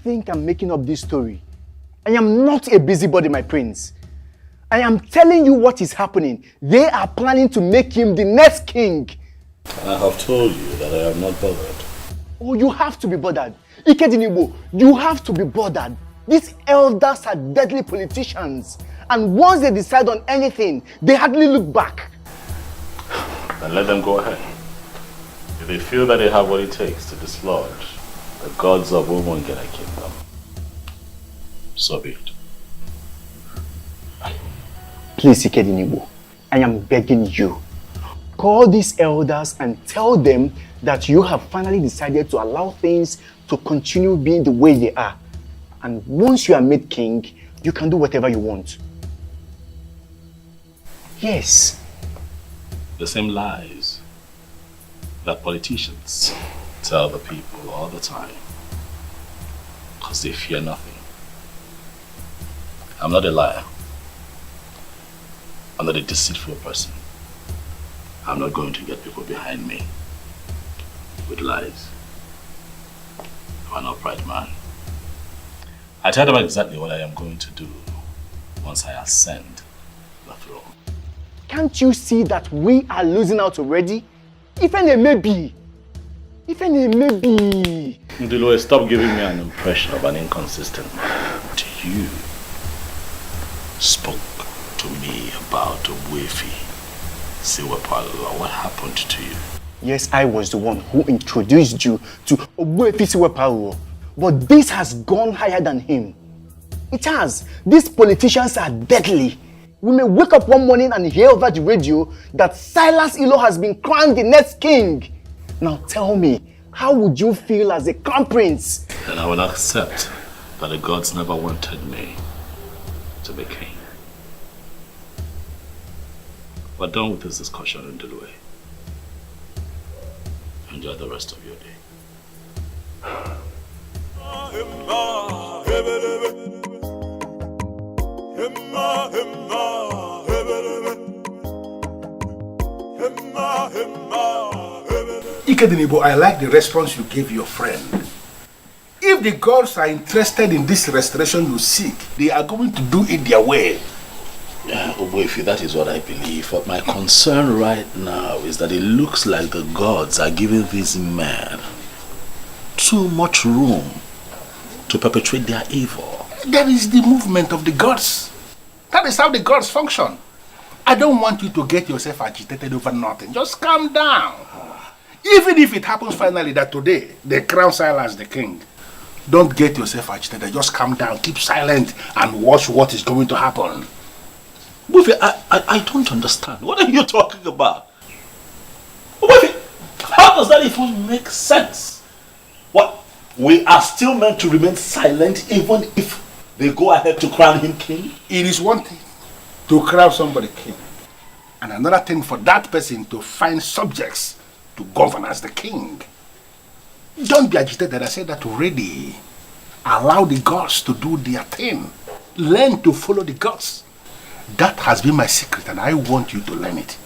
think I'm making up this story? I am not a busybody, my prince. I am telling you what is happening. They are planning to make him the next king. I have told you that I am not bothered. Oh, you have to be bothered. Ikedinibo, you have to be bothered. These elders are deadly politicians. And once they decide on anything, they hardly look back. Then let them go ahead. If they feel that they have what it takes to dislodge the gods of Umongera Kingdom, so be it. Please, Ikedinibo, I am begging you. Call these elders and tell them that you have finally decided to allow things to continue being the way they are. And once you are made king, you can do whatever you want. Yes. The same lies that politicians tell the people all the time, because they fear nothing. I'm not a liar. I'm not a deceitful person. I'm not going to get people behind me with lies. I'm an upright man. I tell them exactly what I am going to do once I ascend the throne. Can't you see that we are losing out already? Even a maybe. Ndilo, stop giving me an impression of an inconsistent man. You spoke to me about Wefi. Siwepalo. What happened to you? Yes, I was the one who introduced you to Wefi Siwepalo. But this has gone higher than him. It has. These politicians are deadly. We may wake up one morning and hear over the radio that Silas Ilo has been crowned the next king. Now tell me, how would you feel as a crown prince? Then I will accept that the gods never wanted me to be king. We're done with this discussion in Ndulwe. Enjoy the rest of your day. Ikedinibo, I like the response you gave your friend. If the gods are interested in this restoration you seek, they are going to do it their way. Yeah, Oboifi, that is what I believe. But my concern right now is that it looks like the gods are giving these men too much room to perpetrate their evil. That is the movement of the gods. That is how the gods function. I don't want you to get yourself agitated over nothing. Just calm down. Even if it happens finally that today they crown Silas the king, don't get yourself agitated. Just calm down, keep silent, and watch what is going to happen. Buffy, I don't understand. What are you talking about? Buffy, how does that even make sense? What? We are still meant to remain silent even if they go ahead to crown him king? It is one thing to crown somebody king, and another thing for that person to find subjects to govern as the king. Don't be agitated. I said that already. Allow the gods to do their thing. Learn to follow the gods. That has been my secret, and I want you to learn it.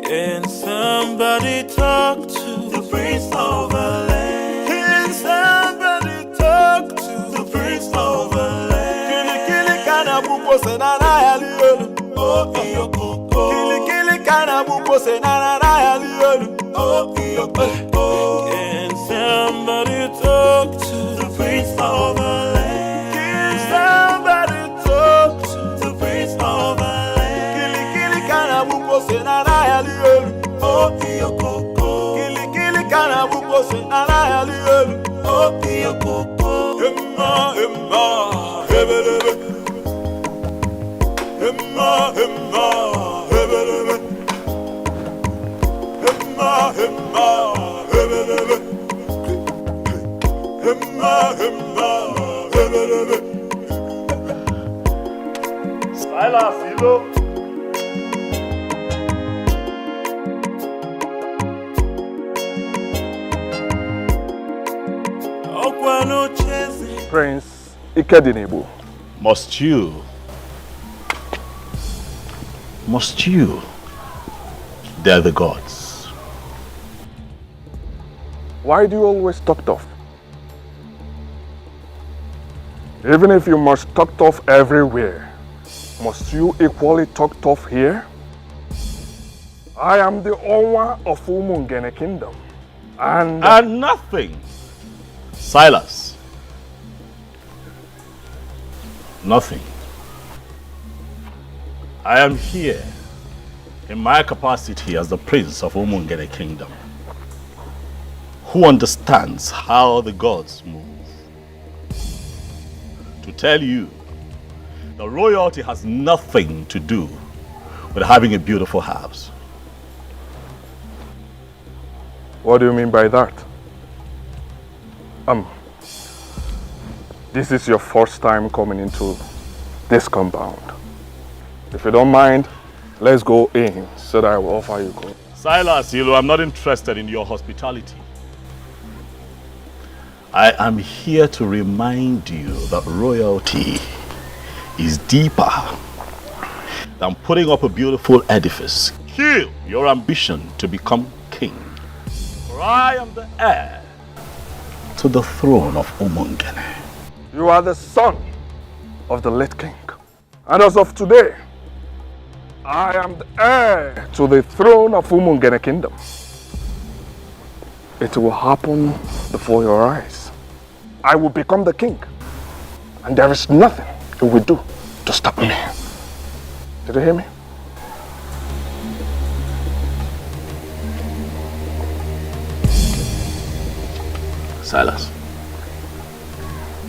Can somebody talk to the prince of the land? Can somebody talk to the prince of the land? Kili kana buko se na na yaliyo. Oh iyo koko. Kili kana buko se na na yaliyo. Oh iyo koko. Can somebody talk to the prince of the land? Can somebody talk to the prince of the land? Kili kana buko se na na yaliyo. Oh iyo koko. Kili kana buko se na na yaliyo. Oh iyo koko. Emma hebelebe. Emma hebelebe. Emma hebelebe. Emma hebelebe. Silas, Ilo. Ikedinebo. Must you? They're the gods. Why do you always talk tough? Even if you must talk tough everywhere, must you equally talk tough here? I am the owner of Umungene Kingdom. And nothing. Silas. Nothing. I am here in my capacity as the prince of Umungene Kingdom, who understands how the gods move. To tell you, the royalty has nothing to do with having a beautiful house. What do you mean by that? This is your first time coming into this compound. If you don't mind, let's go in so that I will offer you gold. Silas, I'm not interested in your hospitality. I am here to remind you that royalty is deeper than putting up a beautiful edifice. Kill your ambition to become king. For I am the heir to the throne of Umungene. You are the son of the late king. And as of today, I am the heir to the throne of Umungene Kingdom. It will happen before your eyes. I will become the king. And there is nothing you will do to stop me. Did you hear me? Silas,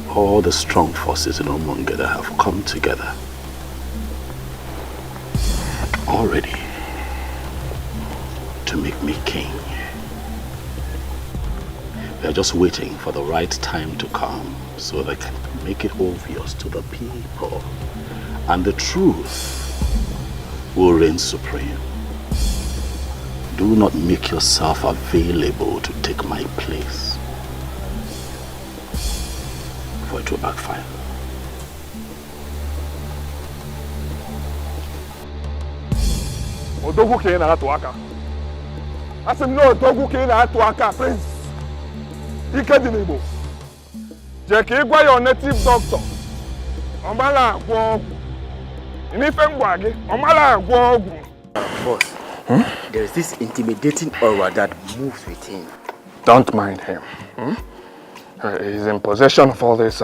all the strong forces in Umungene have come together already to make me king. They're just waiting for the right time to come so they can make it obvious to the people, and the truth will reign supreme. Do not make yourself available to take my place, for it will backfire. Odogu ke na atu aka. Asim no odogu ke na atu aka, Prince. Ikedinebo. Je ke gwa your native doctor. Omala agwo ogu. Inife ngwa gi, omala agwo ogu. Boss, there is this intimidating aura that moves with him. Don't mind him. He's in possession of all these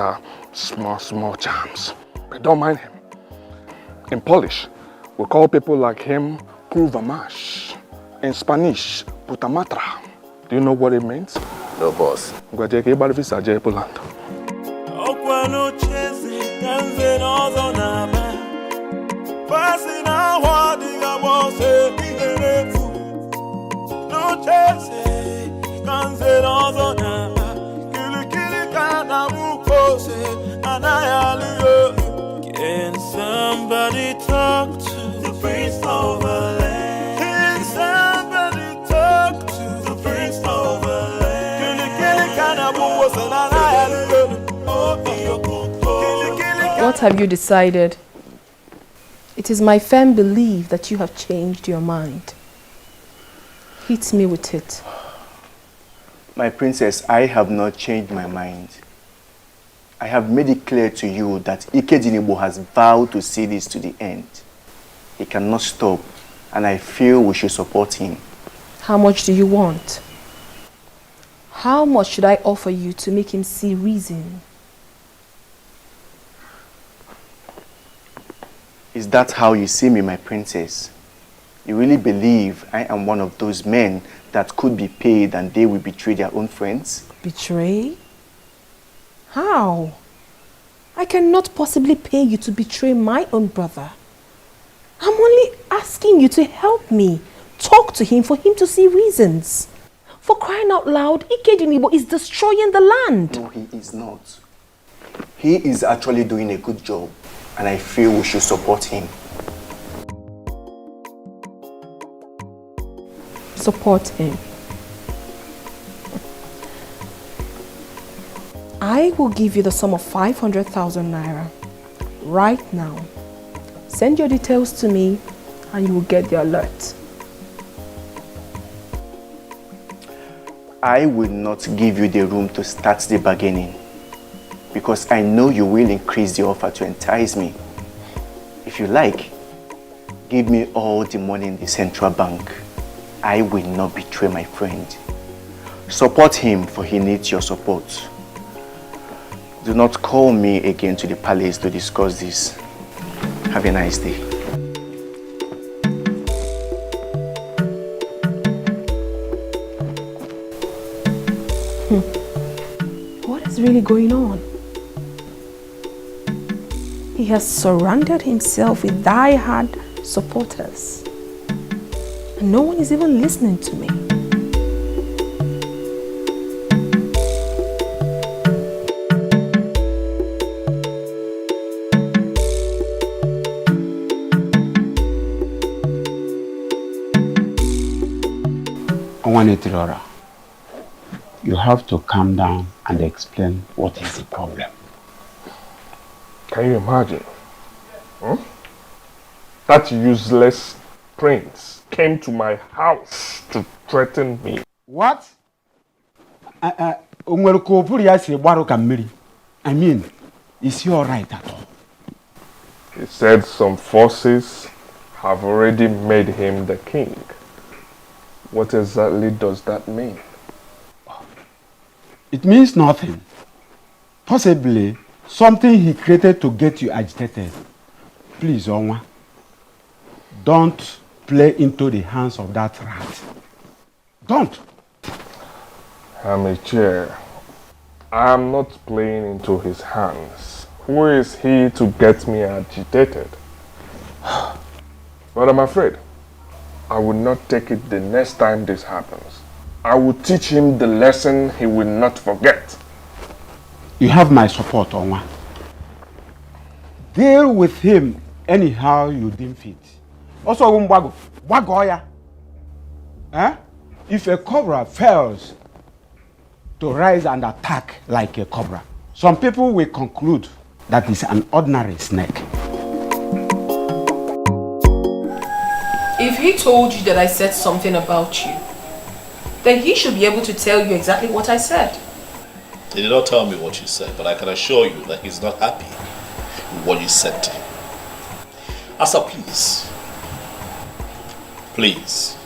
small charms. But don't mind him. In Polish, we call people like him Kurvamash. In Spanish, Putamatra. Do you know what it means? No, boss. Can somebody talk to the prince of the land? Can somebody talk to the prince of the land? What have you decided? It is my firm belief that you have changed your mind. Hit me with it. My princess, I have not changed my mind. I have made it clear to you that Ikedinebo has vowed to see this to the end. He cannot stop, and I feel we should support him. How much do you want? How much should I offer you to make him see reason? Is that how you see me, my princess? You really believe I am one of those men that could be paid and they will betray their own friends? Betray? How? I cannot possibly pay you to betray my own brother. I'm only asking you to help me. Talk to him for him to see reasons. For crying out loud, Ikedinebo is destroying the land. No, he is not. He is actually doing a good job, and I feel we should support him. Support him. I will give you the sum of 500,000 naira right now. Send your details to me and you will get the alert. I will not give you the room to start the bargaining because I know you will increase the offer to entice me. If you like, give me all the money in the central bank. I will not betray my friend. Support him, for he needs your support. Do not call me again to the palace to discuss this. Have a nice day. What is really going on? He has surrounded himself with die-hard supporters. And no one is even listening to me. You have to calm down and explain what is the problem. Can you imagine? That useless prince came to my house to threaten me. What? I mean, is he alright at all? He said some forces have already made him the king. What exactly does that mean? It means nothing. Possibly something he created to get you agitated. Please, Onwa, don't play into the hands of that rat. Don't. Amateur, I am not playing into his hands. Who is he to get me agitated? But I'm afraid I will not take it the next time this happens. I will teach him the lesson he will not forget. You have my support, Onwa. Deal with him anyhow you deem fit. Also, Wagoya. If a cobra fails to rise and attack like a cobra, some people will conclude that it's an ordinary snake. If he told you that I said something about you, then he should be able to tell you exactly what I said. He did not tell me what you said, but I can assure you that he's not happy with what you said to him. Asa, please,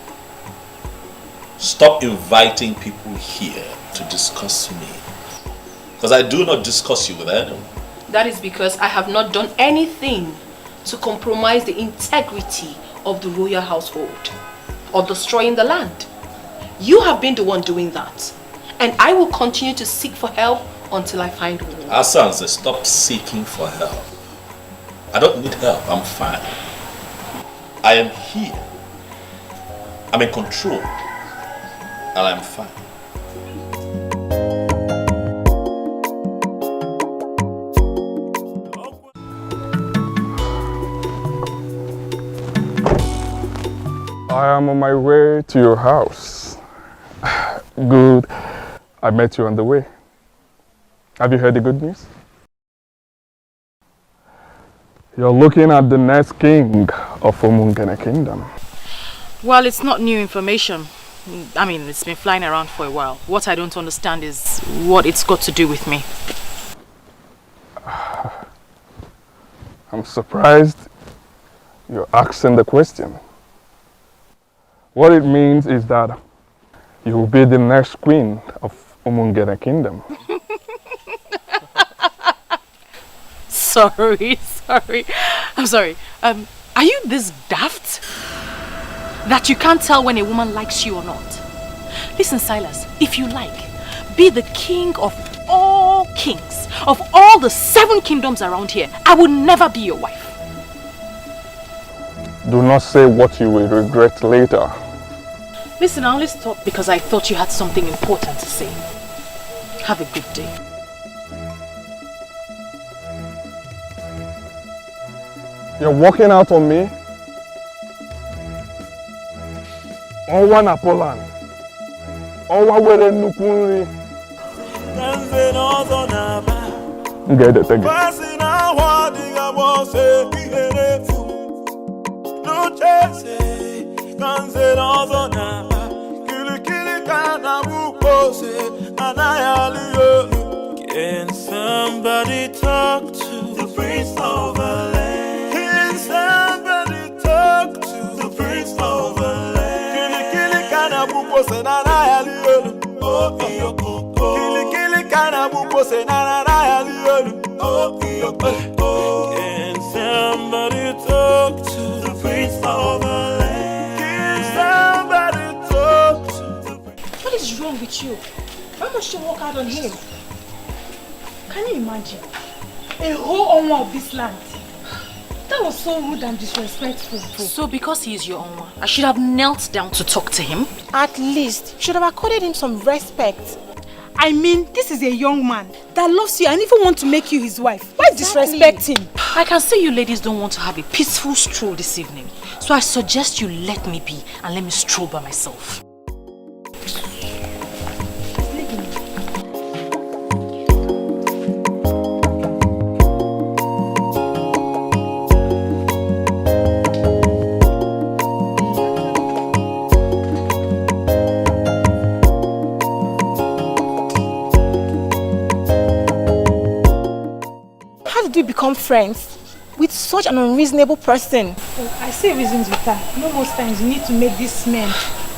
stop inviting people here to discuss me. Because I do not discuss you with anyone. That is because I have not done anything to compromise the integrity of the royal household or destroying the land. You have been the one doing that. And I will continue to seek for help until I find one. Asanze, stop seeking for help. I don't need help, I'm fine. I am here. I'm in control. And I'm fine. I am on my way to your house. Good. I met you on the way. Have you heard the good news? You're looking at the next king of Umungene Kingdom. Well, it's not new information. I mean, it's been flying around for a while. What I don't understand is what it's got to do with me. I'm surprised you're asking the question. What it means is that you will be the next queen of Umungene Kingdom. Sorry. I'm sorry. Are you this daft? That you can't tell when a woman likes you or not? Listen, Silas, if you like, be the king of all kings, of all the 7 kingdoms around here. I will never be your wife. Do not say what you will regret later. Listen, I only stopped because I thought you had something important to say. Have a good day. You're walking out on me? Owa na Poland. Owa were nukunri. Get it, thank you. Can somebody talk to the Prince of the Land? Can somebody talk to the Prince of the Land? Kili kana buko se na na ya liolu. Oh iyo kili kana buko se na na ya liolu. Oh iyo Can somebody talk to the Prince of the Land? Can somebody talk to the Prince? What is wrong with you? Why must you walk out on him? Can you imagine? A whole owner of this land. That was so rude and disrespectful. So because he is your owner, I should have knelt down to talk to him? At least, you should have accorded him some respect. I mean, this is a young man that loves you and even wants to make you his wife. Why disrespect him? I can see you ladies don't want to have a peaceful stroll this evening. So I suggest you let me be and let me stroll by myself. Become friends with such an unreasonable person. Oh, I see reasons with her. You know, most times you need to make these men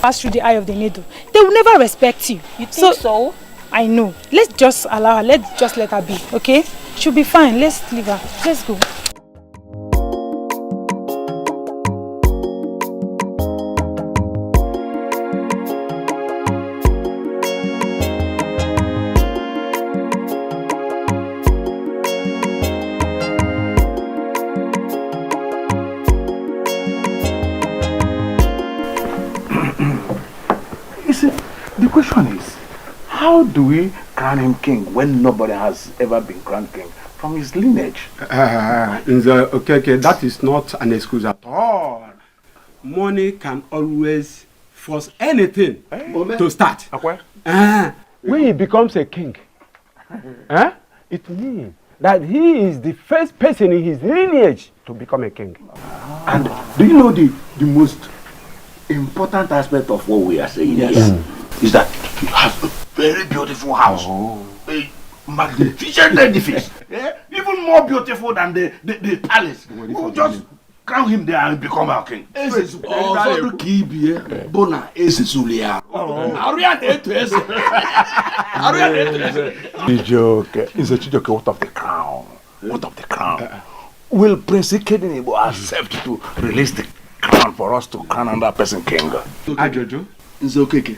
pass through the eye of the needle. They will never respect you. You think so? I know. Let's just allow her. Let's just let her be, okay? She'll be fine. Let's leave her. Let's go. The question is, how do we crown him king when nobody has ever been crowned king from his lineage? Okay, that is not an excuse at all. Money can always force anything to start. When he becomes a king, it means that he is the first person in his lineage to become a king. And do you know the most important aspect of what we are saying here? Is that he has a very beautiful house, a magnificent edifice, even more beautiful than the palace. We'll just crown him there and become our king. Chijoke, what of the crown? What of the crown? Will Prince Ikedinebo accept to release the crown for us to crown another person king? Ajojo, Nzokeke.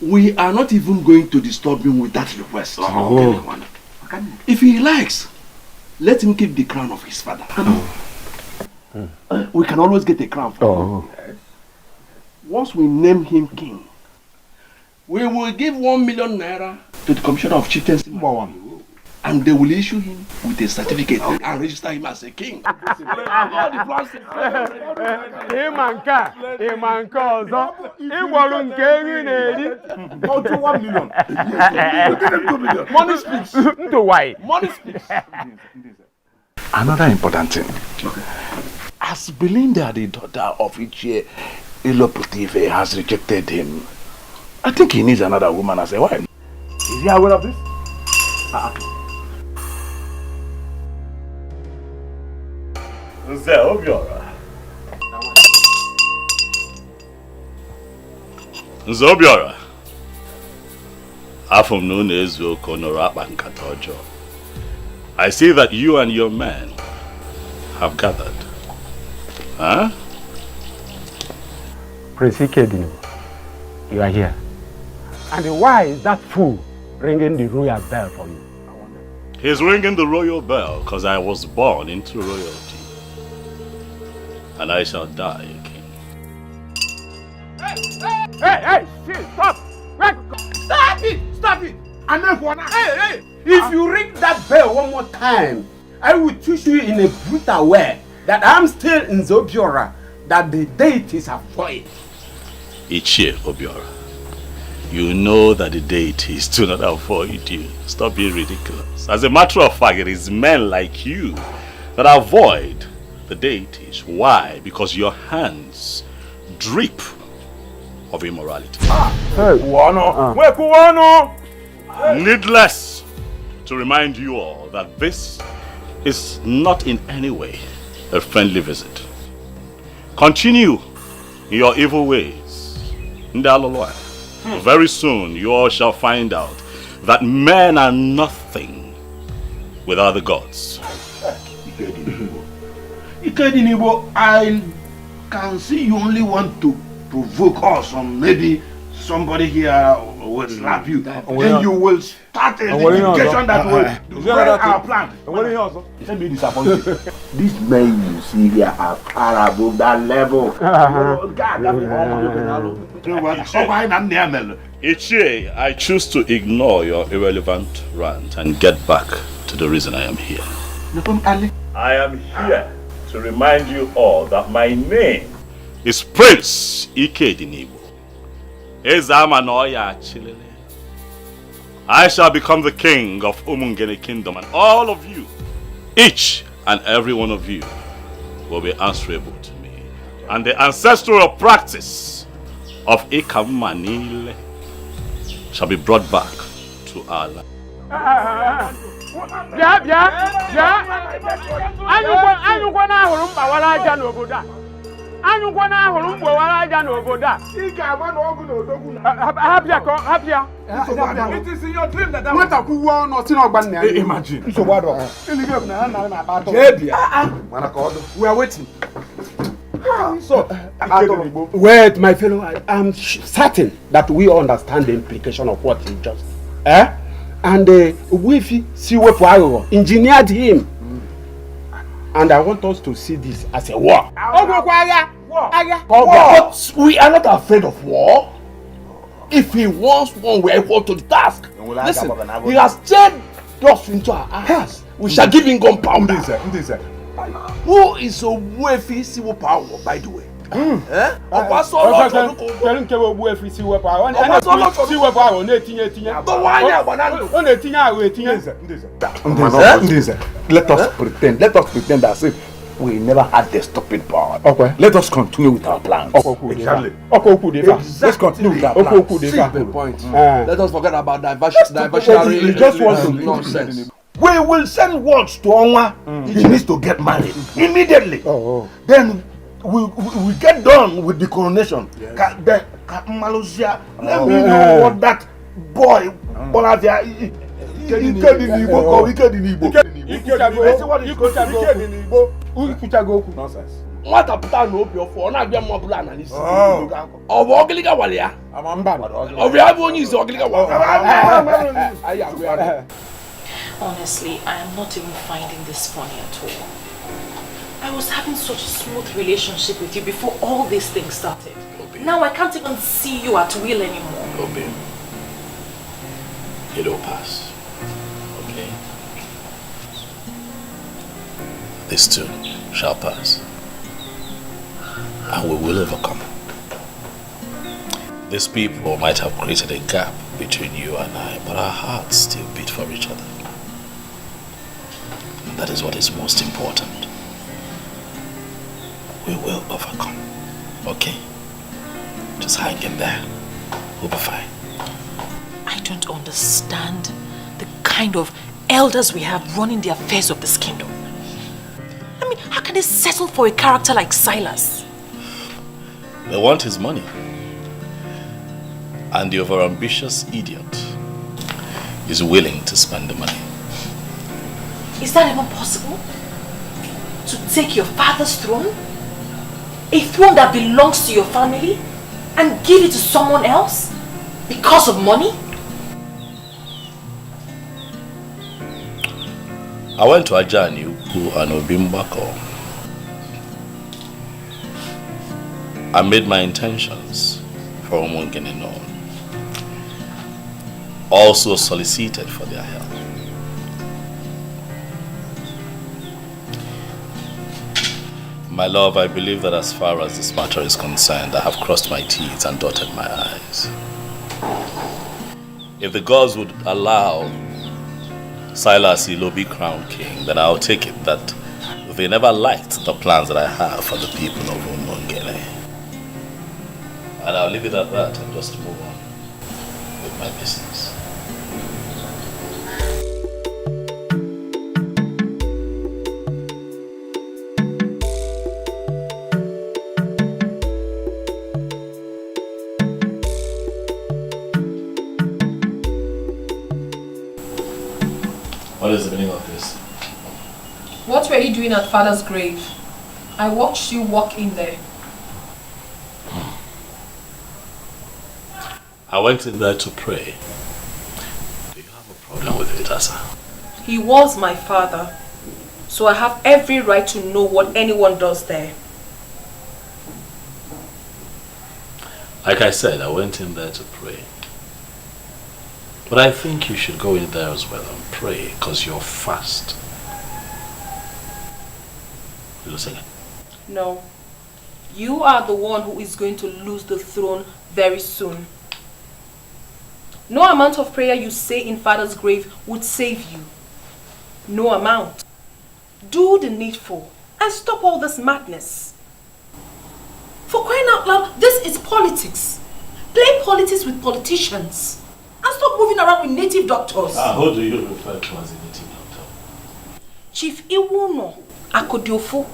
We are not even going to disturb him with that request. If he likes, let him keep the crown of his father. We can always get a crown for him. Once we name him king, we will give 1 million naira to the commissioner of chieftaincy, and they will issue him with a certificate and register him as a king. Money speaks. Money speaks. Another important thing. As Belinda, the daughter of Ichie Iloputive, has rejected him, I think he needs another woman as a wife. Is he aware of this? Nze Obiora. Nze Obiora. Afum no nezu konoro akpa nkata ọjọọ. I see that you and your men have gathered. Huh? Prince Ikedinebo, you are here. And why is that fool ringing the royal bell for you? He's ringing the royal bell because I was born into royalty. And I shall die a king. Hey, stop! Stop it! Stop it! Hey! If you ring that bell one more time, I will teach you in a brutal way that I'm still in Zobiora, that the deities have void. Ichie Obiora, You know that the deities do not avoid you. Stop being ridiculous. As a matter of fact, it is men like you that avoid the deities. Why? Because your hands drip of immorality. Needless to remind you all that this is not in any way a friendly visit. Continue in your evil ways. Very soon you all shall find out that men are nothing without the gods. I can see you only want to provoke us, or maybe somebody here will slap you. Then you will start a litigation that will destroy our plan. Let me disappoint you. These men you see here are far above that level. Ichie, I choose to ignore your irrelevant rant and get back to the reason I am here. I am here to remind you all that my name is Prince Ikedinibo. I shall become the king of Umungene Kingdom, and all of you, each and every one of you, will be answerable to me. And the ancestral practice of Ikamanile shall be brought back to our land. It is in your dream that imagine. We are waiting. So, wait, my fellow, I'm certain that we understand the implication of what he just and Wifi Siwepo engineered him. And I want us to see this as a war. But we are not afraid of war. If he wants one, we are equal to the task. Listen, he has turned us into our hands. We shall give him gunpowder. Who is a Wifi Siwepo, by the way? Don't Let us pretend as if we never had the stupid power. Okay. Let us continue with our plans. Exactly. Let's continue with our plans. See the point. Let us forget about diversionary nonsense. We will send words to Onwa. He needs to get married immediately. Then we get done with the coronation. Let me know what that boy what a plan no be for na bia mo bla analysis obo ogiliga wale ya amamba obi abonyi is ogiliga wale. Honestly, I am not even finding this funny at all. I was having such a smooth relationship with you before all these things started. Now I can't even see you at will anymore. Obi, it'll pass. Okay? This too shall pass. And we will overcome. These people might have created a gap between you and I, but our hearts still beat for each other. And that is what is most important. We will overcome. Okay? Just hang in there. We'll be fine. I don't understand the kind of elders we have running the affairs of this kingdom. I mean, how can they settle for a character like Silas? They want his money. And the overambitious idiot is willing to spend the money. Is that even possible? To take your father's throne? A throne that belongs to your family? And give it to someone else? Because of money? I went to Ajani and Obimbako. I made my intentions for Umungene known. Also solicited for their help. My love, I believe that as far as this matter is concerned, I have crossed my T's and dotted my I's. If the gods would allow Silas be crowned king, then I'll take it that they never liked the plans that I have for the people of Umongene. And I'll leave it at that and just move on with my business. What is the meaning of this? What were you doing at Father's grave? I watched you walk in there. I went in there to pray. Do you have a problem with it, Asa? He was my father, so I have every right to know what anyone does there. Like I said, I went in there to pray. But I think you should go in there as well and pray, because you're fast. You listening? No. You are the one who is going to lose the throne very soon. No amount of prayer you say in Father's grave would save you. No amount. Do the needful and stop all this madness. For crying out loud, this is politics. Play politics with politicians. And stop moving around with native doctors. Who do you refer to as a native doctor? Chief Iwuno Akodiofo,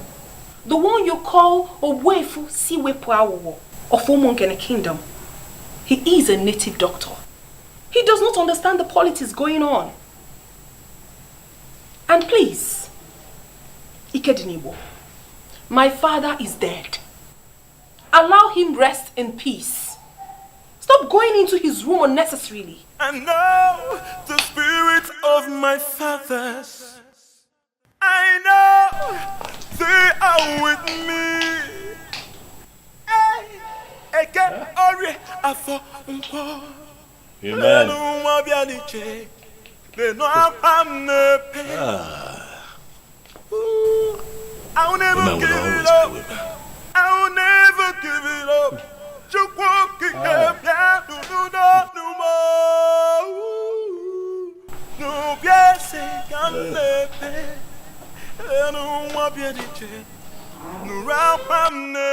the one you call Owefu Siwepuawo of Umongene Kingdom. He is a native doctor. He does not understand the politics going on. And please, Ikedinibo, my father is dead. Allow him rest in peace. Stop going into his room unnecessarily. And now the spirit of my fathers, I know they are with me. Amen. I'll never Women give will it always up. be women. I'll never give it up. Just walking up, yeah, no more. No, yes, I can't let it. I don't want to be a DJ. No, I'm the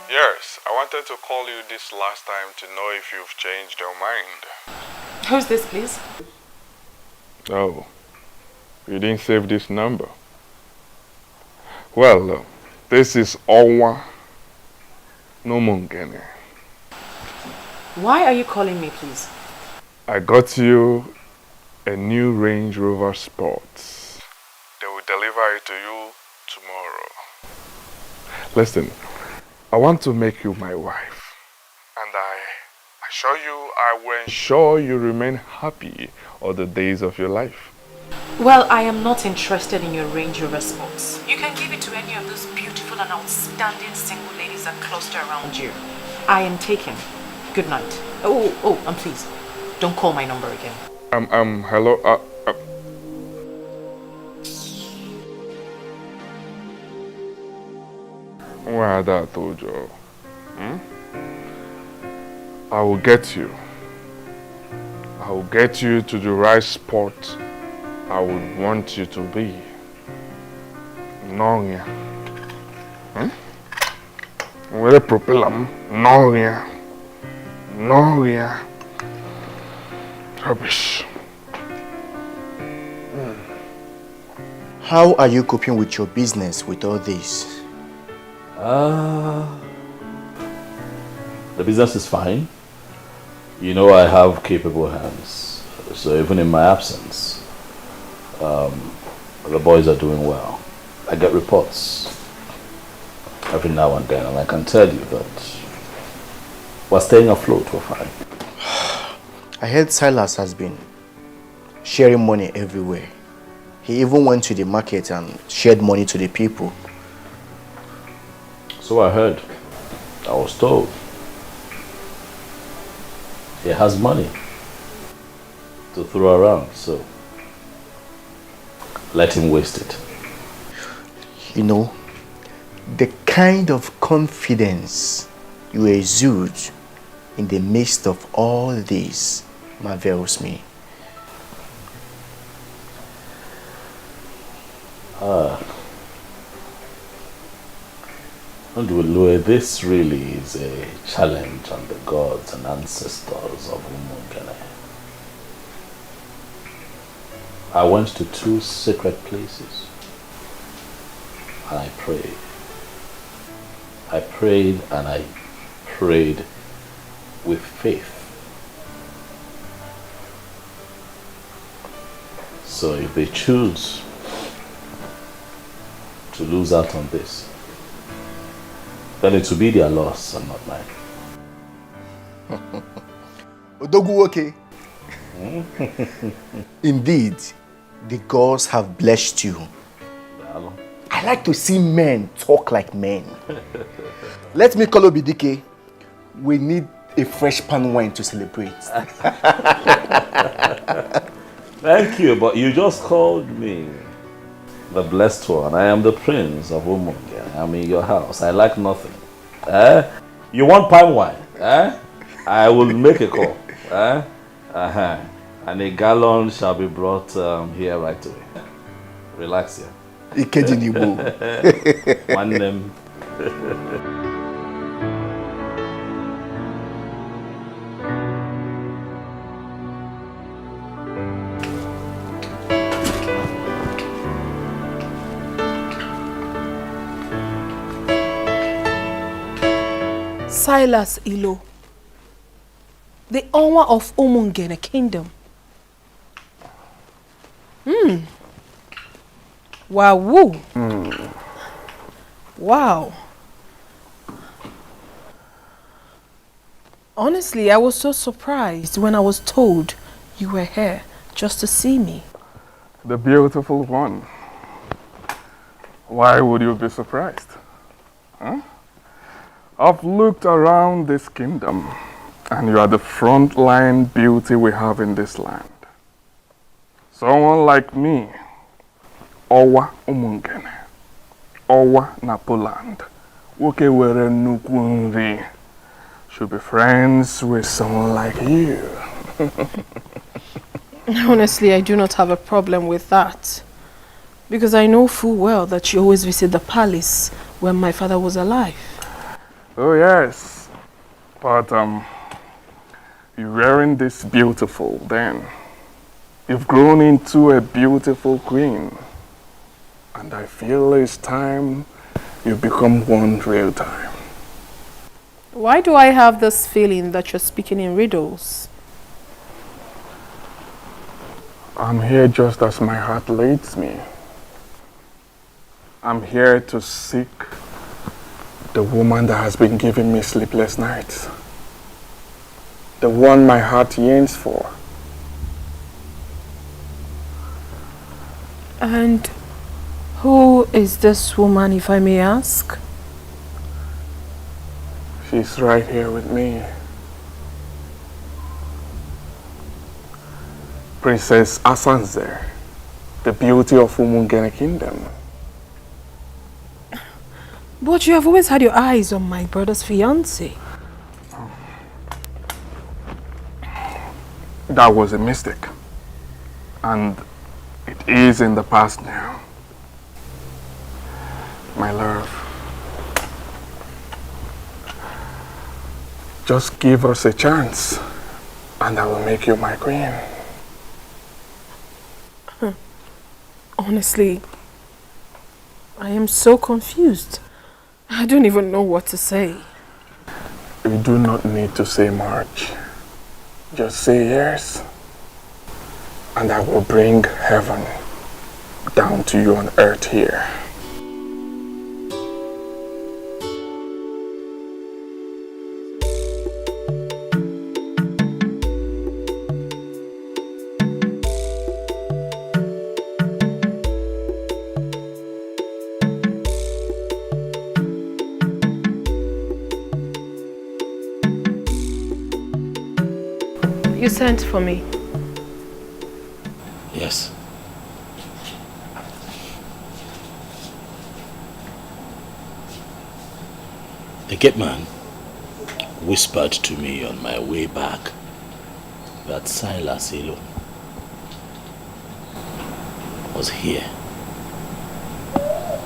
Yes, I wanted to call you this last time to know if you've changed your mind. Who's this, please? Oh, you didn't save this number. Well, this is Owa Nomongene. Why are you calling me, please? I got you a new Range Rover Sport. They will deliver it to you tomorrow. Listen, I want to make you my wife. And I assure you I will ensure you remain happy all the days of your life. Well, I am not interested in your Range Rover Sports. You can give it to any of those beautiful and outstanding single ladies that cluster around you. I am taken. Good night. Oh, and please, don't call my number again. Hello, Wada Tojo. I will get you. I will get you to the right spot I would want you to be. Nonya. Where propeller? Nonya. Nonya. Rubbish. How are you coping with your business with all this? The business is fine. You know I have capable hands. So even in my absence, the boys are doing well. I get reports every now and then, and I can tell you that we're staying afloat, we're fine. I heard Silas has been sharing money everywhere. He even went to the market and shared money to the people. So I heard. I was told. He has money to throw around, so let him waste it. You know, the kind of confidence you exude in the midst of all this marvels me. This really is a challenge on the gods and ancestors of Umungene. I went to 2 sacred places and I prayed. I prayed and I prayed with faith. So if they choose to lose out on this, then it will be their loss and not mine. Odogu, okay. Indeed, the gods have blessed you. I like to see men talk like men. Let me call Obidike. We need a fresh pan wine to celebrate. Thank you, but you just called me the blessed one. I am the prince of Umunge. I'm in your house. I like nothing. You want palm wine? I will make a call. And a gallon shall be brought here right away. Relax here. One name. Silas Ilo, the owner of Umungene Kingdom. Wow. Wow. Honestly, I was so surprised when I was told you were here just to see me. The beautiful one. Why would you be surprised? Huh? I've looked around this kingdom, and you are the frontline beauty we have in this land. Someone like me, Owa Umungene, Owa Napoland, Woke were Nukunri, should be friends with someone like you. Honestly, I do not have a problem with that. Because I know full well that you always visit the palace when my father was alive. Oh yes, but you weren't this beautiful then. You've grown into a beautiful queen. And I feel it's time you become one real time. Why do I have this feeling that you're speaking in riddles? I'm here just as my heart leads me. I'm here to seek the woman that has been giving me sleepless nights. The one my heart yearns for. And who is this woman, if I may ask? She's right here with me. Princess Asanze, the beauty of Umungene Kingdom. But you have always had your eyes on my brother's fiancé. That was a mistake. And it is in the past now. My love. Just give us a chance and I will make you my queen. Honestly, I am so confused. I don't even know what to say. You do not need to say much. Just say yes. And I will bring heaven down to you on earth here. You sent for me. Yes. The gate man whispered to me on my way back that Silas alone was here.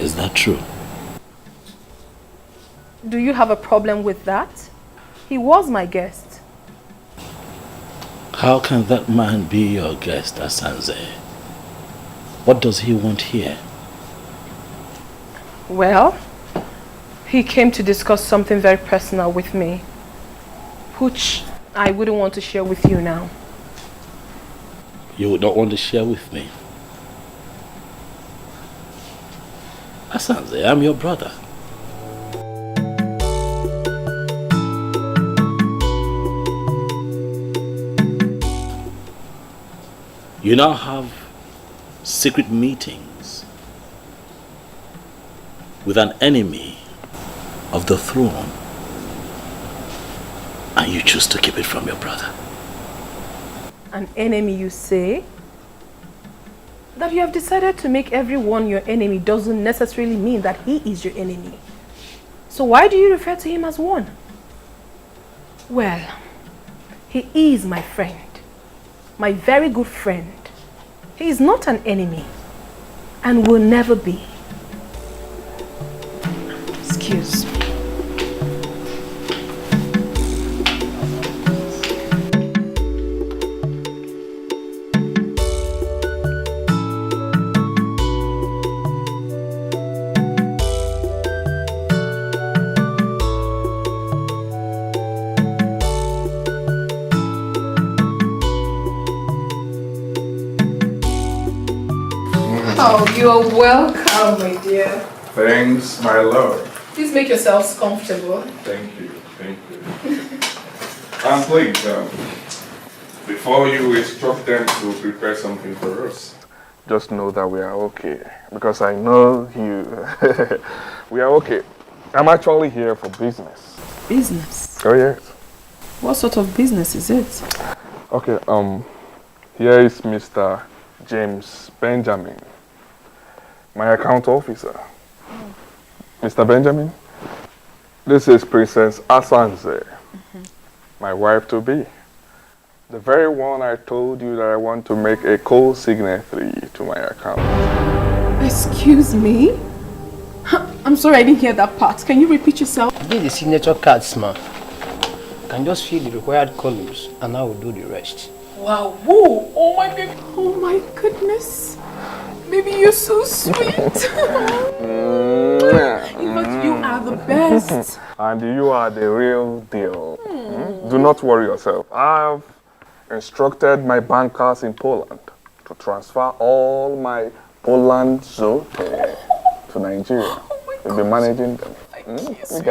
Is that true? Do you have a problem with that? He was my guest. How can that man be your guest, Asanze? What does he want here? Well, he came to discuss something very personal with me, which I wouldn't want to share with you now. You would not want to share with me? Asanze, I'm your brother. You now have secret meetings with an enemy of the throne, and you choose to keep it from your brother. An enemy, you say? That you have decided to make everyone your enemy doesn't necessarily mean that he is your enemy. So why do you refer to him as one? Well, he is my friend. My very good friend. He is not an enemy and will never be. Excuse me. Oh, you're welcome, my dear. Thanks, my lord. Please make yourselves comfortable. Thank you, thank you. And please, before you instruct them to prepare something for us, just know that we are okay. Because I know you. We are okay. I'm actually here for business. Business? Oh, yes. What sort of business is it? Okay, here is Mr. James Benjamin, my account officer. Mr. Benjamin, this is Princess Asanze, my wife-to-be. The very one I told you that I want to make a co-signatory to my account. Excuse me? I'm sorry, I didn't hear that part. Can you repeat yourself? Get the signature cards, man. Can just fill the required columns and I will do the rest. Wow, whoa, oh my baby, oh my goodness. Baby, you're so sweet. You are the best. And you are the real deal. Do not worry yourself. I've instructed my bankers in Poland to transfer all my Poland zote to Nigeria. We'll be managing them. Thank you so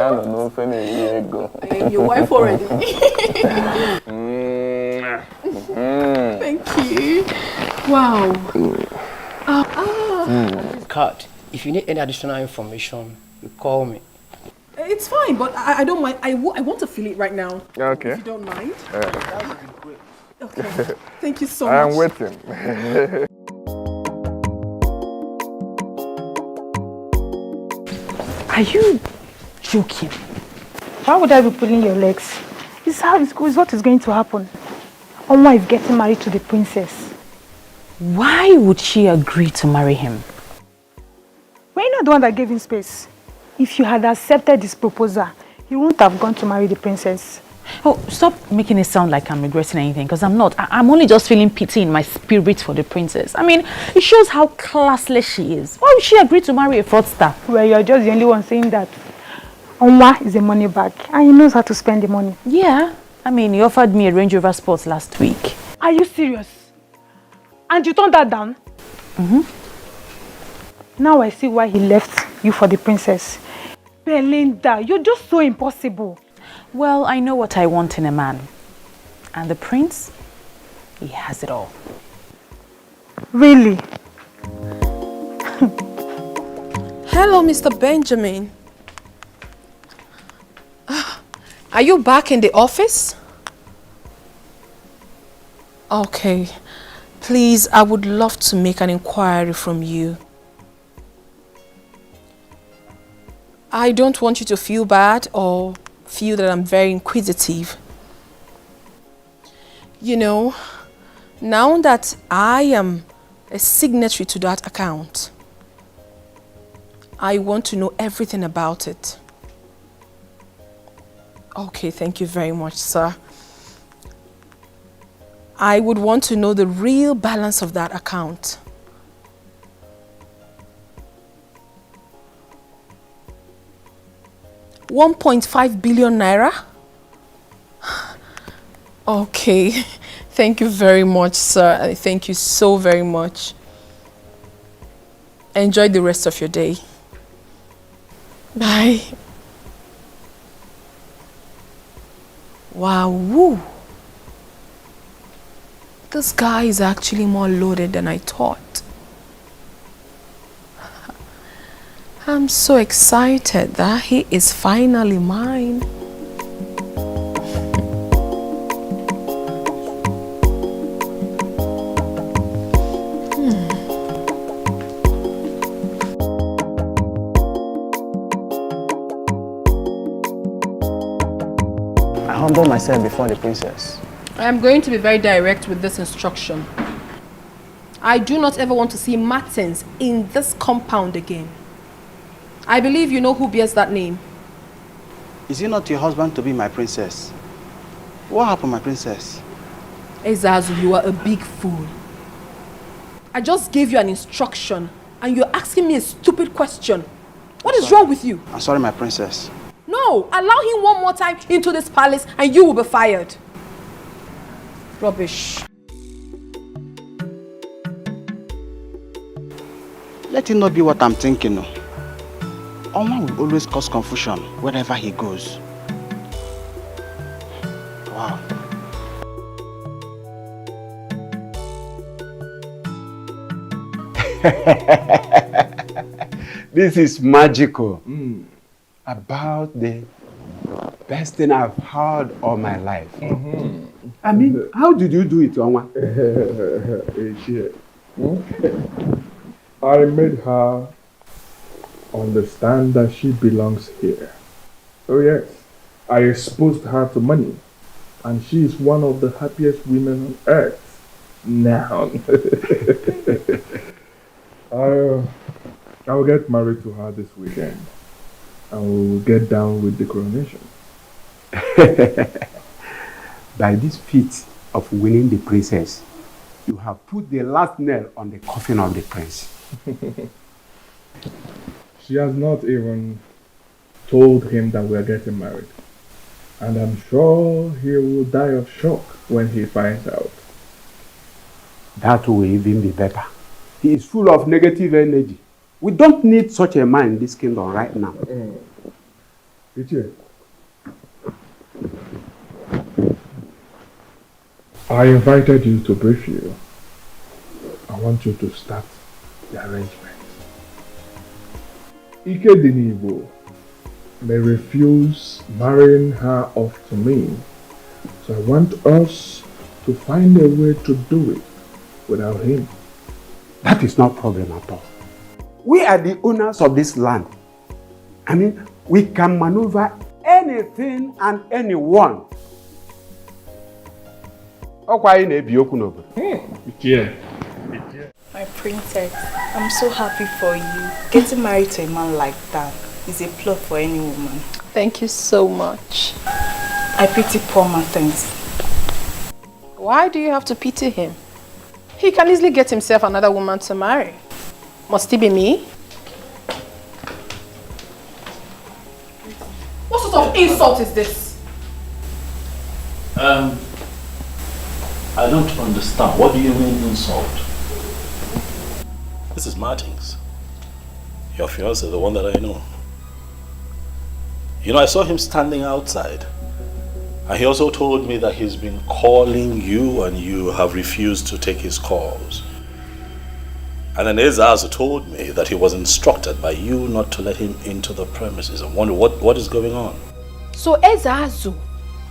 I am your wife already. Thank you. Wow. Card. If you need any additional information, you call me. It's fine, but I don't mind. I want to feel it right now. Okay. If you don't mind. Okay. Thank you so much. I am waiting. Are you joking? Why would I be pulling your legs? It's what is going to happen. Oma is getting married to the princess. Why would she agree to marry him? Were you not the one that gave him space? If you had accepted this proposal, he wouldn't have gone to marry the princess. Oh, stop making it sound like I'm regretting anything, because I'm not. I'm only just feeling pity in my spirit for the princess. I mean, it shows how classless she is. Why would she agree to marry a fraudster? Well, you're just the only one saying that. Oma is a money bag and he knows how to spend the money. Yeah. I mean, he offered me a Range Rover Sport last week. Are you serious? And you turned that down? Now I see why he left you for the princess. Belinda, you're just so impossible. Well, I know what I want in a man. And the prince, he has it all. Really? Hello, Mr. Benjamin. Are you back in the office? Okay. Please, I would love to make an inquiry from you. I don't want you to feel bad or feel that I'm very inquisitive. You know, now that I am a signatory to that account, I want to know everything about it. Okay, thank you very much, sir. I would want to know the real balance of that account. $1.5 billion naira? Okay, thank you very much, sir. Thank you so very much. Enjoy the rest of your day. Bye. Wow, woo. This guy is actually more loaded than I thought. I'm so excited that he is finally mine. I humble myself before the princess. I am going to be very direct with this instruction. I do not ever want to see Martins in this compound again. I believe you know who bears that name. Is it not your husband to be my princess? What happened, my princess? Ezazu, you are a big fool. I just gave you an instruction and you're asking me a stupid question. What is wrong with you? I'm sorry, my princess. No, allow him one more time into this palace and you will be fired. Rubbish. Let it not be what I'm thinking. No. Oma will always cause confusion wherever he goes. Wow. This is magical. About the best thing I've heard all my life. I mean, how did you do it, Onwa? I made her understand that she belongs here. Oh yes, I exposed her to money, and she is one of the happiest women on earth now. I'll get married to her this weekend, and we'll get down with the coronation. By this feat of winning the princess, you have put the last nail on the coffin of the prince. She has not even told him that we are getting married. And I'm sure he will die of shock when he finds out. That will even be better. He is full of negative energy. We don't need such a man in this kingdom right now. I invited you to brief you. I want you to start the arrangement. Ike Dinibo may refuse marrying her off to me, so I want us to find a way to do it without him. That is not a problem at all. We are the owners of this land. I mean, we can maneuver anything and anyone. My princess, I'm so happy for you. Getting married to a man like that is a plot for any woman. Thank you so much. I pity poor Martins. Why do you have to pity him? He can easily get himself another woman to marry. Must it be me? What sort of insult is this? I don't understand. What do you mean insult? This is Martins. Your fiancé, the one that I know. You know, I saw him standing outside. And he also told me that he's been calling you and you have refused to take his calls. And then Ezazu told me that he was instructed by you not to let him into the premises. I wonder what is going on. So Ezazu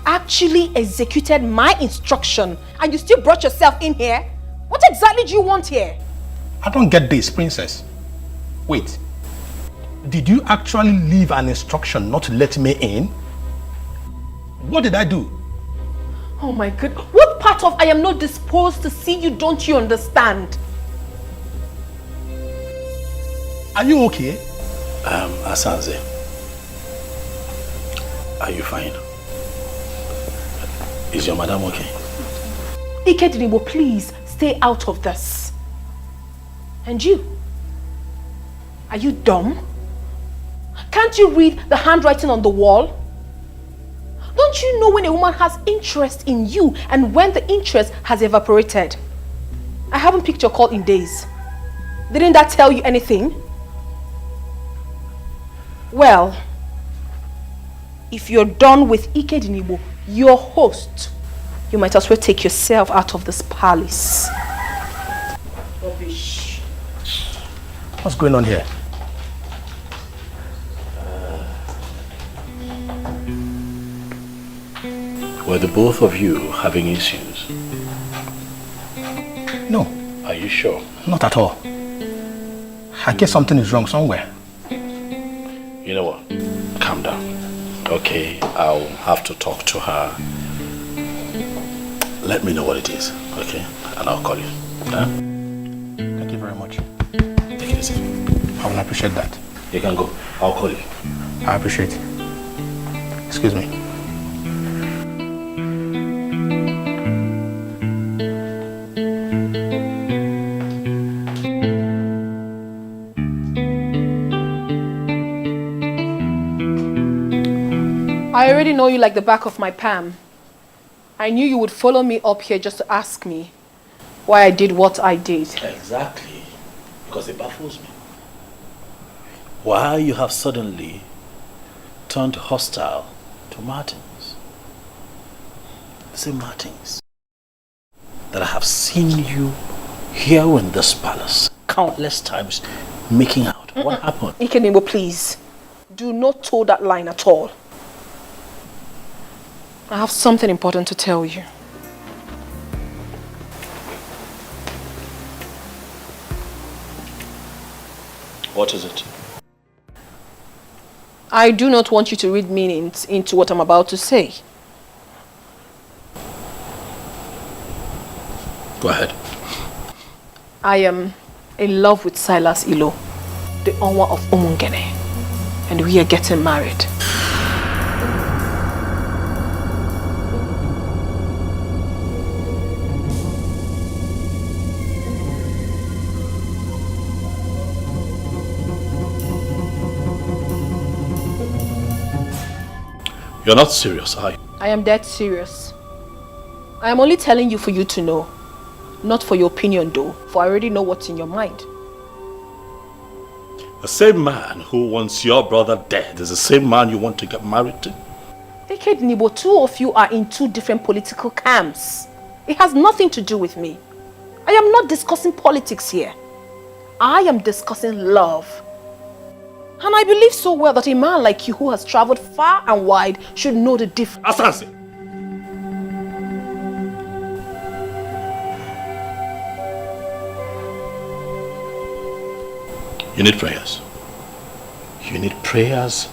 actually executed my instruction and you still brought yourself in here? What exactly do you want here? I don't get this, princess. Wait. Did you actually leave an instruction not to let me in? What did I do? Oh my God. What part of I am not disposed to see you don't you understand? Are you okay? Asanze, are you fine? Is your madam okay? Ikedinibo, please stay out of this. And you? Are you dumb? Can't you read the handwriting on the wall? Don't you know when a woman has interest in you and when the interest has evaporated? I haven't picked your call in days. Didn't that tell you anything? Well, if you're done with Ikedinibo, your host, you might as well take yourself out of this palace. Rubbish. What's going on here? Were the both of you having issues? No. Are you sure? Not at all. I guess something is wrong somewhere. You know what? Calm down. Okay, I'll have to talk to her. Let me know what it is, okay? And I'll call you. Huh? Thank you very much. Take it easy. I will appreciate that. You can go. I'll call you. I appreciate it. Excuse me. I already know you like the back of my palm. I knew you would follow me up here just to ask me why I did what I did. Exactly. Because it baffles me. Why you have suddenly turned hostile to Martins. The same Martins that I have seen you here in this palace countless times making out. What happened? Ikenebo, please. Do not toe that line at all. I have something important to tell you. What is it? I do not want you to read meanings into what I'm about to say. Go ahead. I am in love with Silas Ilo, the Onwa of Umungene, and we are getting married. You're not serious, are you? I am dead serious. I am only telling you for you to know. Not for your opinion though, for I already know what's in your mind. The same man who wants your brother dead is the same man you want to get married to? Eked Nibo, two of you are in two different political camps. It has nothing to do with me. I am not discussing politics here. I am discussing love. And I believe so well that a man like you who has traveled far and wide should know the difference. Asansi! You need prayers. You need prayers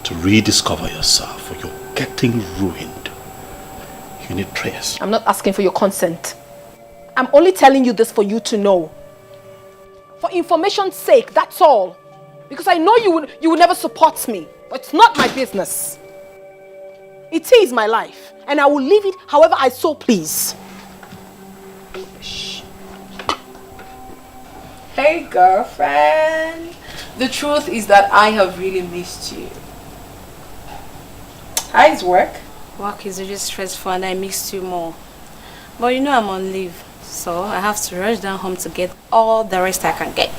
to rediscover yourself, or you're getting ruined. You need prayers. I'm not asking for your consent. I'm only telling you this for you to know. For information's sake, that's all. Because I know you would never support me. But it's not my business. It is my life. And I will live it however I so please. Shh. Hey girlfriend. The truth is that I have really missed you. How's work? Work is really stressful and I missed you more. But you know I'm on leave. So I have to rush down home to get all the rest I can get.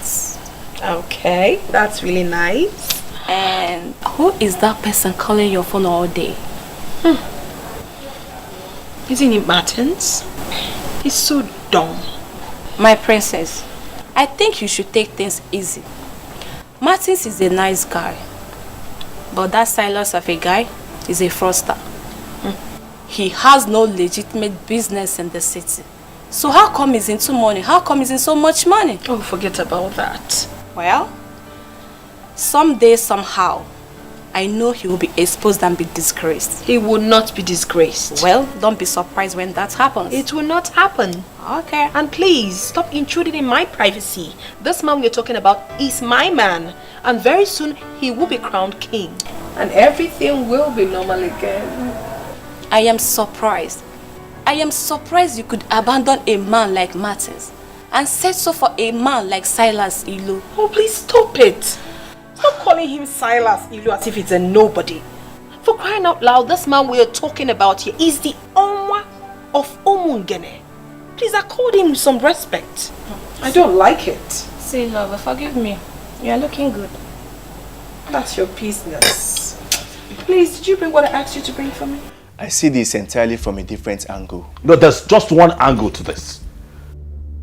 Okay, that's really nice. And who is that person calling your phone all day? Isn't it Martins? He's so dumb. My princess, I think you should take things easy. Martins is a nice guy. But that Silas of a guy is a fraudster. He has no legitimate business in the city. So how come he's into money? How come he's in so much money? Oh, forget about that. Well, someday, somehow, I know he will be exposed and be disgraced. He will not be disgraced. Well, don't be surprised when that happens. It will not happen. Okay. And please, stop intruding in my privacy. This man we're talking about is my man. And very soon, he will be crowned king. And everything will be normal again. I am surprised. I am surprised you could abandon a man like Martins and settle for a man like Silas Ilu. Oh, please stop it. Stop calling him Silas Ilu as if it's a nobody. For crying out loud, this man we are talking about here is the Onwa of Omungene. Please accord him some respect. I don't like it. See, lover, forgive me. You are looking good. That's your business. Please, did you bring what I asked you to bring for me? I see this entirely from a different angle. No, there's just one angle to this.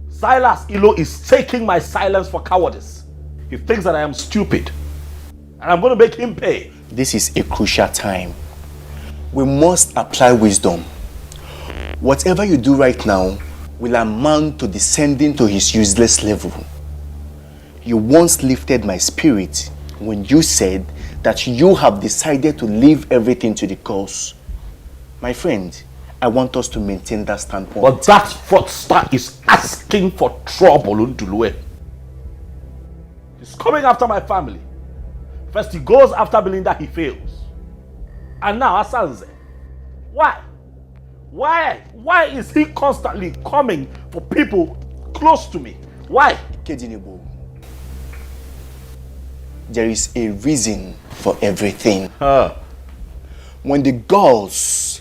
Silas Ilo is taking my silence for cowardice. He thinks that I am stupid. And I'm going to make him pay. This is a crucial time. We must apply wisdom. Whatever you do right now will amount to descending to his useless level. You once lifted my spirit when you said that you have decided to leave everything to the cause. My friend, I want us to maintain that standpoint. But that fraudster is asking for trouble, Undulue. He's coming after my family. First he goes after Belinda, he fails. And now Asanze. Why? Why is he constantly coming for people close to me? Why? Kedinebo, there is a reason for everything. When the girls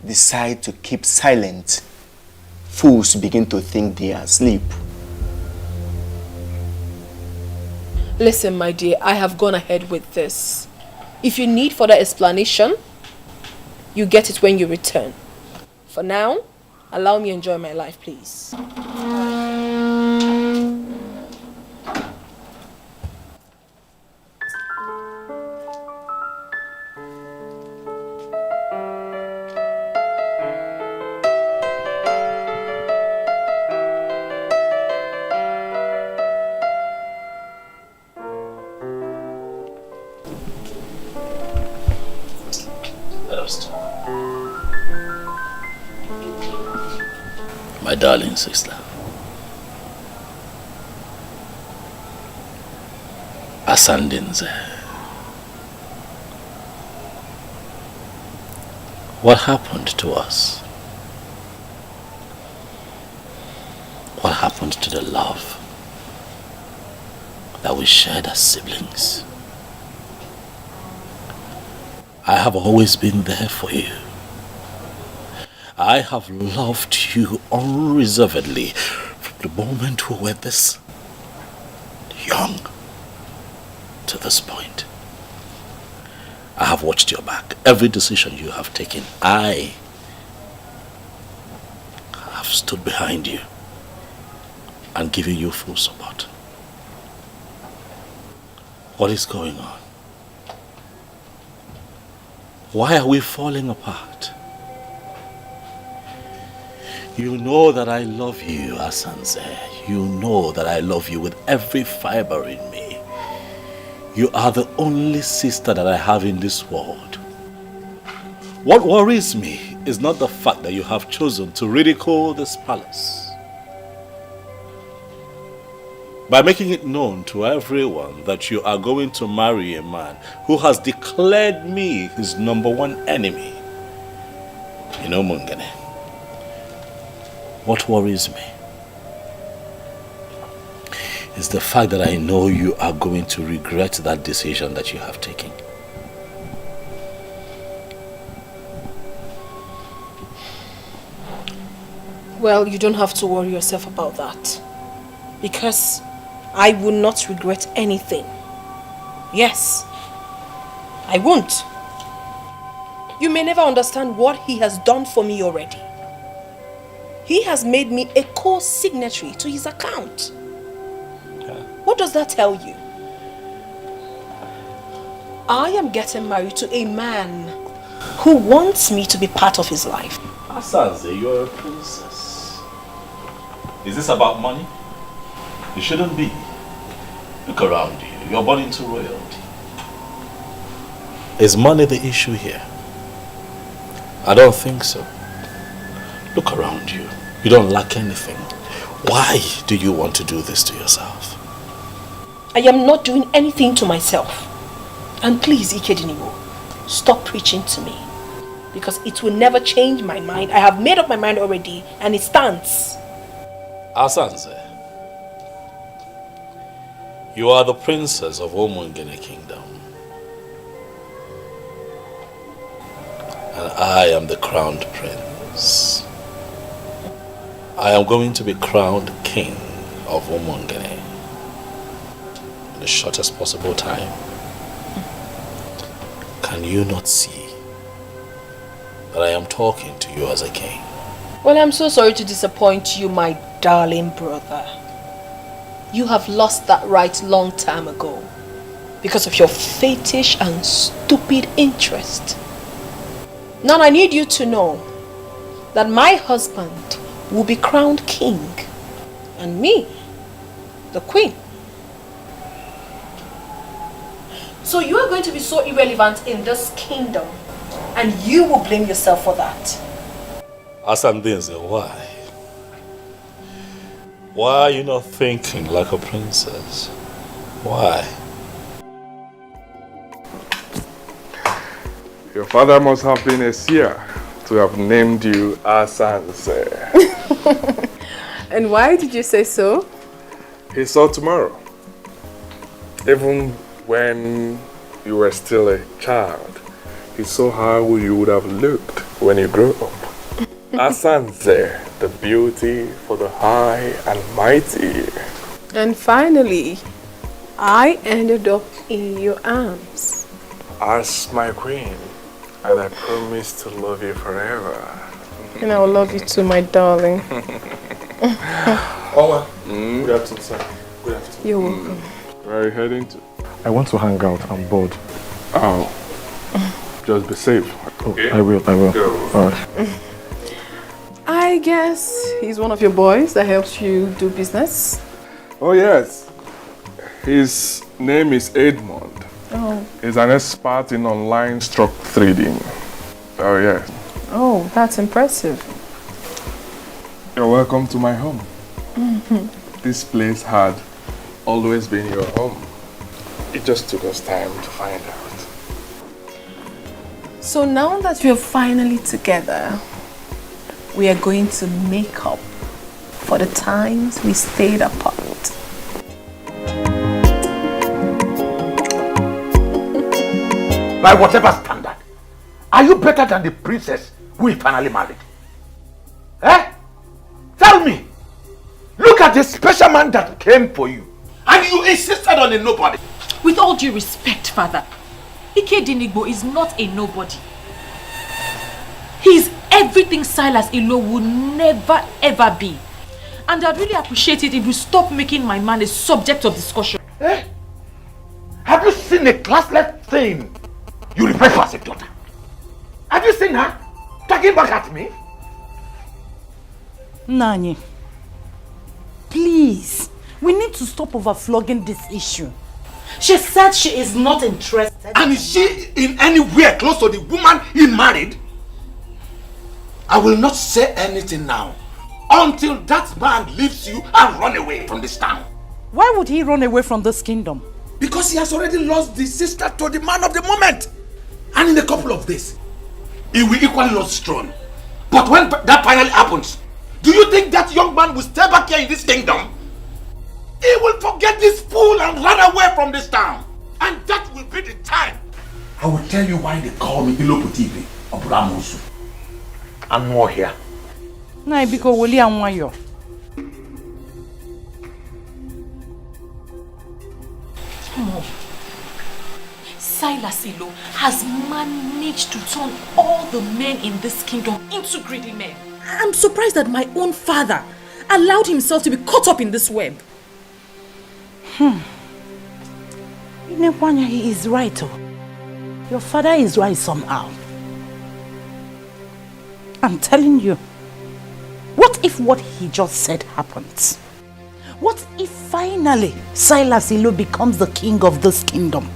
decide to keep silent, fools begin to think they are asleep. Listen, my dear, I have gone ahead with this. If you need further explanation, you get it when you return. For now, allow me to enjoy my life, please. My darling sister, Asandinze, what happened to us? What happened to the love that we shared as siblings? I have always been there for you. I have loved you unreservedly from the moment we were this young to this point. I have watched your back. Every decision you have taken, I have stood behind you and given you full support. What is going on? Why are we falling apart? You know that I love you, Asanze. You know that I love you with every fiber in me. You are the only sister that I have in this world. What worries me is not the fact that you have chosen to ridicule this palace. By making it known to everyone that you are going to marry a man who has declared me his #1 enemy. You know, Mungene, what worries me is the fact that I know you are going to regret that decision that you have taken. Well, you don't have to worry yourself about that. Because I will not regret anything. Yes, I won't. You may never understand what he has done for me already. He has made me a co-signatory to his account. What does that tell you? I am getting married to a man who wants me to be part of his life. Asanze, you're a princess. Is this about money? It shouldn't be. Look around you. You're born into royalty. Is money the issue here? I don't think so. Look around you. You don't lack anything. Why do you want to do this to yourself? I am not doing anything to myself. And please, Ikediniwo, stop preaching to me. Because it will never change my mind. I have made up my mind already and it stands. Asanze, you are the princess of Omungene Kingdom. And I am the crowned prince. I am going to be crowned king of Omungene in the shortest possible time. Can you not see that I am talking to you as a king? Well, I'm so sorry to disappoint you, my darling brother. You have lost that right long time ago because of your fetish and stupid interest. Now I need you to know that my husband will be crowned king and me, the queen. So you are going to be so irrelevant in this kingdom and you will blame yourself for that. Asandenze, why? Why are you not thinking like a princess? Why? Your father must have been a seer to have named you Asanze. And why did you say so? He saw tomorrow. Even when you were still a child, he saw how you would have looked when you grew up. Asanze, the beauty for the high and mighty. And finally, I ended up in your arms. As my queen, and I promise to love you forever. And I will love you too, my darling. Oma, good afternoon, sir. Good afternoon. You're welcome. Where are you heading to? I want to hang out. I'm bored. Oh. Just be safe. Okay. I will. Go. All right. I guess he's one of your boys that helps you do business. Oh, yes. His name is Edmond. Oh. He's an expert in online stock trading. Oh, yes. Oh, that's impressive. You're welcome to my home. This place had always been your home. It just took us time to find out. So now that we're finally together, we are going to make up for the times we stayed apart. By whatever standard, are you better than the princess who he finally married? Eh? Tell me. Look at the special man that came for you. And you insisted on a nobody. With all due respect, Father, Ikedinigbo is not a nobody. He's everything Silas Ilo would never ever be. And I'd really appreciate it if you stop making my man a subject of discussion. Eh? Have you seen a classless thing you refer to as a daughter? Have you seen her talking back at me? Nani, please, we need to stop overflogging this issue. She said she is not interested. And is she in anywhere close to the woman he married? I will not say anything now until that man leaves you and run away from this town. Why would he run away from this kingdom? Because he has already lost the sister to the man of the moment. And in a couple of days, he will equally lose his throne. But when that finally happens, do you think that young man will stay back here in this kingdom? He will forget this fool and run away from this town. And that will be the time. I will tell you why they call me Iloputivi or Bramusu. I'm more here. Nah, because Willie and Wayo. Mom, Silas Ilo has managed to turn all the men in this kingdom into greedy men. I'm surprised that my own father allowed himself to be caught up in this web. Inepanya, he is right. Oh. Your father is right somehow. I'm telling you. What if what he just said happens? What if finally Silas Ilo becomes the king of this kingdom?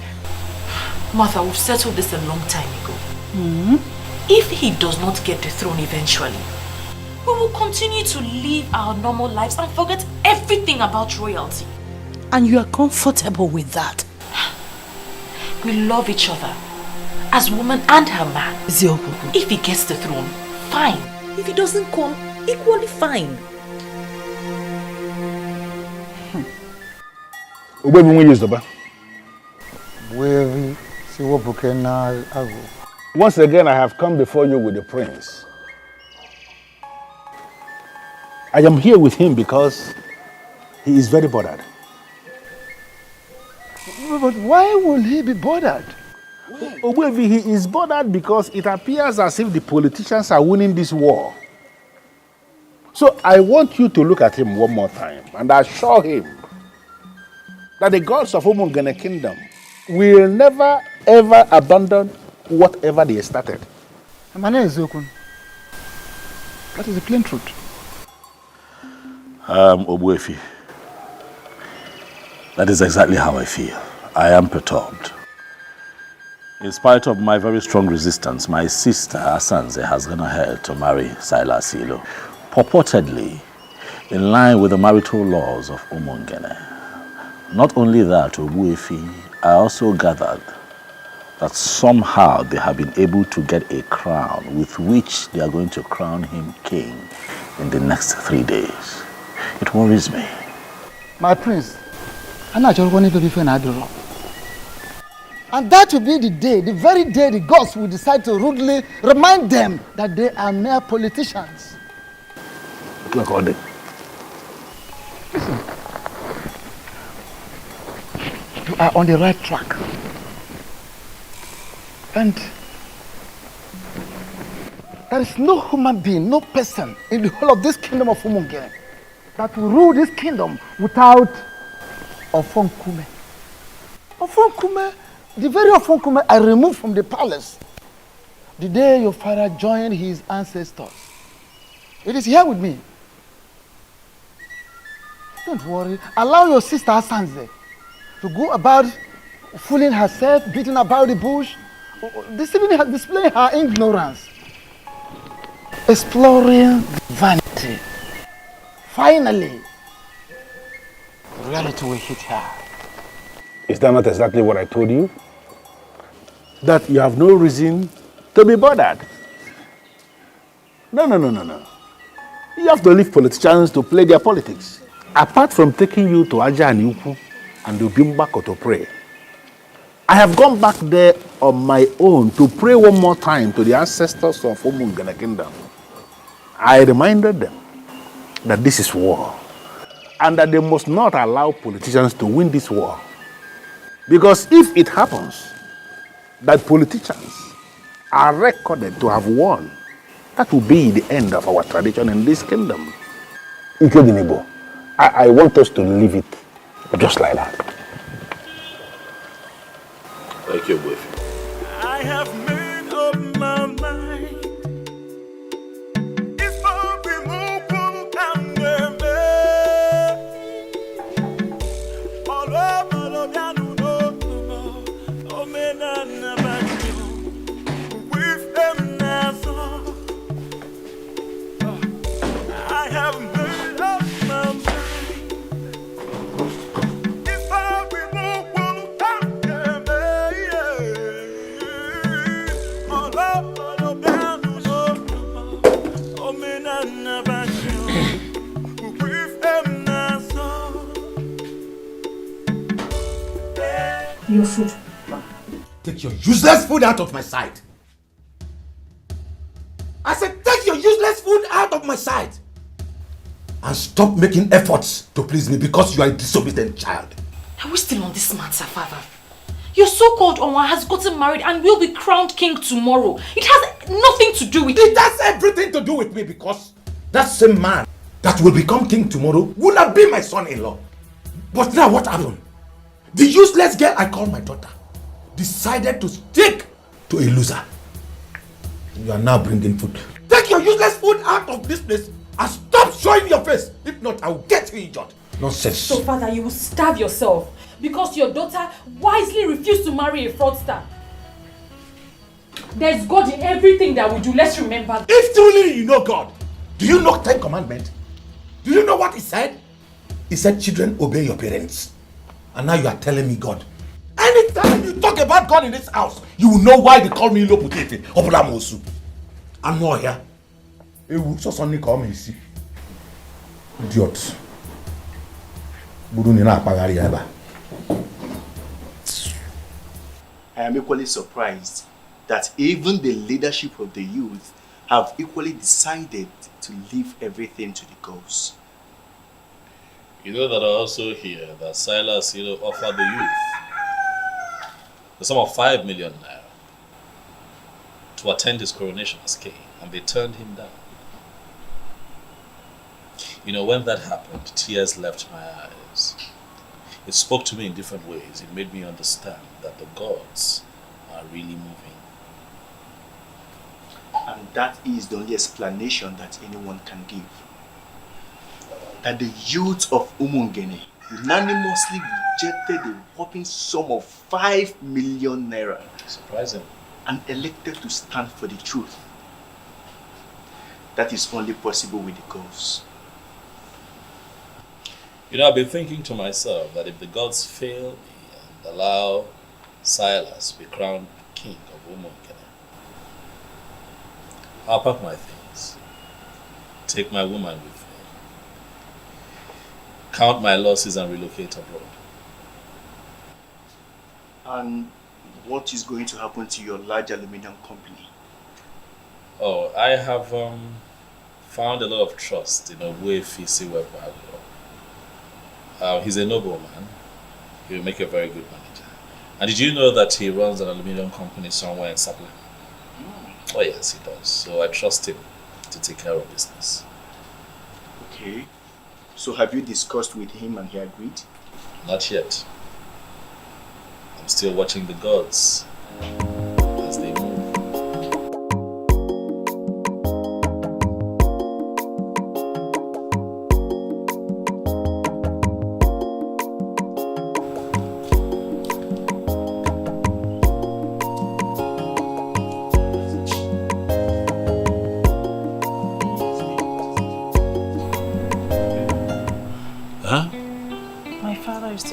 Martha, we've settled this a long time ago. If he does not get the throne eventually, we will continue to live our normal lives and forget everything about royalty. And you are comfortable with that? We love each other as woman and her man. If he gets the throne, fine. If he doesn't come, equally fine. Once again, I have come before you with the prince. I am here with him because he is very bothered. But why will he be bothered? Obuevi, he is bothered because it appears as if the politicians are winning this war. So I want you to look at him one more time and assure him that the gods of Umungene Kingdom will never ever abandon whatever they started. My name is Okun. That is the plain truth. Obuefi, that is exactly how I feel. I am perturbed. In spite of my very strong resistance, my sister Asanze has gone ahead to marry Silas Ilo, purportedly in line with the marital laws of Umungene. Not only that, Obuefi, I also gathered that somehow they have been able to get a crown with which they are going to crown him king in the next 3 days. It worries me. My prince, I'm not just going to be fair. And that will be the day, the very day the gods will decide to rudely remind them that they are mere politicians. Look at it. Listen, you are on the right track. And there is no human being, no person in the whole of this kingdom of Umungene that will rule this kingdom without Ofonkume. Ofonkume, the very Ofonkume I removed from the palace the day your father joined his ancestors. It is here with me. Don't worry. Allow your sister Asanze to go about fooling herself, beating about the bush, displaying her ignorance, exploring vanity. Finally, reality will hit her. Is that not exactly what I told you? That you have no reason to be bothered. No. You have to leave politicians to play their politics. Apart from taking you to Aja and Ukwu and Ubimbako to pray, I have gone back there on my own to pray one more time to the ancestors of Umungene Kingdom. I reminded them that this is war and that they must not allow politicians to win this war. Because if it happens that politicians are recorded to have won, that will be the end of our tradition in this kingdom. Ikedinibo, I want us to leave it just like that. Thank you, boyfriend. I have made up my mind. It's for removal and all over the with them now. I have made up my mind. It's for removal and all over the with them now. Your food. Take your useless food out of my sight. I said, take your useless food out of my sight. And stop making efforts to please me because you are a disobedient child. Are we still on this matter, father? Your so-called Onwa has gotten married and will be crowned king tomorrow. It has nothing to do with it. Has everything to do with me because that same man that will become king tomorrow will not be my son-in-law. But now what happened? The useless girl I call my daughter decided to stick to a loser. You are now bringing food. Take your useless food out of this place and stop showing your face. If not, I will get you injured. Nonsense. So, Father, you will starve yourself because your daughter wisely refused to marry a fraudster. There's God in everything that we do. Let's remember. If truly you know God, do you know 10 commandments? Do you know what he said? He said, children, obey your parents. And now you are telling me God. Anytime you talk about God in this house, you will know why they call me Loputete or Pulamosu. I'm not here. It will so suddenly call me, see. Idiot. I am equally surprised that even the leadership of the youth have equally decided to leave everything to the gods. You know that I also hear that Silas, offered the youth the sum of 5 million naira to attend his coronation as king, and they turned him down. When that happened, tears left my eyes. It spoke to me in different ways. It made me understand that the gods are really moving. And that is the only explanation that anyone can give. That the youth of Umungene unanimously rejected the whopping sum of 5 million naira. Surprising. And elected to stand for the truth. That is only possible with the gods. I've been thinking to myself that if the gods fail me and allow Silas to be crowned king of Umungene, I'll pack my things, take my woman with me, count my losses and relocate abroad. And what is going to happen to your large aluminium company? Oh, I have found a lot of trust in a way Fisi Webalo. He's a nobleman. He'll make a very good manager. And did you know that he runs an aluminium company somewhere in Sapla? Oh yes, he does. So I trust him to take care of business. Okay. So have you discussed with him and he agreed? Not yet. I'm still watching the gods as they move.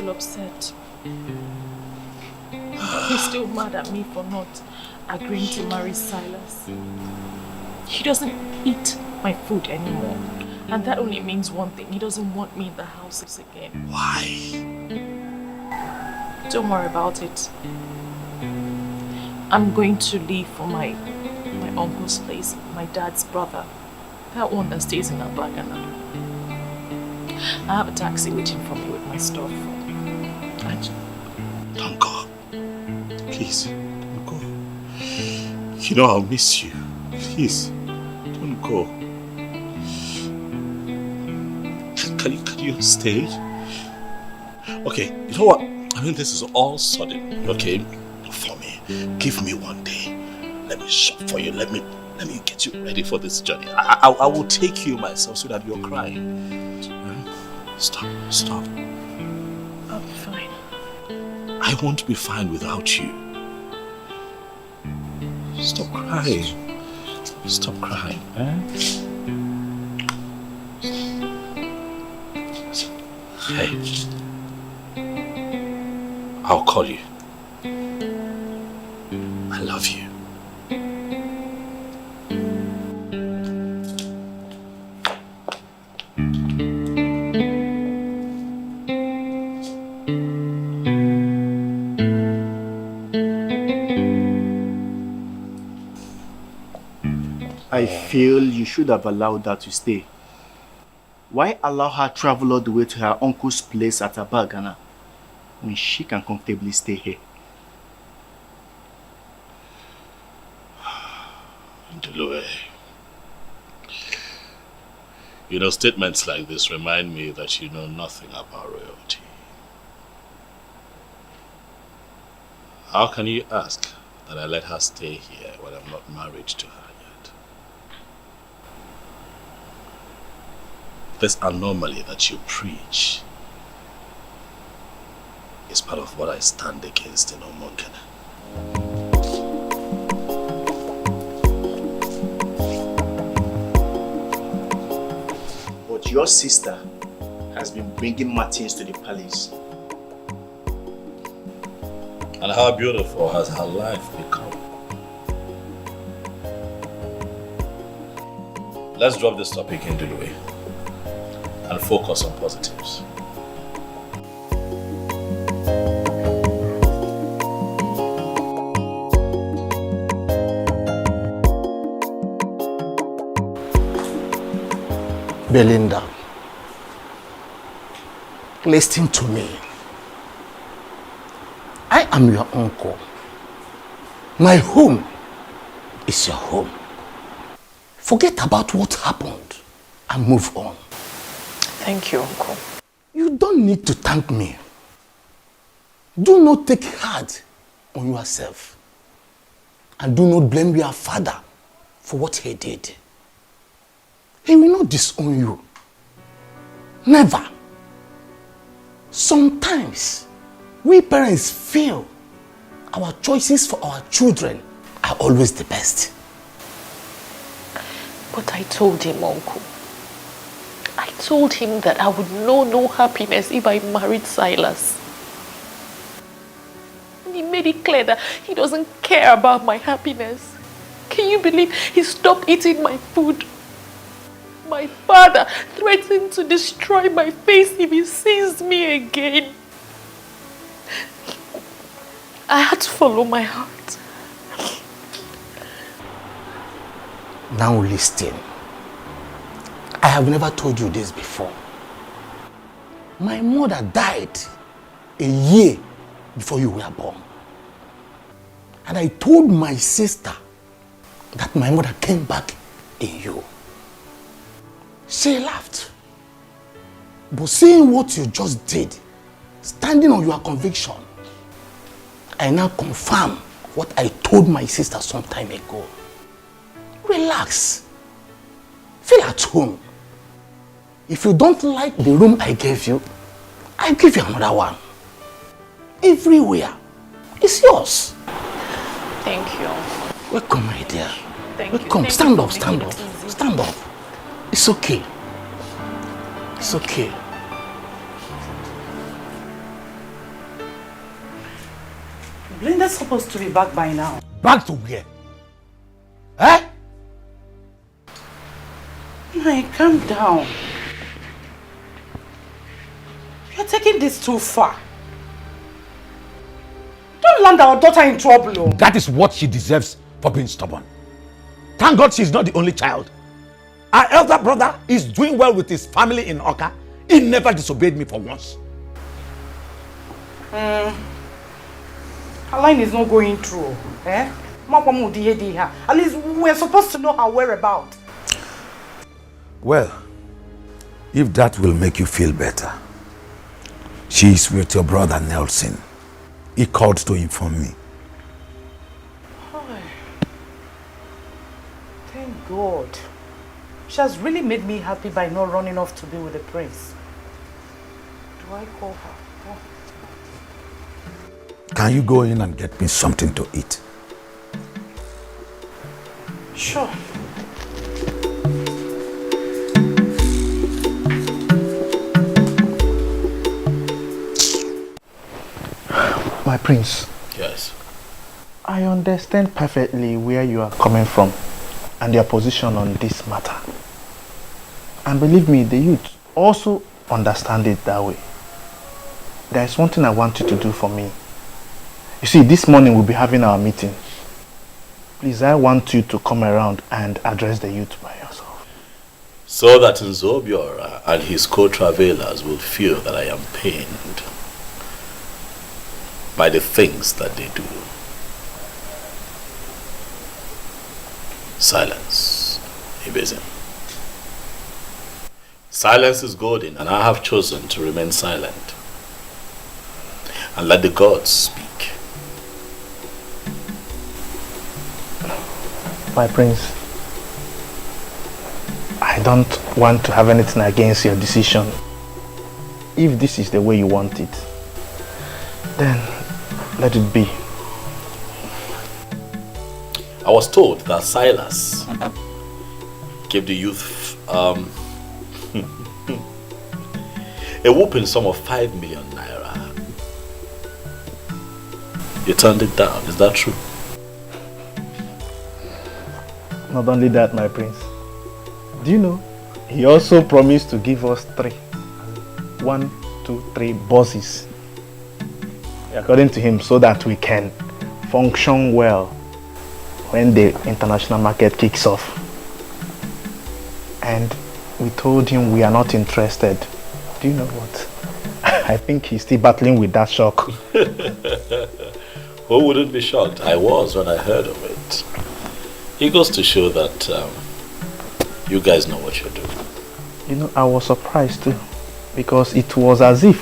Upset. He's still mad at me for not agreeing to marry Silas. He doesn't eat my food anymore. And that only means one thing. He doesn't want me in the houses again. Why? Don't worry about it. I'm going to leave for my uncle's place, my dad's brother. That one that stays in Abagana. I have a taxi waiting for me with my stuff. Don't go. Please, don't go. I'll miss you. Please, don't go. Can you stay? Okay, you know what? This is all sudden, okay? For me. Give me one day. Let me shop for you. Let me get you ready for this journey. I will take you myself so that you're crying. Stop. I'll be fine. I won't be fine without you. Stop crying. Stop crying. Hey. I'll call you. I love you. I feel you should have allowed her to stay. Why allow her travel all the way to her uncle's place at Abagana when she can comfortably stay here? Delue. Statements like this remind me that you know nothing about royalty. How can you ask that I let her stay here when I'm not married to her yet? this anomaly that you preach is part of what I stand against in Omonkene. But your sister has been bringing Martins to the palace. And how beautiful has her life become. Let's drop this topic into the way and focus on positives. Belinda, listen to me. I am your uncle. My home is your home. Forget about what happened and move on. Thank you, Uncle. You don't need to thank me. Do not take hard on yourself. And do not blame your father for what he did. He will not disown you. Never. Sometimes, we parents feel our choices for our children are always the best. But I told him, Uncle. I told him that I would know no happiness if I married Silas. And he made it clear that he doesn't care about my happiness. Can you believe he stopped eating my food? My father threatened to destroy my face if he sees me again. I had to follow my heart. Now listen. I have never told you this before. My mother died a year before you were born. And I told my sister that my mother came back in you. She laughed. But seeing what you just did, standing on your conviction, I now confirm what I told my sister some time ago. Relax. Feel at home. If you don't like the room I gave you, I'll give you another one. Everywhere. It's yours. Thank you. Welcome, my dear. Thank Welcome. you. Stand up, stand up. Stand up. It's okay. It's okay. Blinda's supposed to be back by now. Back to where? Eh? My, calm down. You're taking this too far. Don't land our daughter in trouble. Oh. That is what she deserves for being stubborn. Thank God she's not the only child. Our elder brother is doing well with his family in Oka. He never disobeyed me for once. Her line is not going through. Eh? At least we're supposed to know her whereabouts. Well, if that will make you feel better, she's with your brother Nelson. He called to inform me. Thank God. She has really made me happy by not running off to be with the prince. Do I call her? Oh. Can you go in and get me something to eat? Sure. My prince. Yes. I understand perfectly where you are coming from and your position on this matter. And believe me, the youth also understand it that way. There is one thing I want you to do for me. You see, this morning we'll be having our meeting. Please, I want you to come around and address the youth by yourself. So that Nzobiora and his co-travelers will feel that I am pained by the things that they do. Silence, Ibezim. Silence is golden, and I have chosen to remain silent and let the gods speak. My prince, I I don't want to have anything against your decision. If this is the way you want it, then let it be. I was told that Silas gave the youth a whooping sum of 5 million naira. You turned it down, is that true? Not only that, my prince. Do you know, he also promised to give us 3. 1, 2, 3 bosses. According to him, so that we can function well when the international market kicks off. And we told him we are not interested. Do you know what? I think he's still battling with that shock. Who wouldn't be shocked? I was when I heard of it. It goes to show that you guys know what you're doing. You know, I was surprised too, because it was as if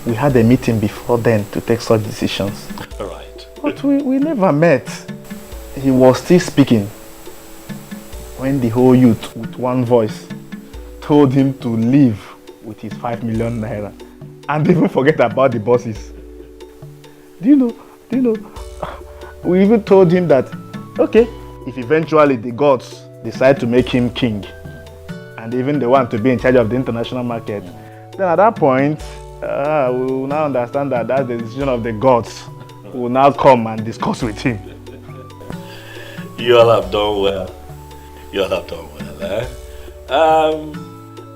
we had a meeting before then to take such decisions. Right. But we never met. He was still speaking when the whole youth with one voice told him to leave with his 5 million naira and even forget about the bosses. Do you know, we even told him that, okay, if eventually the gods decide to make him king and even they want to be in charge of the international market, then at that point, we will now understand that that's the decision of the gods. We will now come and discuss with him. You all have done well. You all have done well, eh?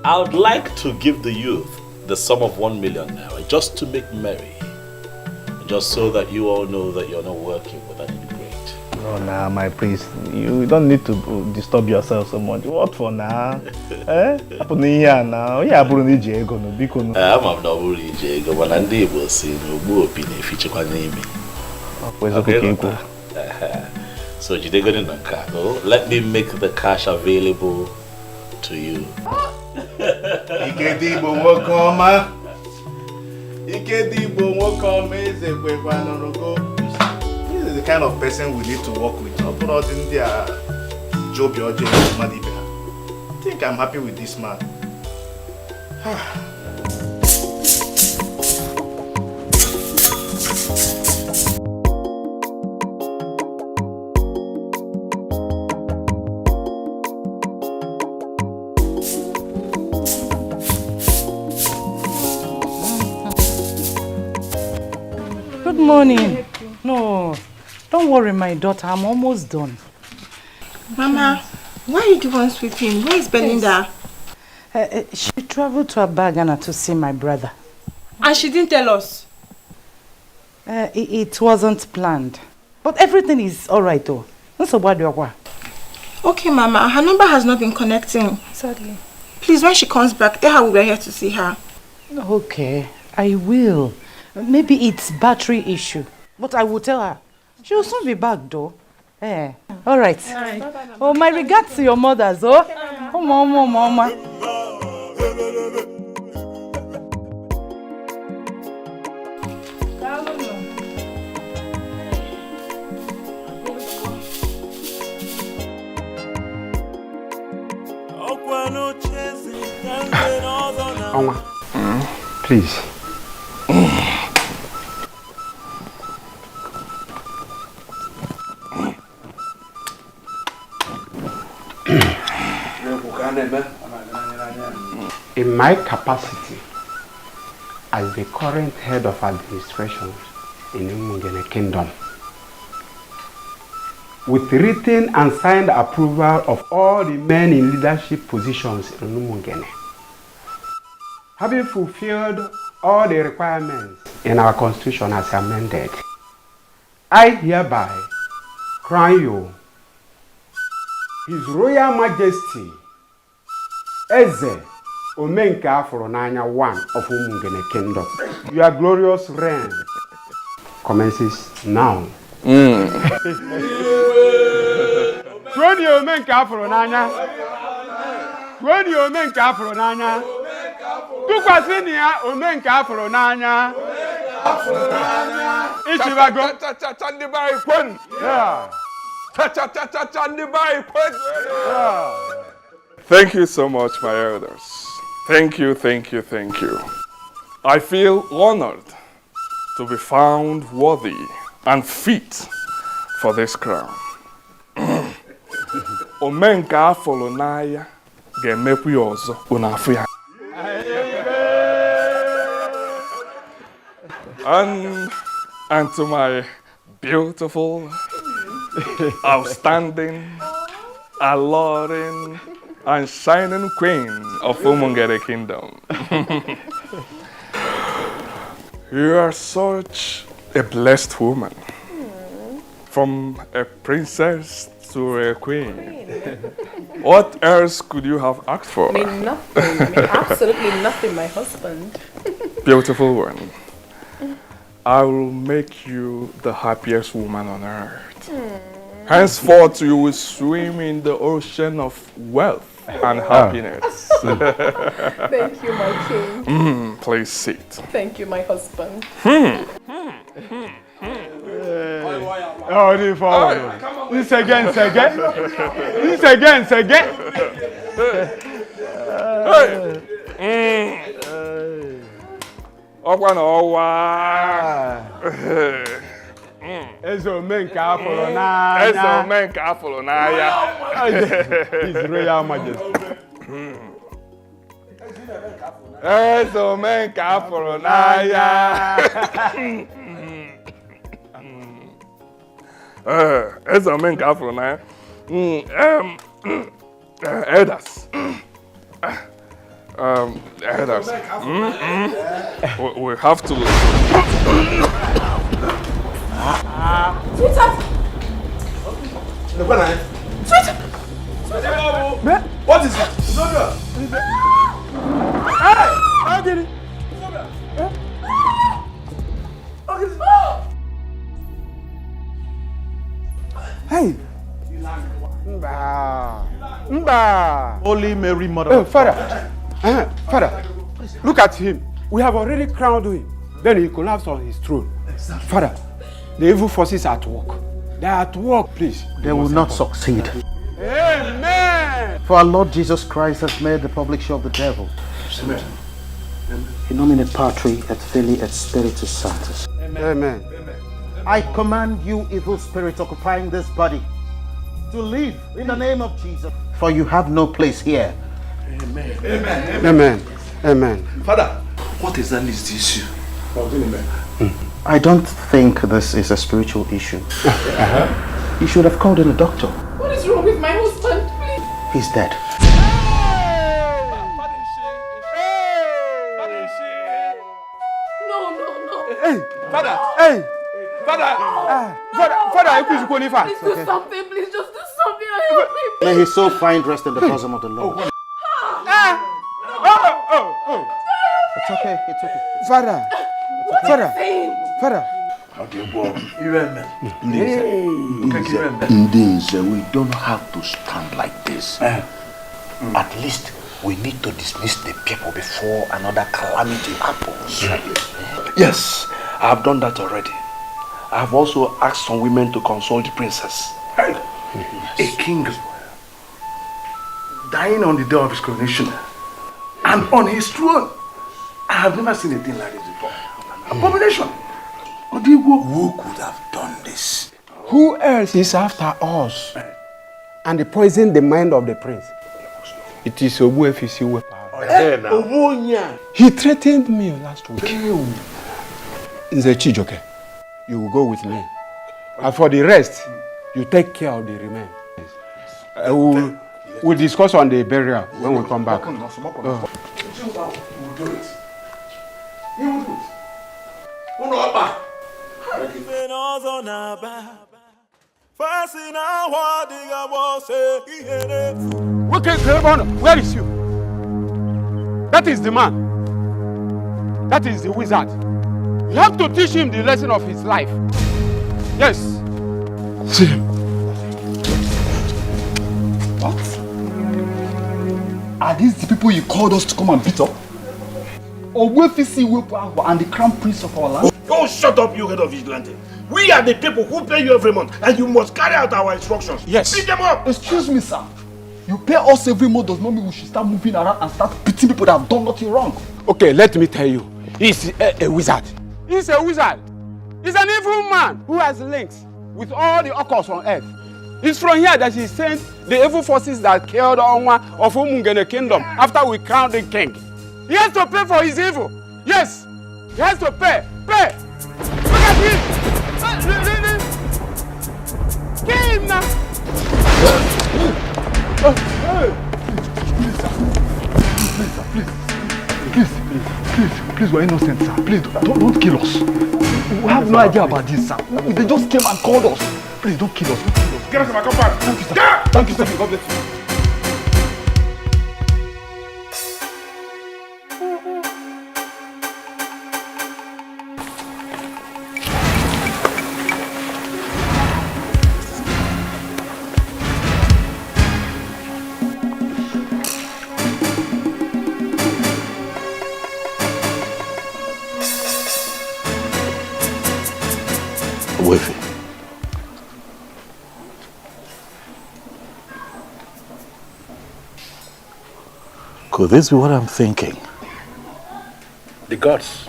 I would like to give the youth the sum of 1 million naira just to make merry. Just so that you all know that you're not working with an ingrate. No, nah, my priest. You don't need to disturb yourself so much. What for now? Eh? Happen here now. Yeah, I'm not ego no biko no. I'm not ego, but I'm able to see no more opinion feature kwa name. Okay. So you take it in the car. Let me make the cash available to you. This is the kind of person we need to work with. I think I'm happy with this man. Good morning. No, don't worry, my daughter. I'm almost done. Mama, why are you the one sweeping? Where is Belinda? She traveled to Abagana to see my brother. And she didn't tell us? It wasn't planned. But everything is alright though. Okay, Mama. Her number has not been connecting. Sadly. Please, when she comes back, tell her we are here to see her. Okay, I will. Maybe it's battery issue. But I will tell her. She will soon be back though. All right. Oh, my regards to your mothers. Oh, mama. Oma, please. In my capacity as the current head of administration in Umungene Kingdom, with written and signed approval of all the men in leadership positions in Umungene, having fulfilled all the requirements in our constitution as amended, I hereby crown you His Royal Majesty Eze Omenka Foronanya I of Umungene Kingdom. Your glorious reign commences now. When you Omenka Foronanya, Tukwasinia Omenka Foronanya, Ishivago, Chandibai Kun. Yeah. Thank you so much, my elders. Thank you, thank you, thank you. I feel honored to be found worthy and fit for this crown. Omenka Folonaya ga-emekwu ya ọzọ unafu ya. And to my beautiful, outstanding, alluring, and shining queen of Umungere Kingdom. You are such a blessed woman. From a princess to a queen. What else could you have asked for? I mean, nothing. I mean, absolutely nothing, my husband. Beautiful one. I will make you the happiest woman on earth. Henceforth, you will swim in the ocean of wealth and happiness. Thank you, my king. Please sit. Thank you, my husband. Oh, this forward. This again, this again. This again, this again. Ezo menka Folonaya. Ezo menka Folonaya. His Royal Majesty. Ezo menka Folonaya. Ezo menka Folonaya. Elders. Elders. We have to. Sweetheart! Sweetheart! What is it? Hey! How did it? Hey! Mba! Holy Mary, Mother of Father! Father, look at him. We have already crowned him. Then he collapsed on his throne. Father, the evil forces are at work. They are at work, please. They will not succeed. Amen! For our Lord Jesus Christ has made the public show of the devil. Amen. In nomine Patri et Filii et Spiritus Sanctus. Amen. I command you, evil spirit occupying this body, to leave in the name of Jesus. For you have no place here. Amen. Amen. Amen. Amen. Father, what exactly is the issue? I don't think this is a spiritual issue. You should have called in a doctor. What is wrong with my husband, please? He's dead. No. Hey! Father! Hey! Father! Father, I please go fast. Please do something, please just do something and help me. May his soul find rest in the bosom of the Lord. It's okay, it's okay. Father! Father! Father! We don't have to stand like this. At least we need to dismiss the people before another calamity happens. Yes, I have done that already. I have also asked some women to console the princess. A king dying on the day of his coronation and on his throne. I have never seen a thing like this before. Abomination. Who could have done this? Who else is after us and poison the mind of the prince? It is Obuefisi Wepa. He threatened me last week. Nze Chijoke, you will go with me. And for the rest, you take care of the remains. We'll discuss on the burial when we come back. He will do it. He will do it. Where is you? That is the man. That is the wizard. You have to teach him the lesson of his life. Yes. See him. What? Are these the people you called us to come and beat up? Obuefisi Wepa and the crown prince of our land? Oh, shut up, you head of vigilante. We are the people who pay you every month, and you must carry out our instructions. Yes. Beat them up. Excuse me, sir. You pay us every month does not mean we should start moving around and start beating people that have done nothing wrong. Okay, let me tell you. He's a wizard. He's a wizard. He's an evil man who has links with all the occults on earth. It's from here that he sent the evil forces that killed Onwa of Umungene kingdom after we crowned the king. He has to pay for his evil. Yes, he has to pay. Pay. Look at him. Kill him now. Please, we're innocent, sir. Please, don't kill us. We have no idea about this, sir. They just came and called us. Please, don't kill us. Get us to my compound. Thank you, sir. Thank you, sir. God bless you. Could this be what I'm thinking? The gods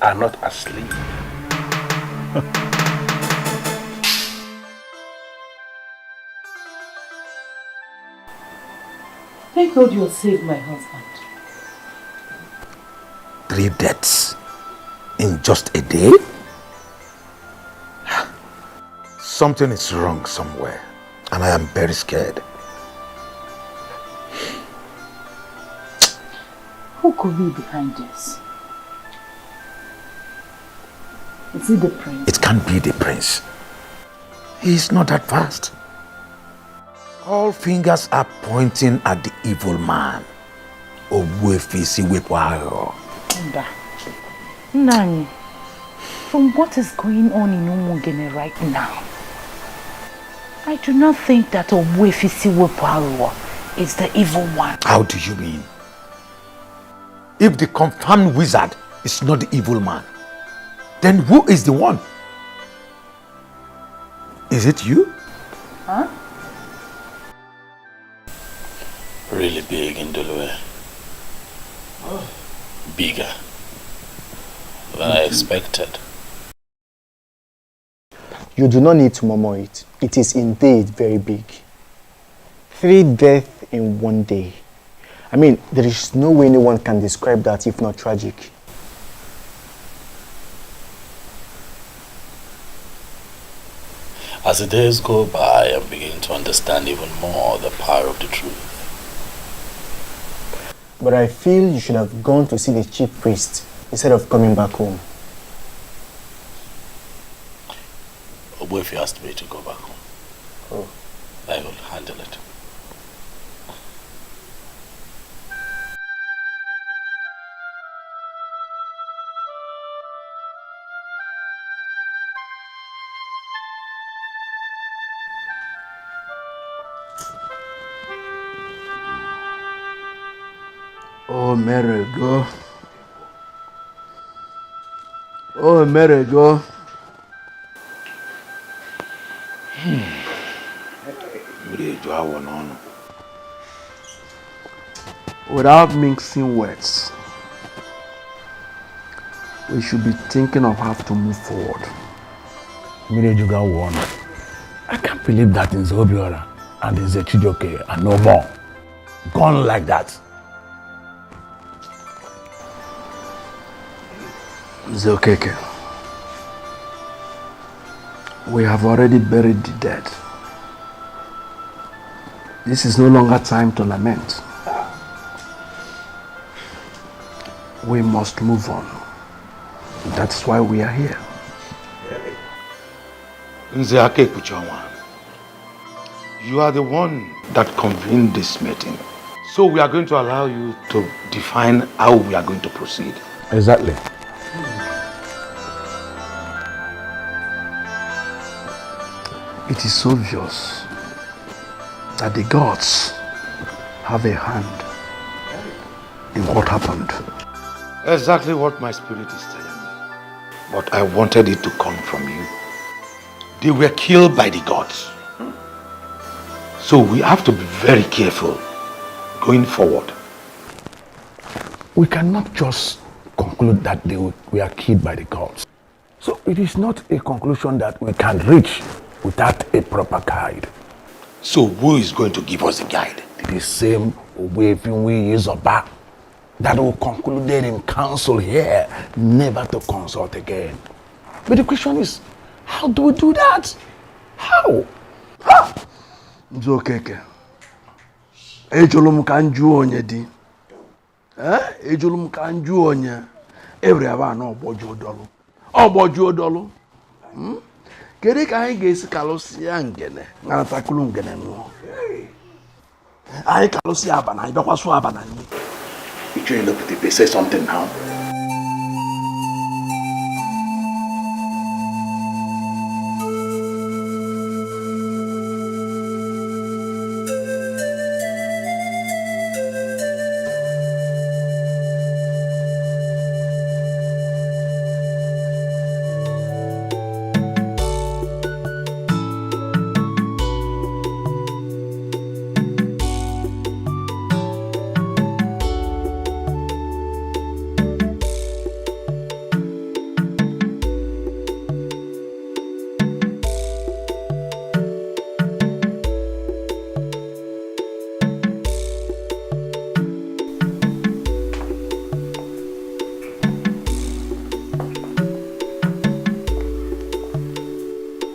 are not asleep. Thank God you saved my husband. 3 deaths in just a day? Something is wrong somewhere, and I am very scared. Who could be behind this? Is it the prince? It can't be the prince. He's not that fast. All fingers are pointing at the evil man. Nani, from what is going on in Umugene right now, I do not think that Obwefisi Weparuwa is the evil one. How do you mean? If the confirmed wizard is not the evil man, then who is the one? Is it you? Huh? Really big in Dulue. Oh. Bigger than I expected. You do not need to murmur it. It is indeed very big. 3 deaths in 1 day. I mean, there is no way anyone can describe that if not tragic. As the days go by, I'm beginning to understand even more the power of the truth. But I feel you should have gone to see the chief priest instead of coming back home. What if you asked me to go back home? Oh. I will handle it. Oh, Mary, go. Oh, Mary, go. Without mixing words, we should be thinking of how to move forward. I can't believe that in Zobiora and in Zechidoke and no more. Gone like that. Zokeke, we have already buried the dead. This is no longer time to lament. We must move on. That's why we are here. Nzeake Kuchawa, you are the one that convened this meeting. So we are going to allow you to define how we are going to proceed. Exactly. It is obvious that the gods have a hand in what happened. Exactly what my spirit is telling me. But I wanted it to come from you. They were killed by the gods. So we have to be very careful going forward. We cannot just conclude that they were killed by the gods. So it is not a conclusion that we can reach without a proper guide. So who is going to give us a guide? The same Owefinwe Izoba that will conclude in council here never to consult again. But the question is, how do we do that? How? Nzokeke. Ejolum kanju onye di. Ejolum kanju onye. Every aba no ogboju odolu. Ogboju odolu. Kere ka anyị ga-esi kalụsịa ngene, nganatakulu ngene nụọ. Anyị kalụsịa abana, anyị bịakwasu abana nyi. You trying to look at it, say something now.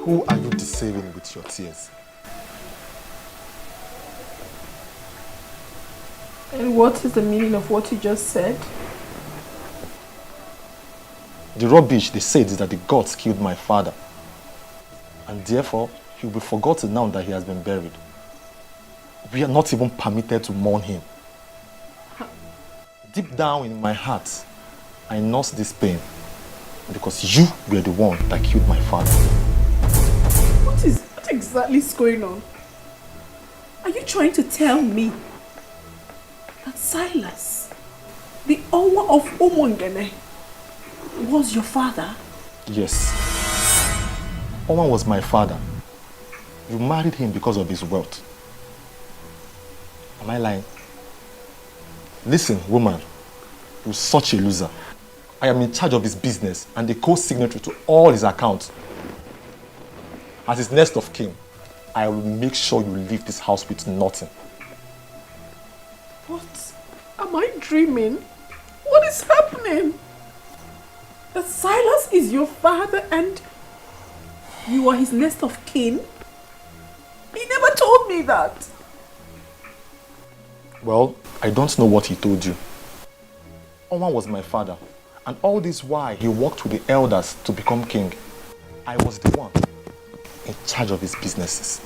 Who are you deceiving with your tears? And what is the meaning of what you just said? The rubbish they said is that the gods killed my father. And therefore, he will be forgotten now that he has been buried. We are not even permitted to mourn him. Deep down in my heart, I nurse this pain because you were the one that killed my father. What exactly is going on? Are you trying to tell me that Silas, the owner of Umongene, was your father? Yes. Oman was my father. You married him because of his wealth. Am I lying? Listen, woman, you're such a loser. I am in charge of his business and the co-signatory to all his accounts. As his next of kin, I will make sure you leave this house with nothing. What? Am I dreaming? What is happening? That Silas is your father and you are his next of kin? He never told me that. Well, I don't know what he told you. Oman was my father, and all this while he worked with the elders to become king. I was the one in charge of his businesses.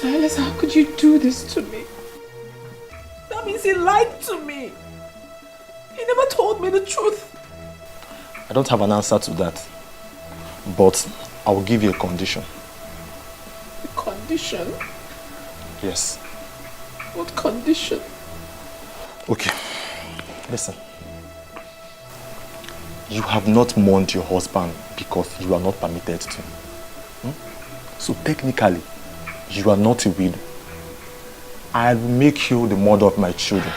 Silas, how could you do this to me? That means he lied to me. He never told me the truth. I don't have an answer to that, but I will give you a condition. A condition? Yes. What condition? Okay, listen. You have not mourned your husband because you are not permitted to. So technically, you are not a widow. I will make you the mother of my children.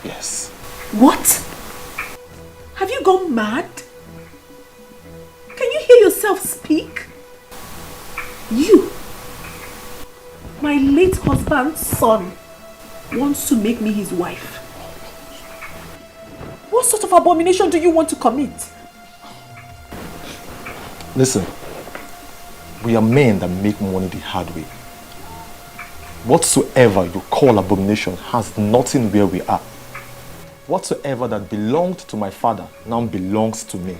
Yes. What? Have you gone mad? Can you hear yourself speak? You, my late husband's son, wants to make me his wife. What sort of abomination do you want to commit? Listen, we are men that make money the hard way. Whatsoever you call abomination has nothing where we are. Whatsoever that belonged to my father now belongs to me.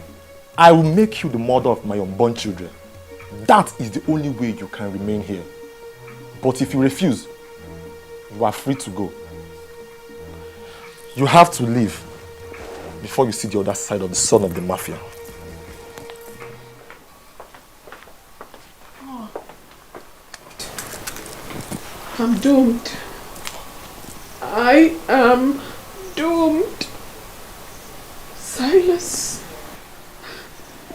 I will make you the mother of my unborn children. That is the only way you can remain here. But if you refuse, you are free to go. You have to leave before you see the other side of the son of the mafia. I'm doomed. I am doomed. Silas,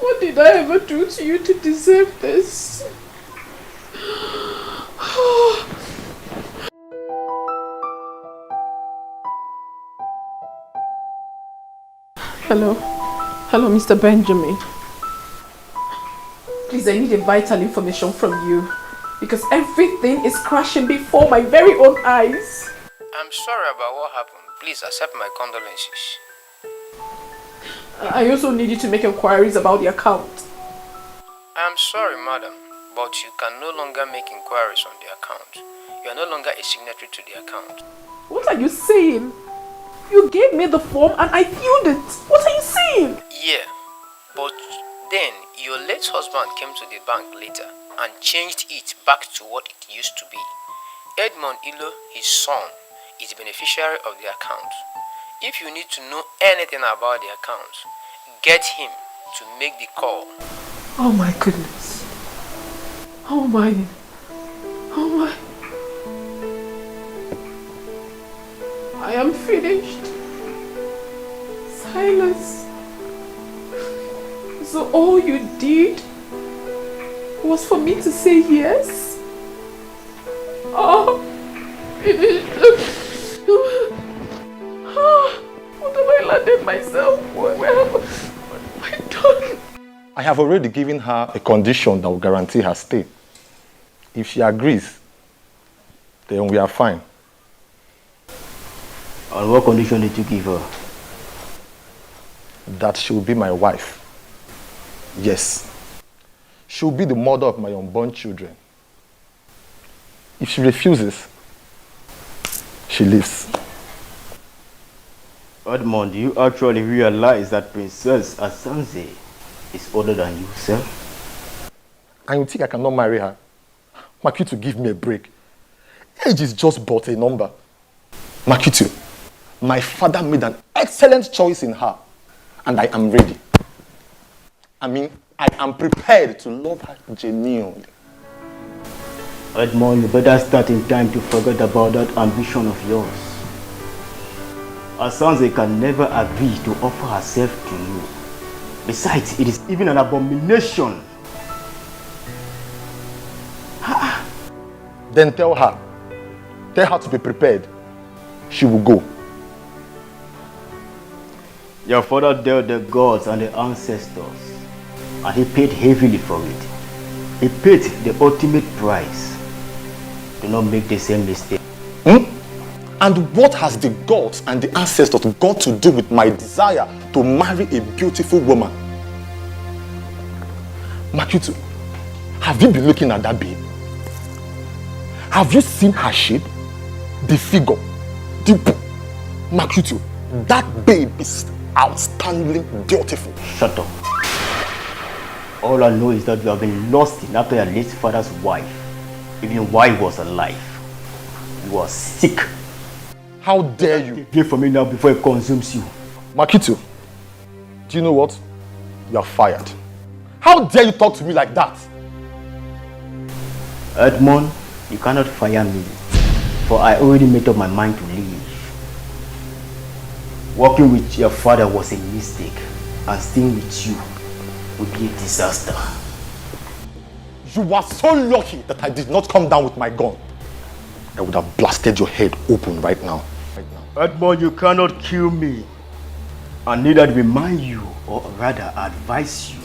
What did I ever do to you to deserve this? Hello? Hello, Mr. Benjamin. Please, I need a vital information from you. Because everything is crashing before my very own eyes. I'm sorry about what happened. Please accept my condolences. I also need you to make inquiries about the account. I'm sorry, madam, but you can no longer make inquiries on the account. You are no longer a signatory to the account. What are you saying? You gave me the form and I filled it. What are you saying? Yeah, but then your late husband came to the bank later and changed it back to what it used to be. Edmond Ilo, his son, is the beneficiary of the account. If you need to know anything about the account, get him to make the call. Oh my goodness. Oh my. Oh my. I am finished. Silas. So all you did was for me to say yes? Oh, finished. What have I landed myself? Where have I done? I have already given her a condition that will guarantee her stay. If she agrees, then we are fine. On what condition did you give her? That she will be my wife. Yes. She will be the mother of my unborn children. If she refuses, she leaves. Edmond, do you actually realize that Princess Asanze is older than you, sir? And you think I cannot marry her? Makitu, give me a break. Age is just but a number. Makitu, my father made an excellent choice in her, and I am ready. I mean, I am prepared to love her genuinely. Edmond, you better start in time to forget about that ambition of yours. Asanze can never agree to offer herself to you. Besides, it is even an abomination. Then tell her to be prepared. She will go. Your father dealt the gods and the ancestors, and he paid heavily for it. He paid the ultimate price. Do not make the same mistake. And what has the gods and the ancestors got to do with my desire to marry a beautiful woman? Makitu, have you been looking at that babe? Have you seen her shape? The figure? Makitu, that babe is outstandingly beautiful. Shut up. All I know is that you have been lusting after your late father's wife, even while he was alive. You are sick. How dare you? Get from me now before it consumes you. Makitu, do you know what? You are fired. How dare you talk to me like that? Edmond, you cannot fire me, for I already made up my mind to leave. Working with your father was a mistake, and staying with you would be a disaster. You are so lucky that I did not come down with my gun. I would have blasted your head open right now. Edmond, you cannot kill me. I need to remind you, or rather advise you,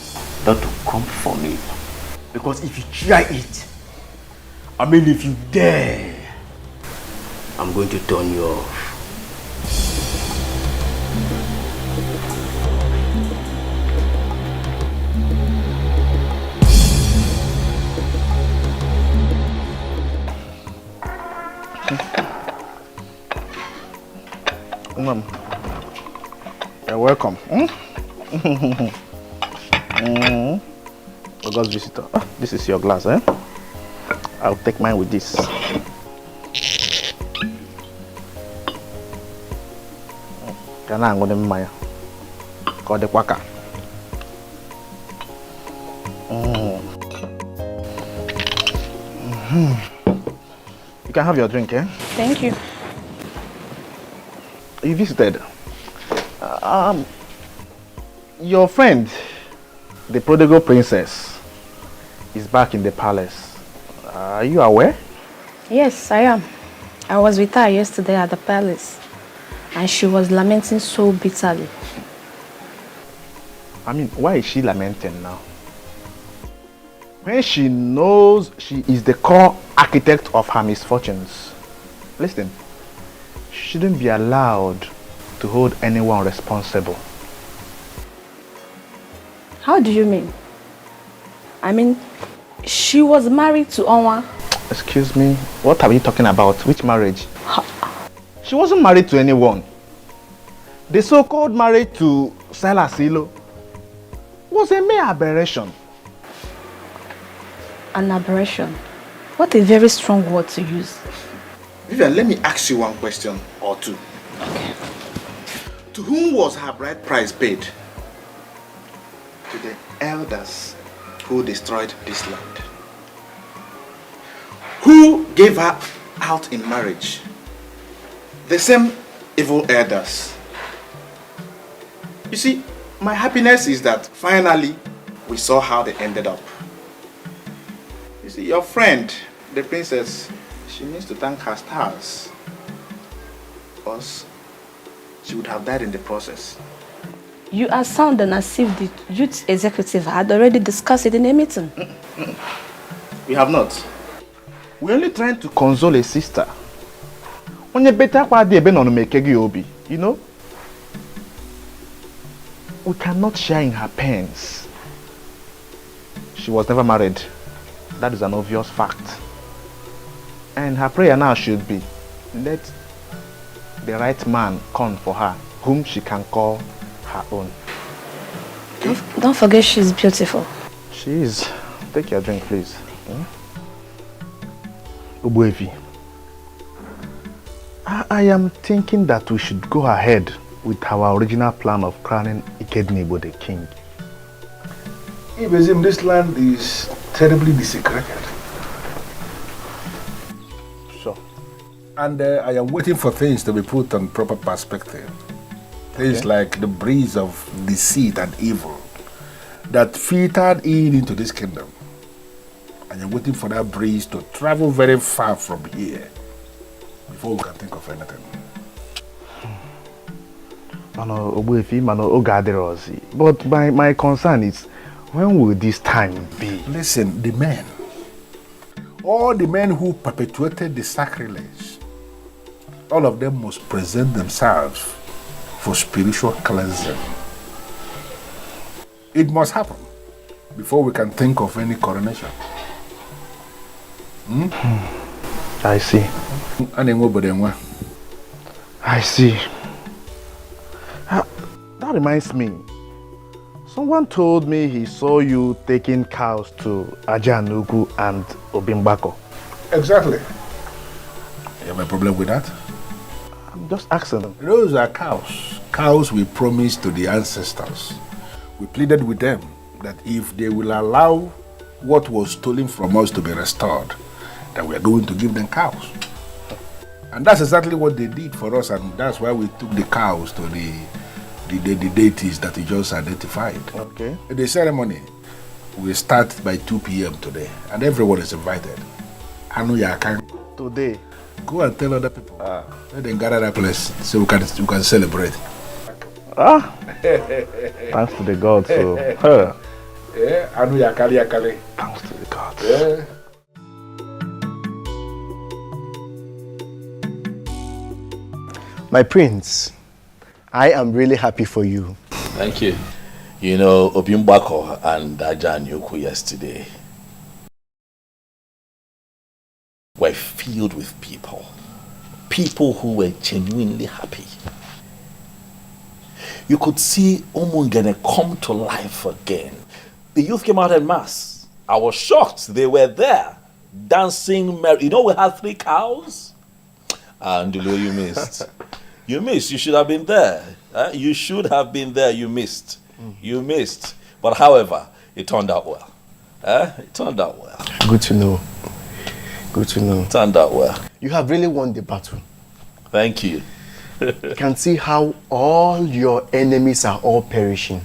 not to come for me. Because if you try it, if you dare, I'm going to turn you off. You're welcome. August visitor. This is your glass, eh? I'll take mine with this. You can have your drink, eh? Thank you. You visited. Your friend, the prodigal princess is back in the palace. Are you aware? Yes, I am. I was with her yesterday at the palace, and she was lamenting so bitterly. I mean, why is she lamenting now? When she knows she is the core architect of her misfortunes. Listen, she shouldn't be allowed to hold anyone responsible. How do you mean? I mean, she was married to Onwa. Excuse me, what are you talking about? Which marriage? She wasn't married to anyone. The so-called marriage to Silas was a mere aberration. An aberration? What a very strong word to use. Vivian, let me ask you one question or two. Okay. To whom was her bride price paid? To the elders who destroyed this land. Who gave her out in marriage? The same evil elders. You see, my happiness is that finally we saw how they ended up. You see, your friend, the princess, she needs to thank her stars. Because she would have died in the process. You are sounding as if the youth executive had already discussed it in a meeting. We have not. We're only trying to console a sister. You know? We cannot share in her pains. She was never married. That is an obvious fact. And her prayer now should be, let the right man come for her, whom she can call her own. Don't forget she's beautiful. She is. Take your drink, please. Obuefi, I am thinking that we should go ahead with our original plan of crowning Ikednibo the king. Ibezim, this land is terribly desecrated. Sure. And I am waiting for things to be put on proper perspective. Things like the breeze of deceit and evil that filtered into this kingdom. And you're waiting for that breeze to travel very far from here before we can think of anything. But my concern is, when will this time be? Listen, the men, all the men who perpetuated the sacrilege, all of them must present themselves for spiritual cleansing. It must happen before we can think of any coronation. I see. I see. That reminds me. Someone told me he saw you taking cows to Ajanugu and Obimbako. Exactly. You have a problem with that? I'm just asking them. Those are cows. Cows we promised to the ancestors. We pleaded with them that if they will allow what was stolen from us to be restored, that we are going to give them cows. And that's exactly what they did for us, and that's why we took the cows to the deities that you just identified. Okay. The ceremony will start by 2 p.m. today, and everyone is invited. I know you can. Today? Go and tell other people. Let them gather that place so we can celebrate. Thanks to the gods. So. Yeah, I know you can. Thanks to the gods. Yeah. My prince, I am really happy for you. Thank you. You know, Obimbako and Ajan Yoku yesterday were filled with people who were genuinely happy. You could see Omungene come to life again. The youth came out en masse. I was shocked. They were there, dancing merry. You know, we had 3 cows. And you missed. You missed. You should have been there. You should have been there. You missed. You missed. But however, it turned out well. It turned out well. Good to know. Good to know. It turned out well. You have really won the battle. Thank you. You can see how all your enemies are all perishing.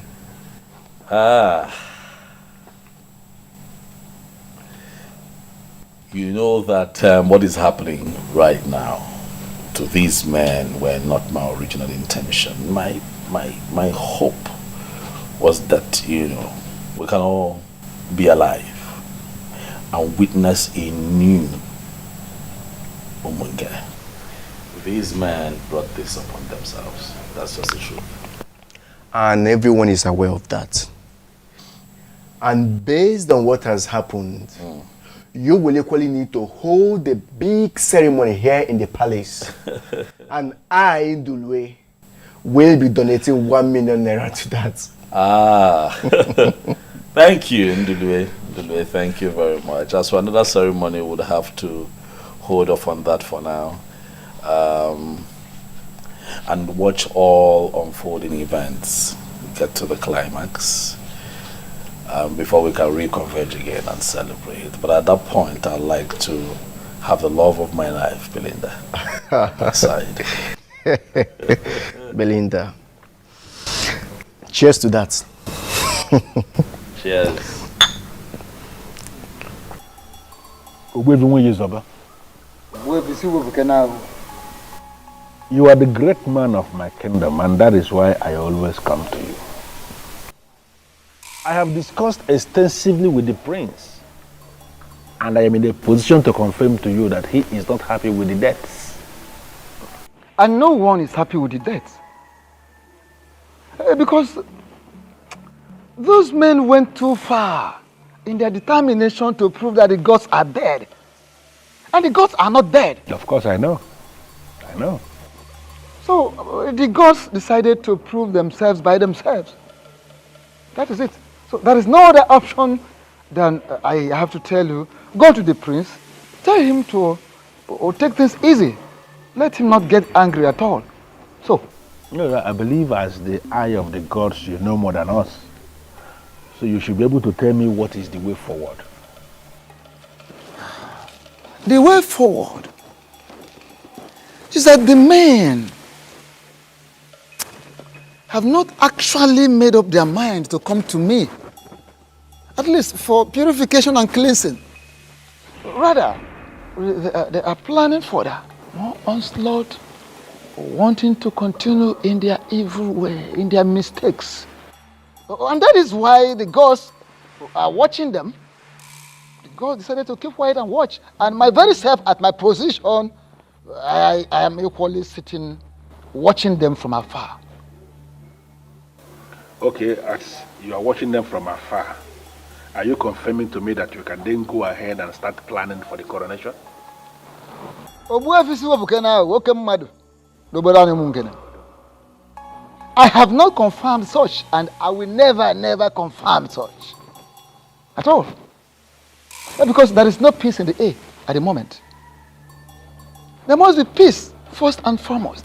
You know that what is happening right now to these men were not my original intention. My hope was that, you know, we can all be alive and witness a new Umunge. These men brought this upon themselves. That's just the truth. And everyone is aware of that. And based on what has happened, you will equally need to hold the big ceremony here in the palace. And I, Ndulwe, will be donating 1 million naira to that. Ah, thank you, Ndulwe. Ndulwe, thank you very much. As for another ceremony, we would have to hold off on that for now. And watch all unfolding events get to the climax before we can reconverge again and celebrate. But at that point, I'd like to have the love of my life, Belinda, aside. Belinda, cheers to that. Cheers. You are the great man of my kingdom, and that is why I always come to you. I have discussed extensively with the prince, and I am in a position to confirm to you that he is not happy with the deaths. And no one is happy with the deaths. Because those men went too far in their determination to prove that the gods are dead. And the gods are not dead. Of course, I know. I know. So the gods decided to prove themselves by themselves. That is it. So there is no other option than I have to tell you, go to the prince, tell him to take things easy. Let him not get angry at all. So. No, I believe as the eye of the gods, you know more than us. So you should be able to tell me what is the way forward. The way forward is that the men have not actually made up their mind to come to me, at least for purification and cleansing. Rather, they are planning for that more onslaught, wanting to continue in their evil way, in their mistakes. And that is why the gods are watching them. The gods decided to keep quiet and watch. And my very self, at my position, I am equally sitting, watching them from afar. Okay, as you are watching them from afar, are you confirming to me that you can then go ahead and start planning for the coronation? I have not confirmed such, and I will never confirm such. At all. Because there is no peace in the air at the moment. There must be peace, first and foremost,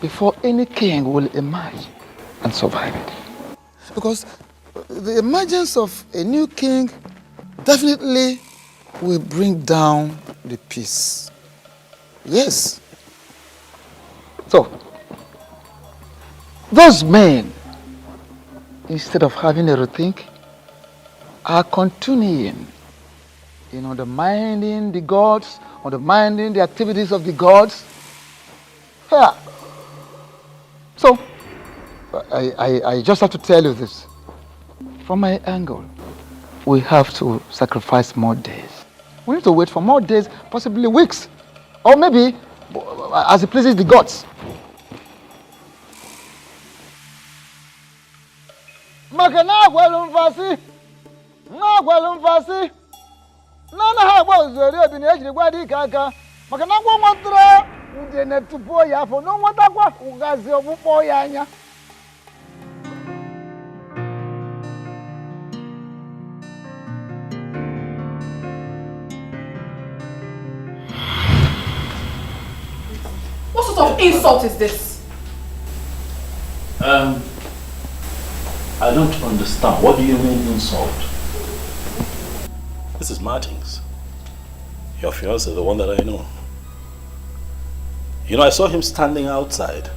before any king will emerge and survive it. Because the emergence of a new king definitely will bring down the peace. Yes. So, those men, instead of having a rethink, are continuing in undermining the gods, undermining the activities of the gods. Yeah. So, I just have to tell you this. From my angle, we have to sacrifice more days. We need to wait for more days, possibly weeks, or maybe as it pleases the gods. Makana gwalumfasi, na gwalumfasi, nana ha gwazori obini ejiri gwadi kaka. Makana gwamatra udene tupo ya fo no nwata kwa ugazi obupo ya anya. What sort of insult is this? I don't understand. What do you mean insult? This is Martins. Your fiancé, the one that I know. You know, I saw him standing outside.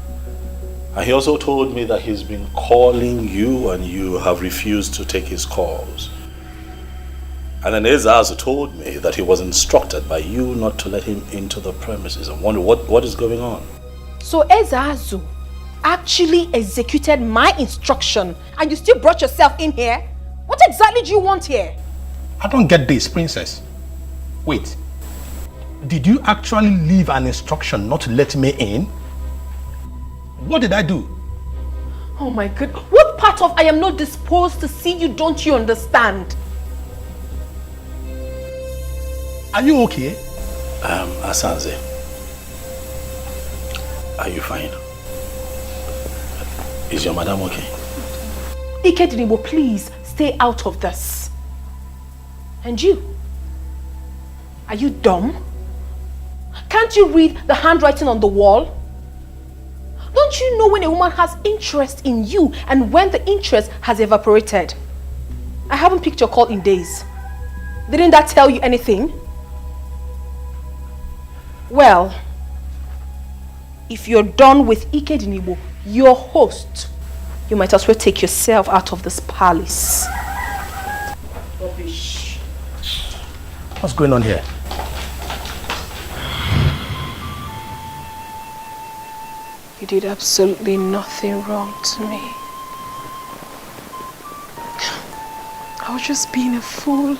And he also told me that he's been calling you and you have refused to take his calls. And then Ezeazu told me that he was instructed by you not to let him into the premises. I'm wondering what is going on. So Ezeazu actually executed my instruction and you still brought yourself in here? What exactly do you want here? I don't get this, princess. Wait. Did you actually leave an instruction not to let me in? What did I do? Oh my God. What part of I am not disposed to see you don't you understand? Are you okay? Asanze, are you fine? Is your madam okay? Ikedinibo, please stay out of this. And you? Are you dumb? Can't you read the handwriting on the wall? Don't you know when a woman has interest in you and when the interest has evaporated? I haven't picked your call in days. Didn't that tell you anything? Well, if you're done with Ikedinibo, your host, you might as well take yourself out of this palace. Rubbish. What's going on here? You did absolutely nothing wrong to me. I was just being a fool.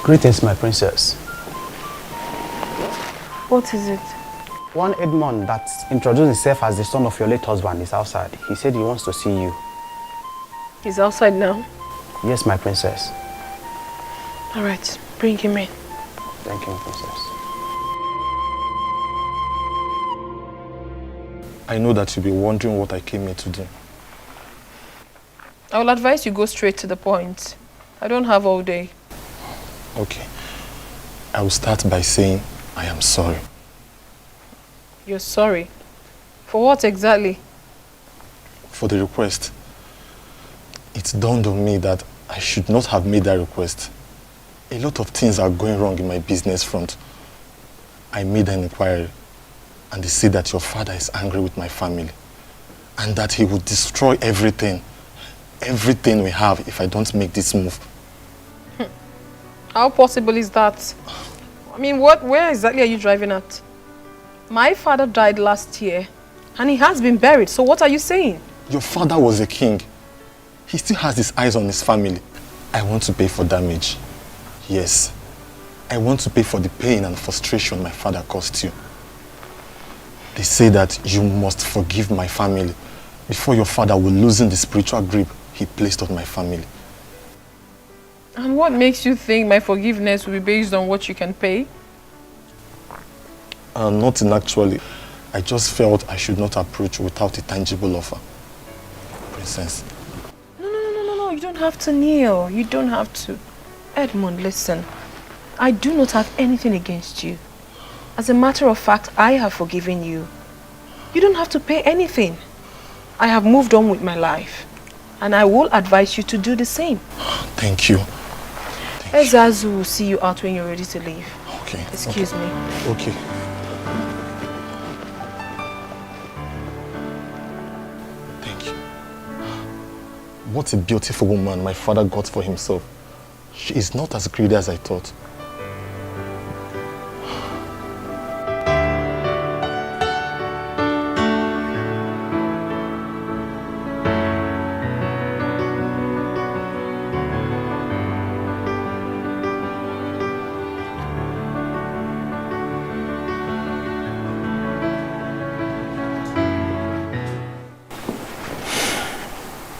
Greetings, my princess. What is it? One Edmond that introduced himself as the son of your late husband is outside. He said he wants to see you. He's outside now? Yes, my princess. All right, bring him in. Thank you, princess. I know that you'll be wondering what I came here to do. I will advise you go straight to the point. I don't have all day. Okay. I will start by saying I am sorry. You're sorry? For what exactly? For the request. It dawned on me that I should not have made that request. A lot of things are going wrong in my business front. I made an inquiry and they say that your father is angry with my family and that he would destroy everything we have if I don't make this move. How possible is that? I mean, where exactly are you driving at? My father died last year and he has been buried, so what are you saying? Your father was a king. He still has his eyes on his family. I want to pay for damage. Yes. I want to pay for the pain and frustration my father caused you. They say that you must forgive my family before your father will loosen the spiritual grip he placed on my family. And what makes you think my forgiveness will be based on what you can pay? Nothing actually. I just felt I should not approach without a tangible offer. Princess. No, you don't have to kneel. You don't have to. Edmund, listen. I do not have anything against you. As a matter of fact, I have forgiven you. You don't have to pay anything. I have moved on with my life. And I will advise you to do the same. Thank you. Ezeazu will see you out when you're ready to leave. Okay. Excuse me. Okay. Thank you. What a beautiful woman my father got for himself. She is not as greedy as I thought.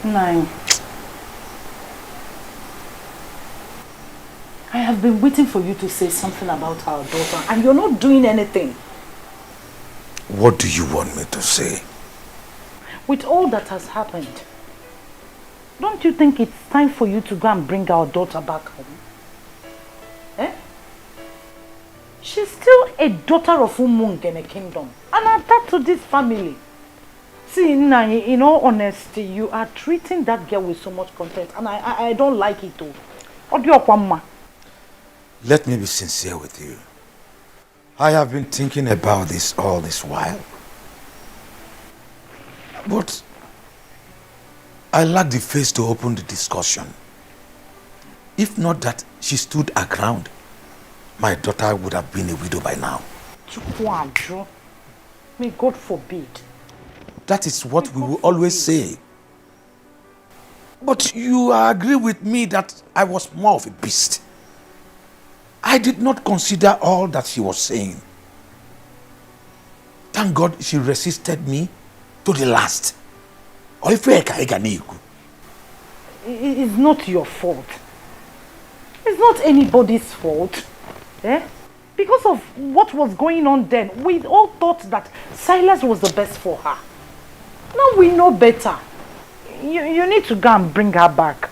Nine. I have been waiting for you to say something about our daughter and you're not doing anything. What do you want me to say? With all that has happened, don't you think it's time for you to go and bring our daughter back home? Eh? She's still a daughter of Umung in a kingdom and attached to this family. See, Nai, in all honesty, you are treating that girl with so much contempt and I don't like it too. Let me be sincere with you. I have been thinking about this all this while. But I lacked the face to open the discussion. If not that she stood her ground, my daughter would have been a widow by now. May God forbid. That is what we will always say. But you agree with me that I was more of a beast. I did not consider all that she was saying. Thank God she resisted me to the last. It's not your fault. It's not anybody's fault. Because of what was going on then, we all thought that Silas was the best for her. Now we know better. You need to go and bring her back.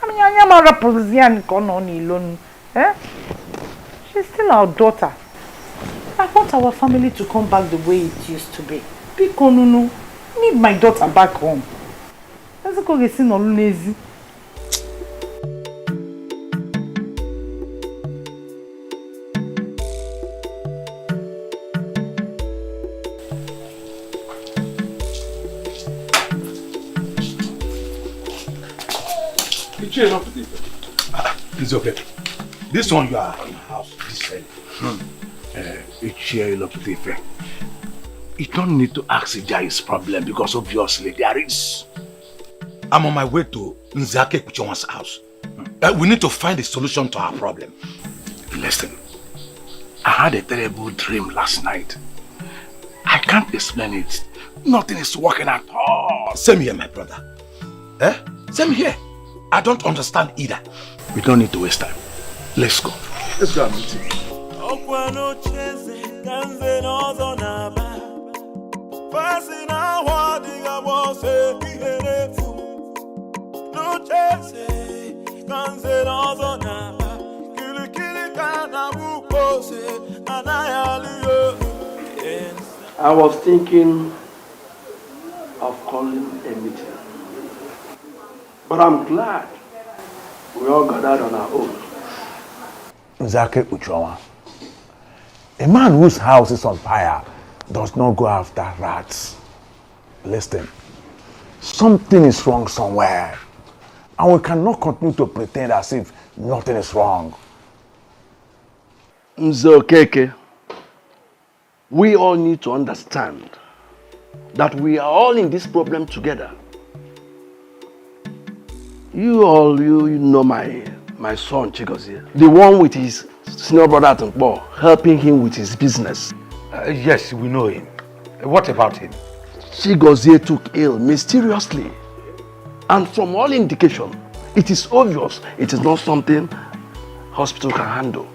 I mean, she's still our daughter. I want our family to come back the way it used to be. Pikonunu, need my daughter back home. Let's go get seen on lazy. It's okay. This one you are in the house, this you don't need to ask Ijai's problem because obviously there is. I'm on my way to Nzake Kuchonwa's house. We need to find a solution to our problem. Listen, I had a terrible dream last night. I can't explain it. Nothing is working at all. Same here, my brother. Same here. I don't understand either. We don't need to waste time. Let's go. Let's go and meet him. I was thinking of calling a meeting. But I'm glad we all gathered on our own. Nzake Uchowa, a man whose house is on fire does not go after rats. Listen, something is wrong somewhere, and we cannot continue to pretend as if nothing is wrong. Nzokeke, we all need to understand that we are all in this problem together. You know my son Chigozie, the one with his senior brother at Nkbo, helping him with his business. Yes, we know him. What about him? Chigozie took ill mysteriously. And from all indication, it is obvious it is not something hospital can handle.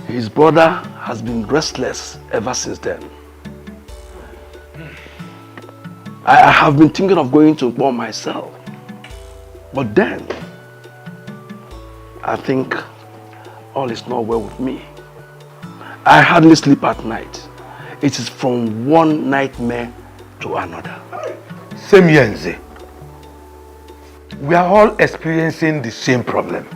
His brother has been restless ever since then. I have been thinking of going to Nkbo myself. But then, I think all is not well with me. I hardly sleep at night. It is from one nightmare to another. Same here, Nze. We are all experiencing the same problem.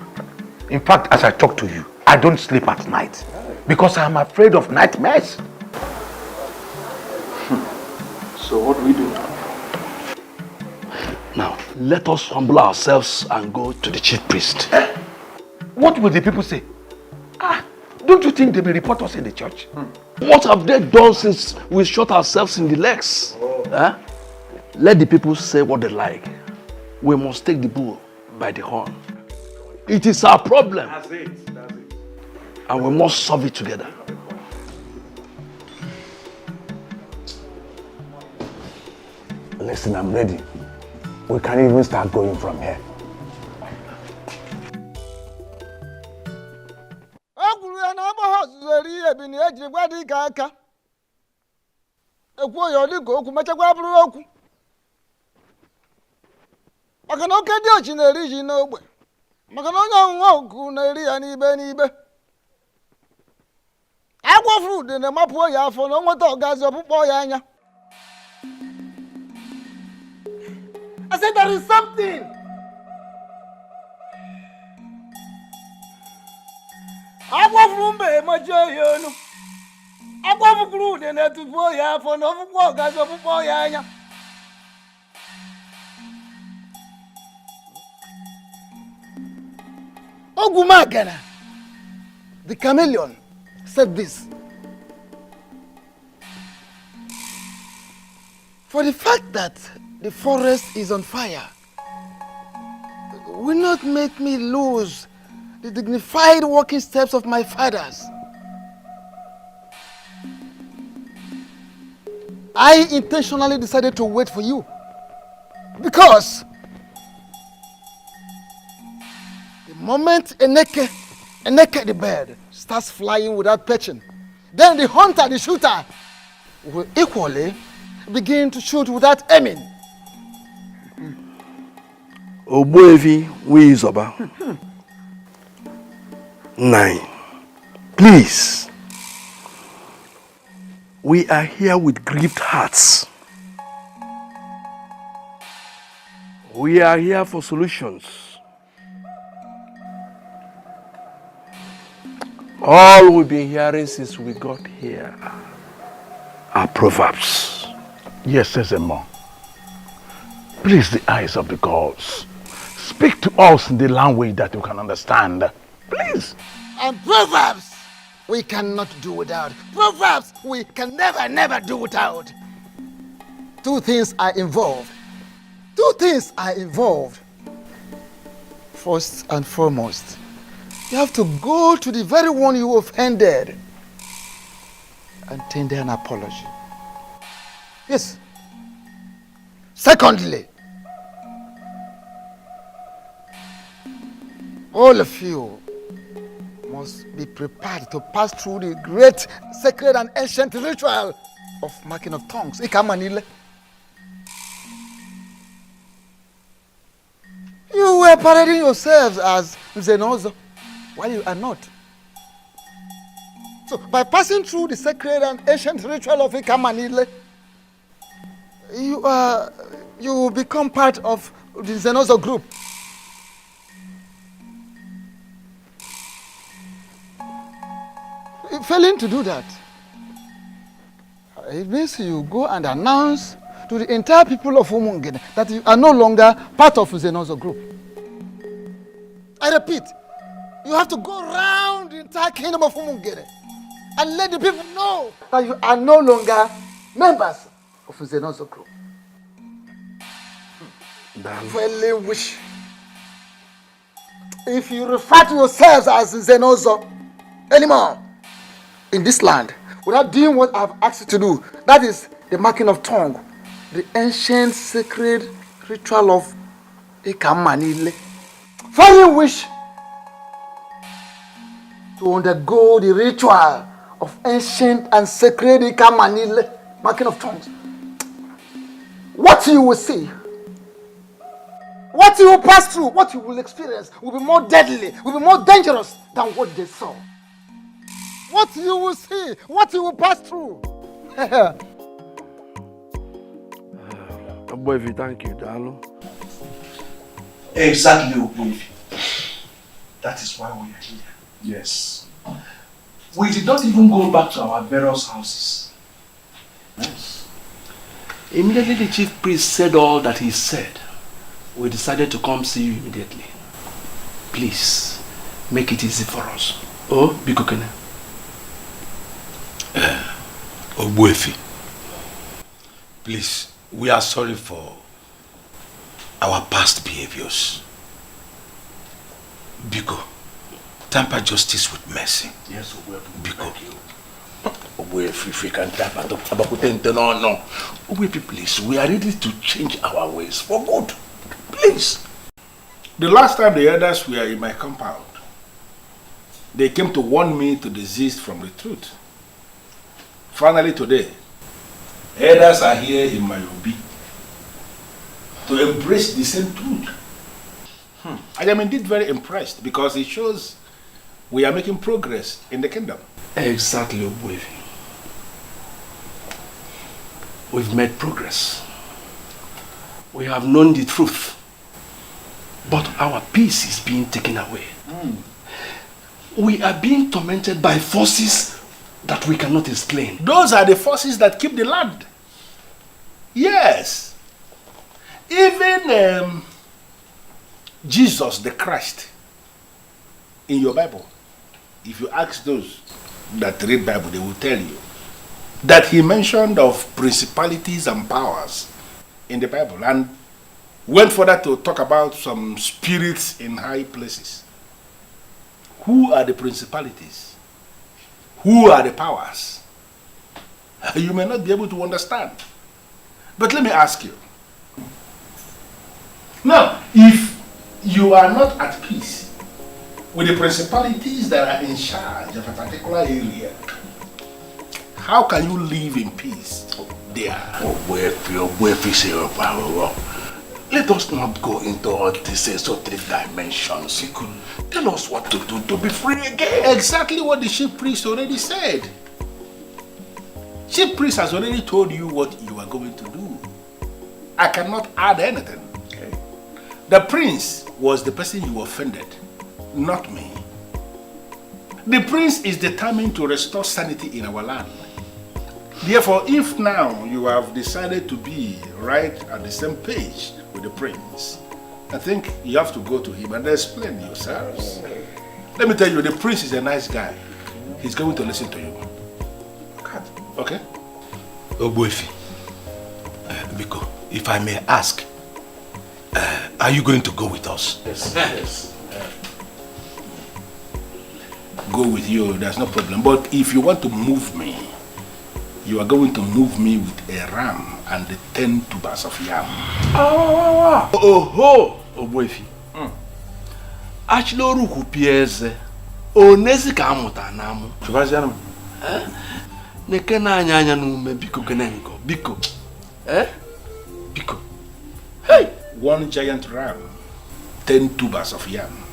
In fact, as I talk to you, I don't sleep at night because I am afraid of nightmares. So what do we do now? Now, let us humble ourselves and go to the chief priest. What will the people say? Don't you think they may report us in the church? What have they done since we shot ourselves in the legs? Let the people say what they like. We must take the bull by the horn. It is our problem. That's it. And we must solve it together. Listen, I'm ready. We can even start going from here. I said there is something. Ogumagana, the chameleon, said this. For the fact that the forest is on fire will not make me lose the dignified walking steps of my fathers. I intentionally decided to wait for you because the moment Eneke the bird starts flying without perching, then the hunter, the shooter, will equally begin to shoot without aiming. Ogbuefi Wizoba. 9. Please. We are here with grieved hearts. We are here for solutions. All we've been hearing since we got here are proverbs. Yes, Sesamo. Please, the eyes of the gods, speak to us in the language that you can understand. Please. And proverbs we cannot do without. Proverbs we can never do without. Two things are involved. First and foremost, you have to go to the very one you offended and tender an apology. Yes. Secondly, all of you must be prepared to pass through the great sacred and ancient ritual of marking of tongues. Ikamanile. You were parading yourselves as Zenozo, while you are not. So, by passing through the sacred and ancient ritual of Ikamanile, you will become part of the Zenozo group. Failing to do that, it means you go and announce to the entire people of Umungene that you are no longer part of the Zenozo group. I repeat, you have to go around the entire kingdom of Umungene and let the people know that you are no longer members of the Zenozo group. Fairly wish. If you refer to yourselves as Zenozo anymore in this land, without doing what I've asked you to do, that is the marking of tongue, the ancient sacred ritual of Ikamanile. Fairly wish to undergo the ritual of ancient and sacred Ikamanile, marking of tongues. What you will see, what you will pass through, what you will experience will be more deadly, will be more dangerous than what they saw. What you will see, what you will pass through. Ogbuefi, thank you, Dalo. Exactly, Ogbuefi. That is why we are here. Yes. We did not even go back to our various houses. Yes. Immediately the chief priest said all that he said, we decided to come see you immediately. Please, make it easy for us. Oh, Bikokene. Ogbuefi, please, we are sorry for our past behaviors. Biko, temper justice with mercy. Yes, Ogbuefi. Biko. Ogbuefi, if we can tap at the no. Ogbuefi, please, we are ready to change our ways for good. Please. The last time the elders were in my compound, they came to warn me to desist from the truth. Finally today, elders are here in my obi to embrace the same truth. I am indeed very impressed because it shows we are making progress in the kingdom. Exactly, Ogbuefi. We've made progress. We have known the truth. But our peace is being taken away. We are being tormented by forces that we cannot explain. Those are the forces that keep the land. Yes. Even Jesus the Christ in your Bible, if you ask those that read Bible, they will tell you that he mentioned of principalities and powers in the Bible and went further to talk about some spirits in high places. Who are the principalities? Who are the powers? You may not be able to understand. But let me ask you. Now, if you are not at peace with the principalities that are in charge of a particular area, how can you live in peace there? Let us not go into all these esoteric dimensions. Tell us what to do to be free again. Exactly what the chief priest already said. Chief priest has already told you what you are going to do. I cannot add anything. Okay. The prince was the person you offended, not me. The prince is determined to restore sanity in our land. Therefore, if now you have decided to be right at the same page with the prince, I think you have to go to him and explain yourselves. Let me tell you, the prince is a nice guy. He's going to listen to you. Okay? Ogbuefi, Biko, if I may ask, are you going to go with us? Yes. Yes. Go with you, there's no problem. But if you want to move me, you are going to move me with a ram and the 10 tubers of yam. Oh, Ogbuefi. Achilo ruku pieze. Onezi ka amuta namu. Chubazianum. Neke na anya nume biko kenenko. Biko. Biko. Hey! 1 giant ram, 10 tubers of yam.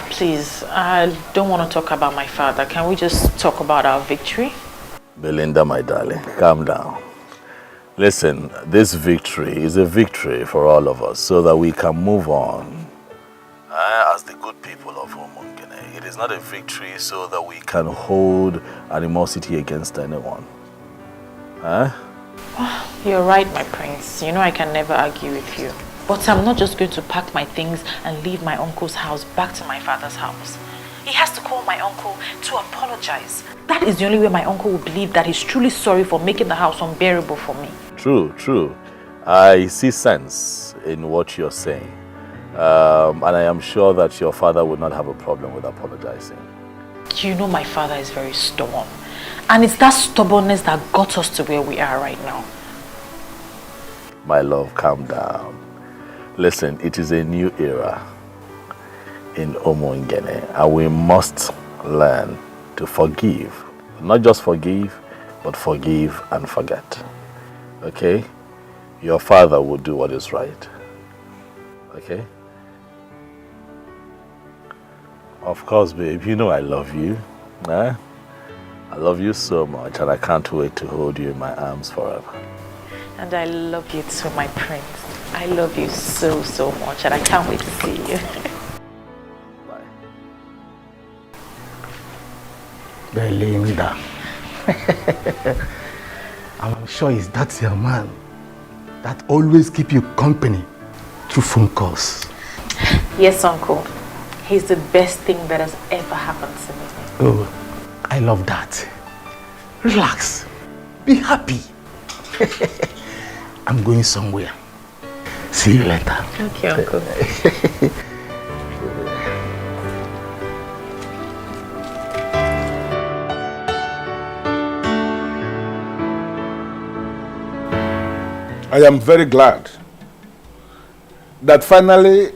Please, I don't want to talk about my father. Can we just talk about our victory? Belinda, my darling, calm down. Listen, this victory is a victory for all of us so that we can move on as the good people of Umungene. It is not a victory so that we can hold animosity against anyone. You're right, my prince. You know I can never argue with you. But I'm not just going to pack my things and leave my uncle's house back to my father's house. He has to call my uncle to apologize. That is the only way my uncle will believe that he's truly sorry for making the house unbearable for me. True. I see sense in what you're saying. And I am sure that your father would not have a problem with apologizing. You know my father is very stubborn. And it's that stubbornness that got us to where we are right now. My love, calm down. Listen, it is a new era in Umungene, and we must learn to forgive. Not just forgive, but forgive and forget. Okay? Your father will do what is right. Okay? Of course, babe, you know I love you. I love you so much, and I can't wait to hold you in my arms forever. And I love you too, my prince. I love you so, so much, and I can't wait to see you. Belinda. I'm sure it's that your man that always keep you company through phone calls. Yes, uncle. He's the best thing that has ever happened to me. Oh, I love that. Relax. Be happy. I'm going somewhere. See you later. Okay, uncle. I am very glad that finally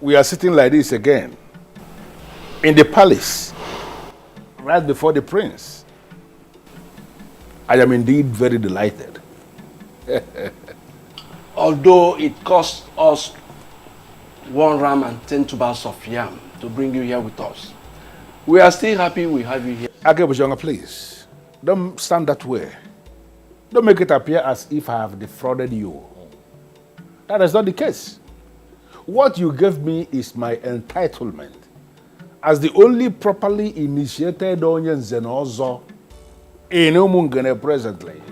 we are sitting like this again in the palace right before the prince. I am indeed very delighted. Although it cost us 1 ram and 10 tubers of yam to bring you here with us, we are still happy we have you here. Akebujonga, please, don't stand that way. Don't make it appear as if I have defrauded you. That is not the case. What you gave me is my entitlement as the only properly initiated Onyen Zenozo in Umungene presently.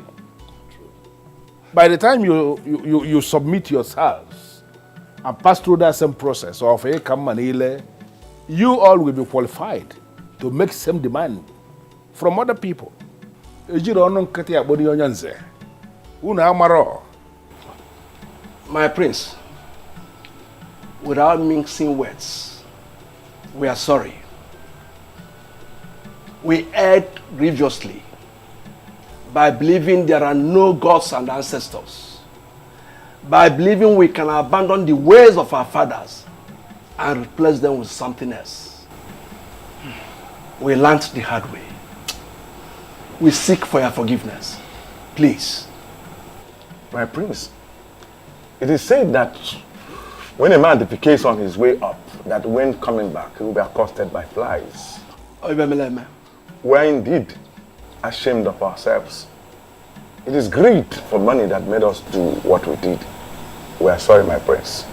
By the time you submit yourselves and pass through that same process of a Kamanile, you all will be qualified to make same demand from other people. My prince, without mixing words, we are sorry. We erred grievously by believing there are no gods and ancestors, by believing we can abandon the ways of our fathers and replace them with something else. We learned the hard way. We seek for your forgiveness. Please. My prince, it is said that when a man defecates on his way up, that when coming back, he will be accosted by flies. We are indeed ashamed of ourselves. It is greed for money that made us do what we did. We are sorry, my prince.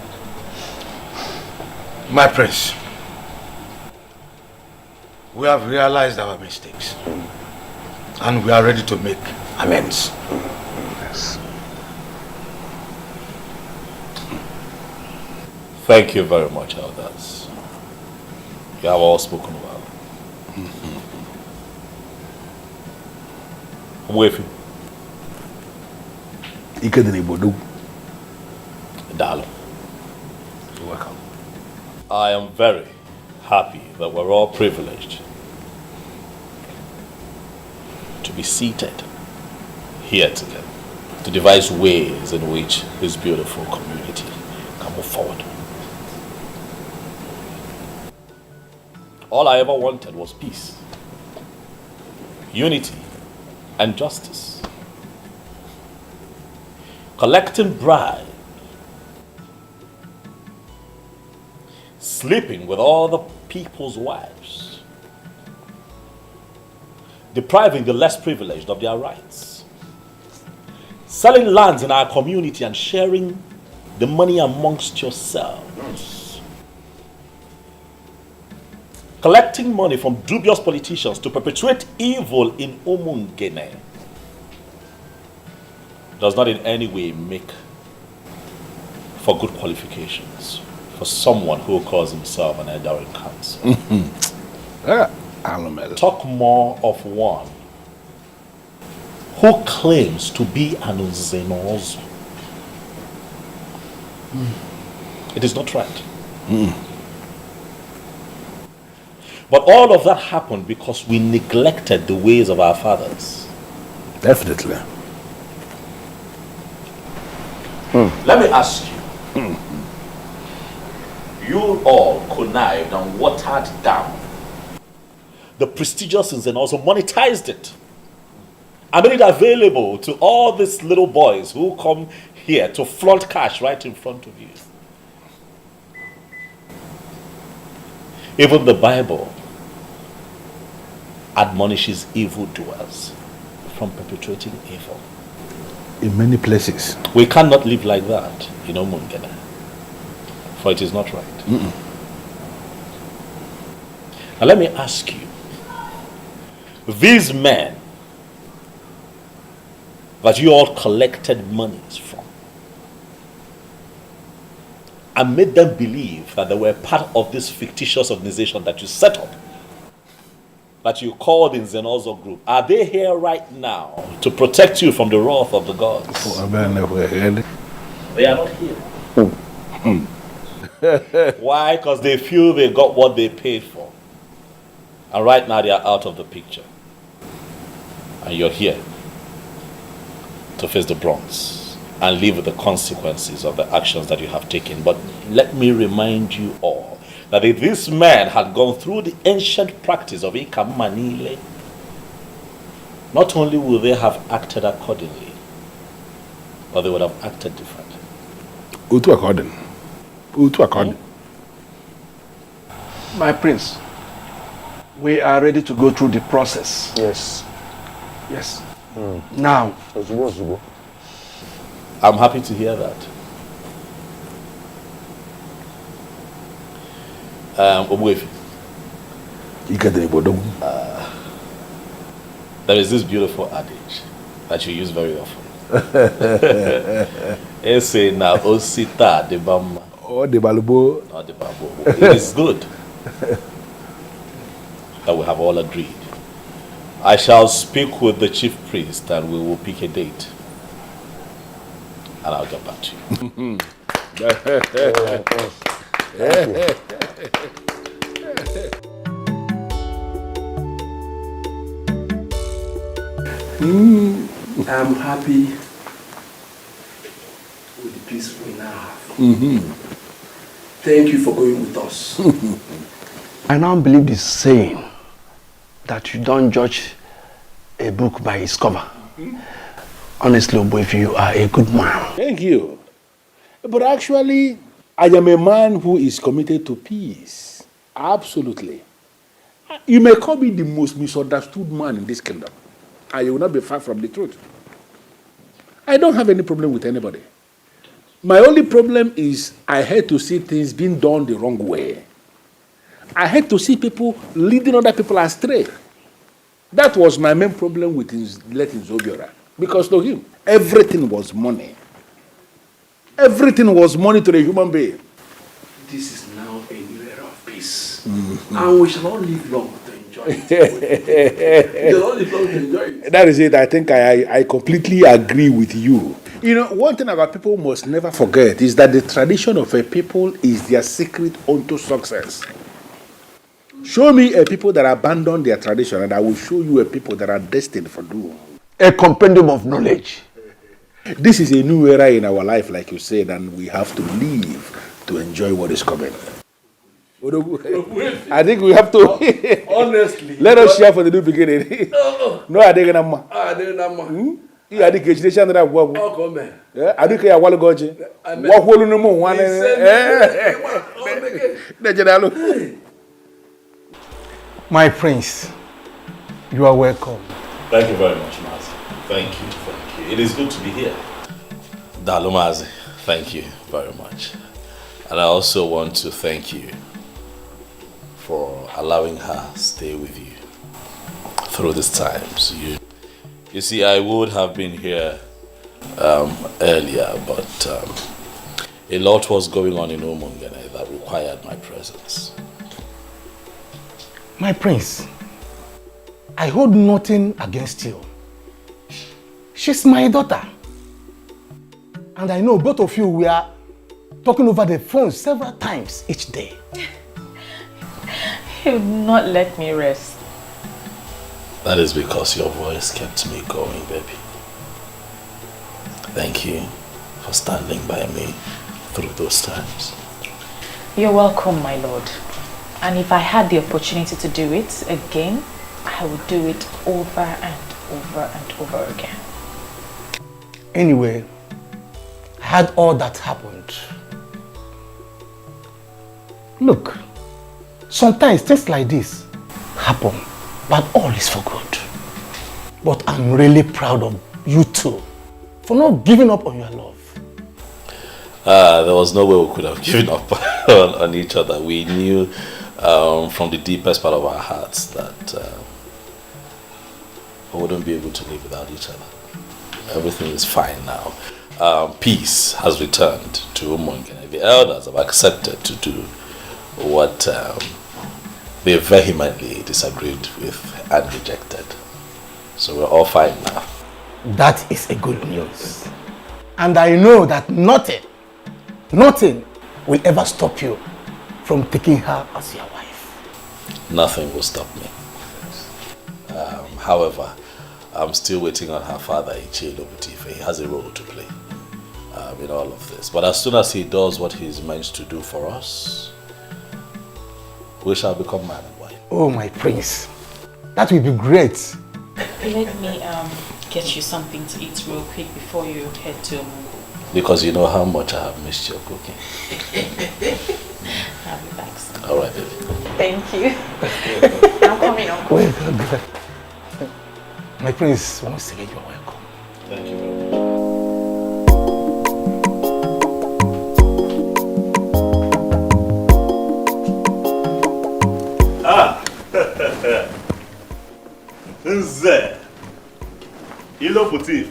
My prince, we have realized our mistakes and we are ready to make amends. Yes. Thank you very much, elders. You have all spoken well. I'm with you. Dalo. You're welcome. I am very happy that we're all privileged to be seated here together to devise ways in which this beautiful community can move forward. All I ever wanted was peace, unity, and justice. Collecting bribes, sleeping with all the people's wives, depriving the less privileged of their rights, selling lands in our community and sharing the money amongst yourselves, collecting money from dubious politicians to perpetuate evil in Umungene does not in any way make for good qualifications for someone who calls himself an elder in council. Talk more of one who claims to be an Uzenozo. It is not right. But all of that happened because we neglected the ways of our fathers. Definitely. Let me ask you. You all connived and watered down the prestigious and also monetized it. I made it available to all these little boys who come here to flaunt cash right in front of you. Even the Bible admonishes evildoers from perpetuating evil. In many places. We cannot live like that in Omungene, for it is not right. Now let me ask you, these men that you all collected monies from and made them believe that they were part of this fictitious organization that you set up, that you called in Zenozo Group, are they here right now to protect you from the wrath of the gods? They are not here. Why? Because they feel they got what they paid for. And right now they are out of the picture. And you're here to face the bronze and live with the consequences of the actions that you have taken. But let me remind you all that if this man had gone through the ancient practice of Ikamanile, not only would they have acted accordingly, but they would have acted differently. Utu according. My prince, we are ready to go through the process. Yes. Yes. Now. I'm happy to hear that. There is this beautiful adage that you use very often. It is good. that we have all agreed. I shall speak with the chief priest and we will pick a date. And I'll get back to you. I'm happy with the peace we now have. Thank you for going with us. I now believe this saying that you don't judge a book by its cover. Honestly, Oboefi, you are a good man. Thank you. But actually, I am a man who is committed to peace. Absolutely. You may call me the most misunderstood man in this kingdom. And you will not be far from the truth. I don't have any problem with anybody. My only problem is I hate to see things being done the wrong way. I hate to see people leading other people astray. That was my main problem with letting Zobiora. Because to him, everything was money. Everything was money to the human being. This is now a new era of peace. And we shall all live long to enjoy it. We shall all live long to enjoy it. That is it. I think I completely agree with you. You know, one thing about people must never forget is that the tradition of a people is their secret unto success. Show me a people that abandon their tradition and I will show you a people that are destined for doom. A compendium of knowledge. This is a new era in our life, like you said, and we have to live to enjoy what is coming. I think we have to. Honestly. Let us share for the new beginning. No, I think I'm. You are the education that I work with. Oh, come on. I think I want to go to. What will you know? One. My prince, you are welcome. Thank you very much, Mazi. Thank you. It is good to be here. Dalumazi, thank you very much. And I also want to thank you for allowing her stay with you through these times. You see, I would have been here earlier, but a lot was going on in Umungene that required my presence. My prince, I hold nothing against you. She's my daughter. And I know both of you were talking over the phone several times each day. He would not let me rest. That is because your voice kept me going, baby. Thank you for standing by me through those times. You're welcome, my lord. And if I had the opportunity to do it again, I would do it over and over and over again. Anyway, I had all that happened. Look, sometimes things like this happen, but all is for good. But I'm really proud of you two for not giving up on your love. There was no way we could have given up on each other. We knew from the deepest part of our hearts that we wouldn't be able to live without each other. Everything is fine now. Peace has returned to Umungene. The elders have accepted to do what they vehemently disagreed with and rejected. So we're all fine now. That is a good news. And I know that nothing will ever stop you from taking her as your wife. Nothing will stop me. However, I'm still waiting on her father, Ichie Lobutife. He has a role to play in all of this. But as soon as he does what he's meant to do for us, we shall become man and wife. Oh, my prince. That will be great. Let me get you something to eat real quick before you head to Mungu. Because you know how much I have missed your cooking. I'll be back soon. All right, baby. Thank you. I'm coming, Uncle. Wait, good. My prince, once again, you are welcome. Thank you very much. Nze. Ilo putif.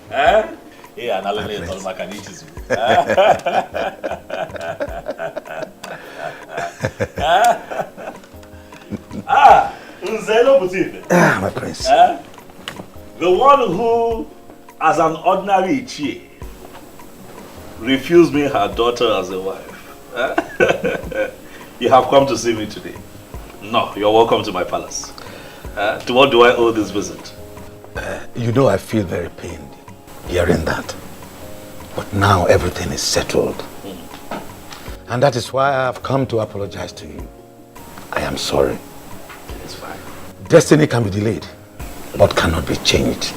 Yeah, na lele tol makanichi. My prince. The one who, as an ordinary Ichie, refused me her daughter as a wife. You have come to see me today. No, you're welcome to my palace. To what do I owe this visit? You know I feel very pained hearing that. But now everything is settled. And that is why I have come to apologize to you. I am sorry. It's fine. Destiny can be delayed, but cannot be changed.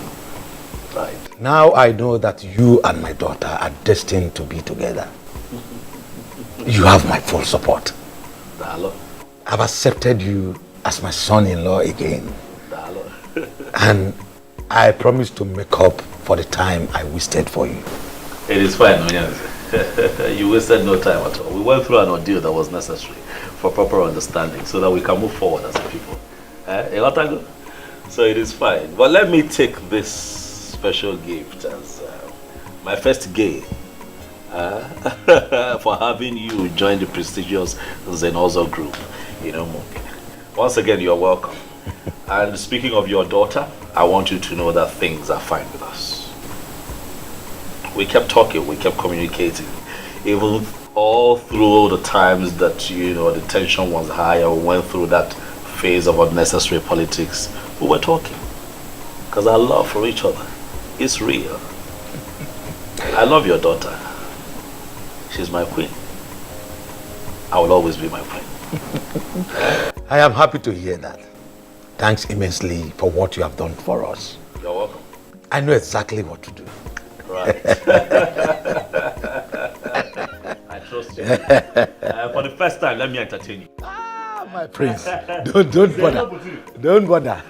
Right. Now I know that you and my daughter are destined to be together. You have my full support. Dalo. I've accepted you as my son-in-law again. Dalo. And I promise to make up for the time I wasted for you. It is fine, Onyanze. You wasted no time at all. We went through an ordeal that was necessary for proper understanding so that we can move forward as a people. So it is fine. But let me take this special gift as my first gain for having you join the prestigious Zenozo group. Once again, you're welcome. And speaking of your daughter, I want you to know that things are fine with us. We kept talking, we kept communicating, even all through the times that, the tension was high or we went through that phase of unnecessary politics. We were talking because our love for each other is real. I love your daughter. She's my queen. I will always be my queen. I am happy to hear that. Thanks immensely for what you have done for us. You're welcome. I know exactly what to do. Right. I trust you. For the first time, let me entertain you. My prince, don't bother. Don't bother.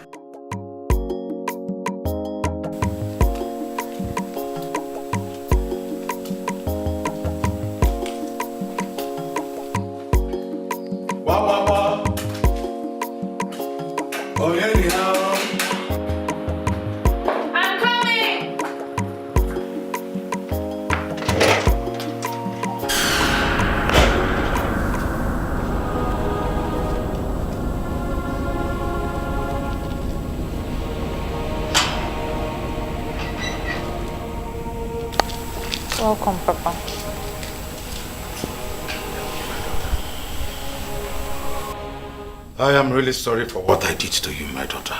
Welcome, Papa. I am really sorry for what I did to you, my daughter.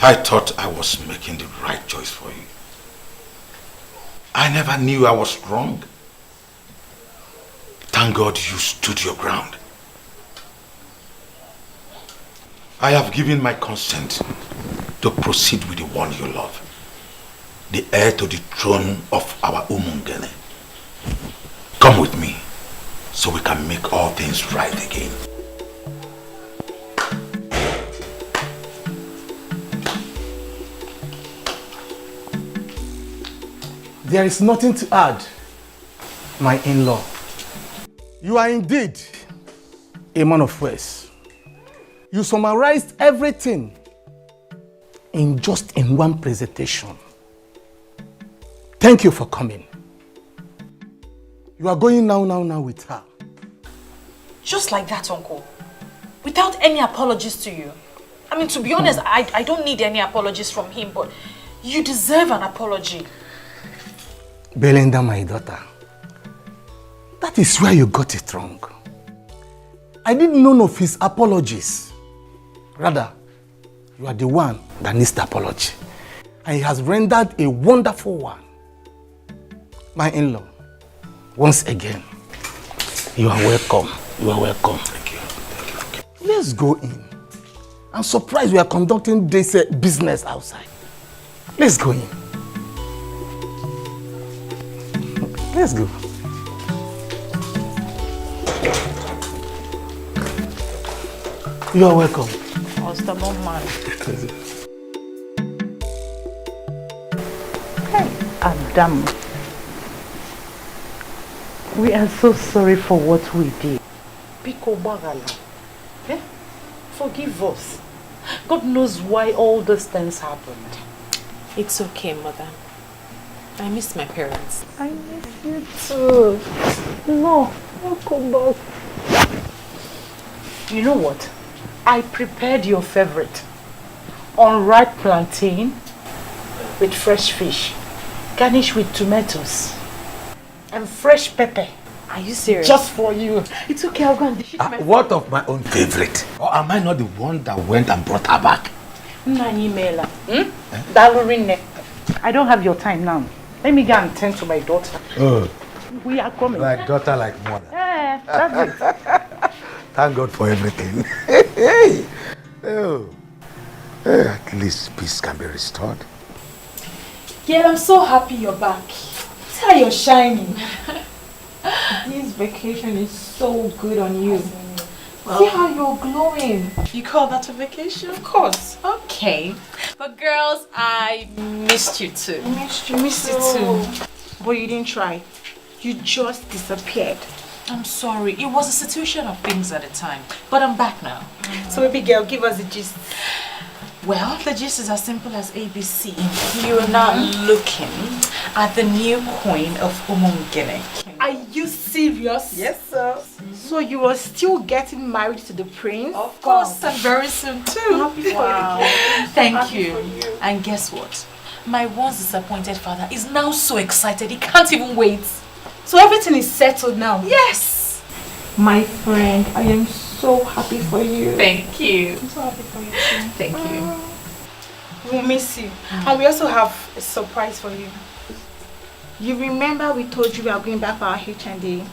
I thought I was making the right choice for you. I never knew I was wrong. Thank God you stood your ground. I have given my consent to proceed with the one you love, the heir to the throne of our Umungene. Come with me so we can make all things right again. There is nothing to add, my in-law. You are indeed a man of words. You summarized everything in one presentation. Thank you for coming. You are going now with her. Just like that, Uncle. Without any apologies to you. I mean, to be honest, I don't need any apologies from him, but you deserve an apology. Belinda, my daughter, that is where you got it wrong. I did none of his apologies. Rather, you are the one that needs the apology. And he has rendered a wonderful one. My in-law, once again, you are welcome. You are welcome. Thank you. Let's go in. I'm surprised we are conducting this business outside. Let's go in. Let's go. You are welcome. Stubborn man. Hey, Adam. We are so sorry for what we did. Pico Bagala. Eh? Forgive us. God knows why all those things happened. It's okay, Mother. I miss my parents. I miss you too. No, don't come back. You know what? I prepared your favorite. Unripe plantain with fresh fish, garnished with tomatoes and fresh pepper. Are you serious? Just for you. It's okay, I'll go and dish it to my What of my own favorite? Or am I not the one that went and brought her back? I don't have your time now. Let me go and tend to my daughter. Oh, We are coming. like daughter, like mother. Yeah, that's it. Thank God for everything. Oh. At least peace can be restored. Girl, I'm so happy you're back. See how you're shining. This vacation is so good on you. See how you're glowing. You call that a vacation? Of course. Okay. But girls, I missed you too. Missed you too. But you didn't try. You just disappeared. I'm sorry. It was a situation of things at the time. But I'm back now. So baby girl, give us the gist. Well, the gist is as simple as ABC. You are now looking at the new queen of Umungene. Are you serious? Yes, sir. So you are still getting married to the prince? Of course, and very soon too. Wow. Thank you. And guess what? My once disappointed father is now so excited he can't even wait. So everything is settled now? Yes. My friend, I am so happy for you. Thank you. I'm so happy for you too. Thank you. We'll miss you. And we also have a surprise for you. You remember we told you we are going back for our HND?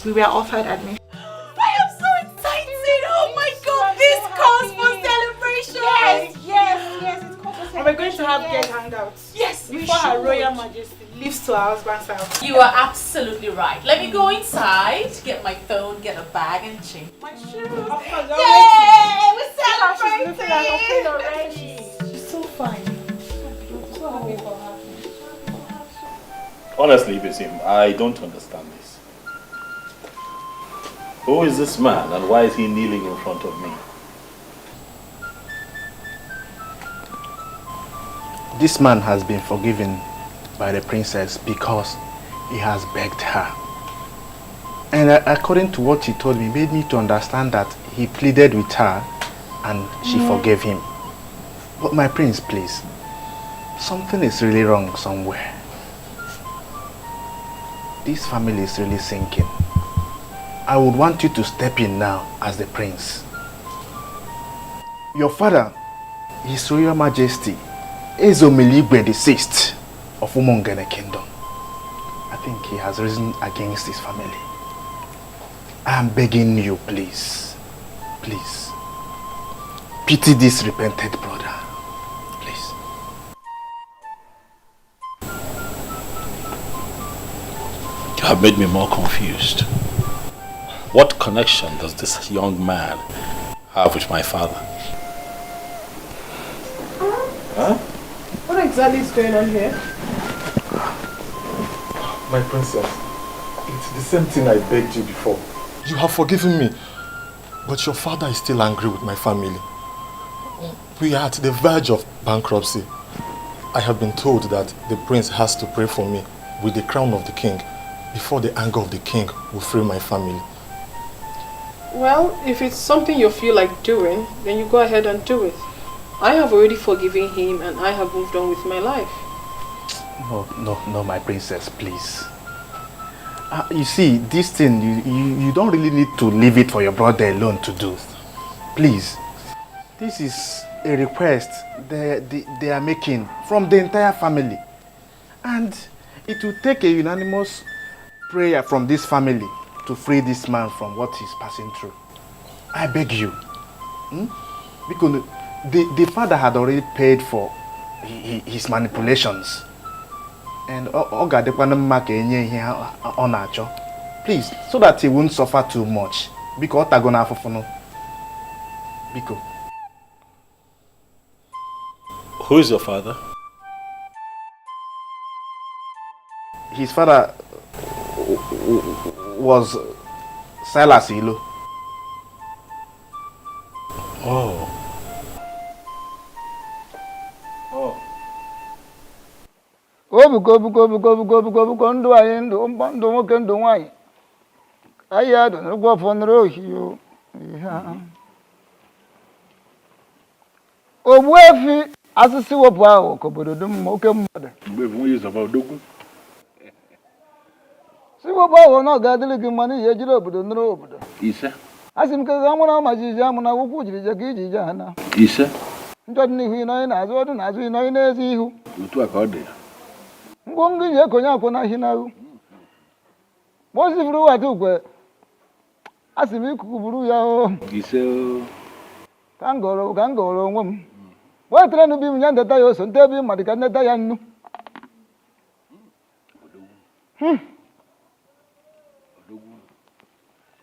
We were offered admission. I am so excited! Oh my god, this calls for celebration! Yes, it calls for celebration. And we're going to have guest hangouts. Yes, before Her Royal Majesty leaves to our husband's house. You are absolutely right. Let me go inside, get my phone, get a bag, and change my shoes. Of course, yay! We're celebrating! Already. She's so fine. So happy for her. Honestly, Basim, I don't understand this. Who is this man and why is he kneeling in front of me? This man has been forgiven by the princess because he has begged her. And according to what he told me, made me to understand that he pleaded with her and she forgave him. But my prince, please, something is really wrong somewhere. This family is really sinking. I would want you to step in now as the prince. Your father, His Royal Majesty, Ezomiligwe VI of Umongene Kingdom. I think he has risen against his family. I am begging you, please, please, pity this repented brother, please. You have made me more confused. What connection does this young man have with my father? Huh? What exactly is going on here? My princess, it's the same thing I begged you before. You have forgiven me, but your father is still angry with my family. We are at the verge of bankruptcy. I have been told that the prince has to pray for me with the crown of the king before the anger of the king will free my family. Well, if it's something you feel like doing, then you go ahead and do it. I have already forgiven him and I have moved on with my life. No, my princess, please. You see, this thing, you don't really need to leave it for your brother alone to do. Please. This is a request they are making from the entire family. And it will take a unanimous prayer from this family to free this man from what he's passing through. I beg you. Because the father had already paid for his manipulations. And please, so that he won't suffer too much. Because who is your father? His father was Silas. Oh. Obugo ndụ anyị ndụ nwoke ndụ nwanyị anyị adụ n'ụgwọ fọnụrụ ohiyo Ogbuefi asịsị wepụ ahụ ka obodo dum oke mmadụ. Ogbuefi nwe Yuzọba odogwu. Si wepụ ahụ na ọ ga-adịrị gị mma n'ihi ejiri obodo nụrụ obodo. Ise. Asị m ka ga amụna ma jiji amụna akwụkwọ jiri je ka iji je ha na. Ise. Njọ dị n'ihu ịnọghị n'azụ ọdụ n'azụ ịnọghị n'ezi ihu. Otu a ka ọ dị. Ngwo ngị ji ekonye akwụ na hi n'ahụ. Mozi furu wata ukwe. Asị m ikuku buru ya o. Ise o. Ka m gọrọ onwe m. Wetere n'ubi m ya ndeta ya oso ntebi mmadụ ka ndeta ya nnu.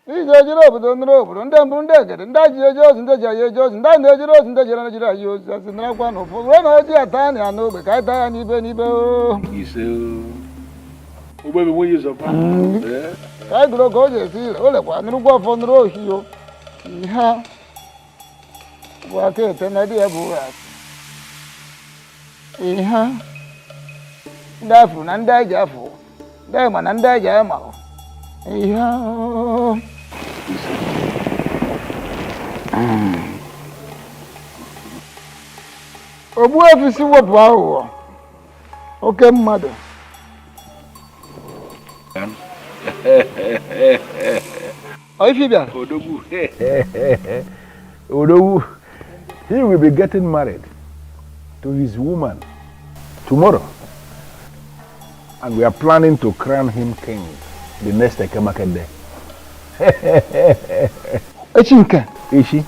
Ije ejiri obodo nụrụ obodo ndị mbụ ndị egede ndị ji eje ozi ndị ji anyị eje ozi ndị na-ejiri ozi ndị jere Naịjirịa anyị ozi asị narakwa n'ụfọdụ wee na oji ata anyị ya n'ogbe ka anyị taa ya n'ibe n'ibe o. Ise o. Ogbuefi nwe Yuzọba. Ka anyị gụrụ ka o ji esi ire o lekwa nụrụkwa ọfọ nụrụ ohi o. Ihe bụ aka ete na dị ya bụ asị. Ihe ndị afụrụ na ndị anyị ji afụ ndị anyị ma na ndị anyị ji ama ihe Ogbuefi si wepụ aghụghọ oke mmadụ. Ife bịara. Odogwu. Odogwu. He will be getting married to his woman tomorrow. And we are planning to crown him king the next Ekemake day. Echi nke? Echi.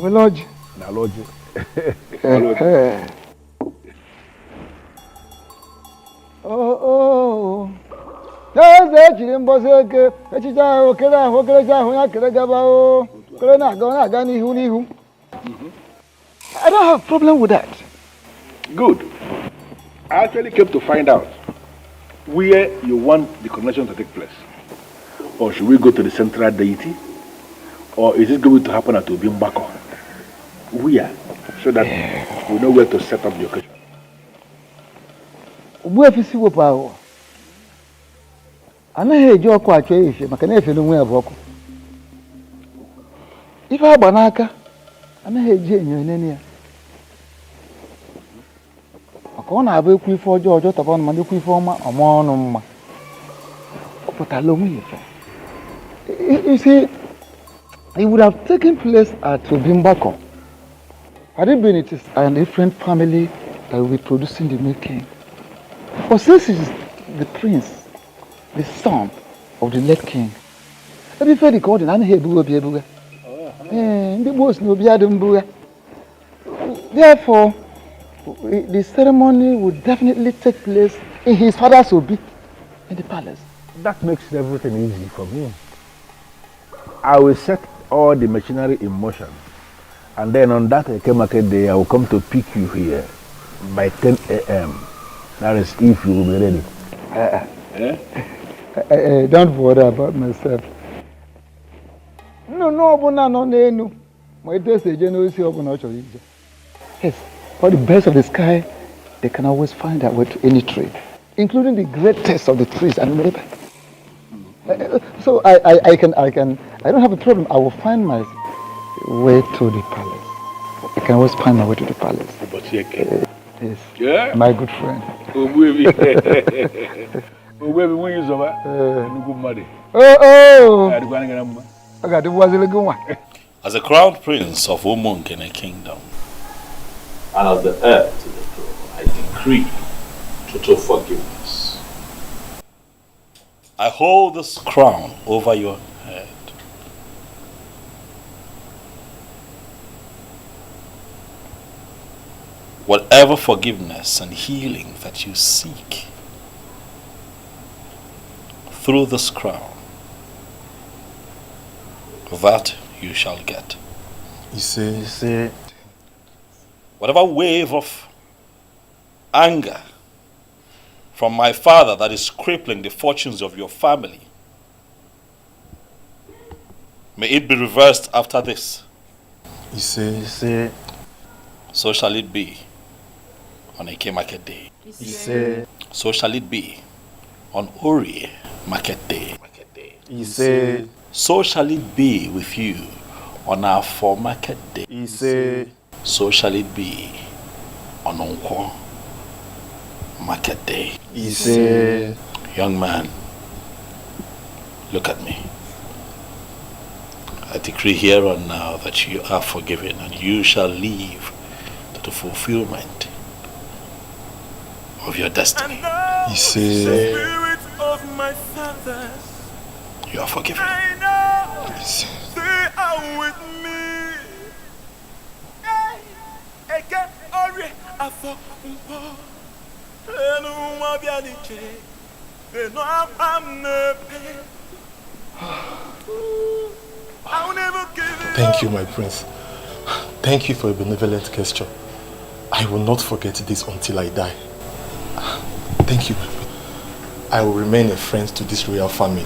Lodge. Na lodge. Oh. N'eze echiri mbọsị eke echicha ahụ okerecha ahụ ya kere gaba o kere na-aga n'ihu. I don't have a problem with that. Good. I actually came to find out where you want the coronation to take place. Or should we go to the central deity? Or is it going to happen at Obimbako? Where? So that we know where to set up the occasion. Ogbuefi si wepụ ahụ. Anaghị eji ọkụ achọ efe maka na efe n'onwe ya bụ ọkụ. Ife agba n'aka anaghị eji enyo enene ya. Maka ọ na-abụ ekwu ife ọjọọ taba ọnụ ma ekwu ife ọma ọma ọnụ mma. Ọ pụtara onwe ya ife. You see, it would have taken place at Obimbako. Had it been, it is a different family that will be producing the new king. But since it is the prince, the son of the late king, every fair called in therefore, the ceremony would definitely take place in his father's obi in the palace. That makes everything easy for me. I will set all the machinery in motion. And then on that Ekemake day, I will come to pick you here by 10 a.m. That is if you will be ready. Don't worry about myself. No. My days are generally yes, for the birds of the sky, they can always find their way to any tree, including the greatest of the trees and maybe. So I don't have a problem. I will find my way to the palace. I can always find my way to the palace. Yes. Yeah? My good friend. As a crown prince of Umunkene kingdom, and as the heir to the throne, I decree total forgiveness. I hold this crown over your head. Whatever forgiveness and healing that you seek through this crown, that you shall get. You see. Whatever wave of anger from my father that is crippling the fortunes of your family, may it be reversed after this. You see. So shall it be on Eke Market Day. You see. So shall it be on Ori Market Day. He said, so shall it be with you on our for market day. He said, so shall it be on Unquo market day. He said, young man, look at me. I decree here and now that you are forgiven and you shall live to the fulfillment of your destiny. He said, you are forgiven. He said, they are with me. Thank you, my prince. Thank you for a benevolent gesture. I will not forget this until I die. Thank you, my prince. I will remain a friend to this royal family.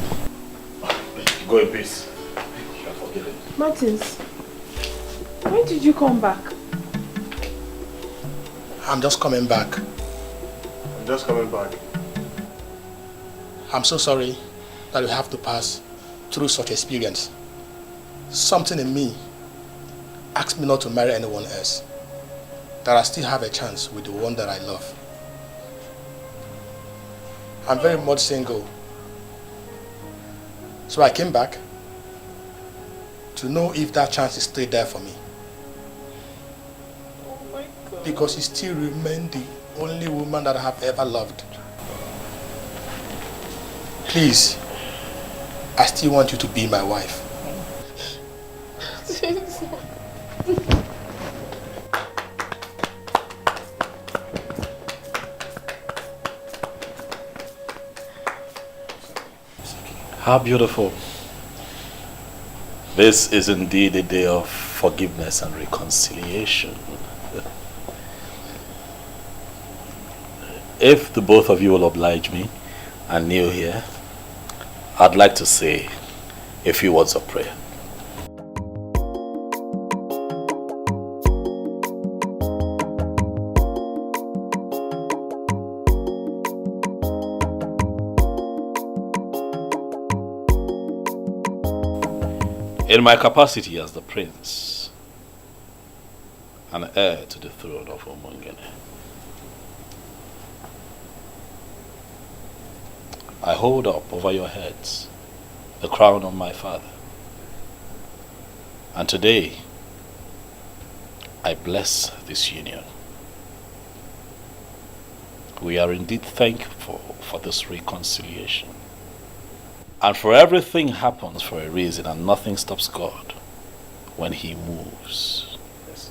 Go in peace. You are forgiven. Martins, when did you come back? I'm just coming back. I'm so sorry that we have to pass through such experience. Something in me asked me not to marry anyone else. That I still have a chance with the one that I love. I'm very much single. So I came back to know if that chance is still there for me. Oh my God. Because you still remain the only woman that I have ever loved. Please, I still want you to be my wife. How beautiful. This is indeed a day of forgiveness and reconciliation. If the both of you will oblige me and kneel here, I'd like to say a few words of prayer. In my capacity as the prince and heir to the throne of Omongene, I hold up over your heads the crown of my father. And today, I bless this union. We are indeed thankful for this reconciliation. And for everything happens for a reason, and nothing stops God when He moves. Yes.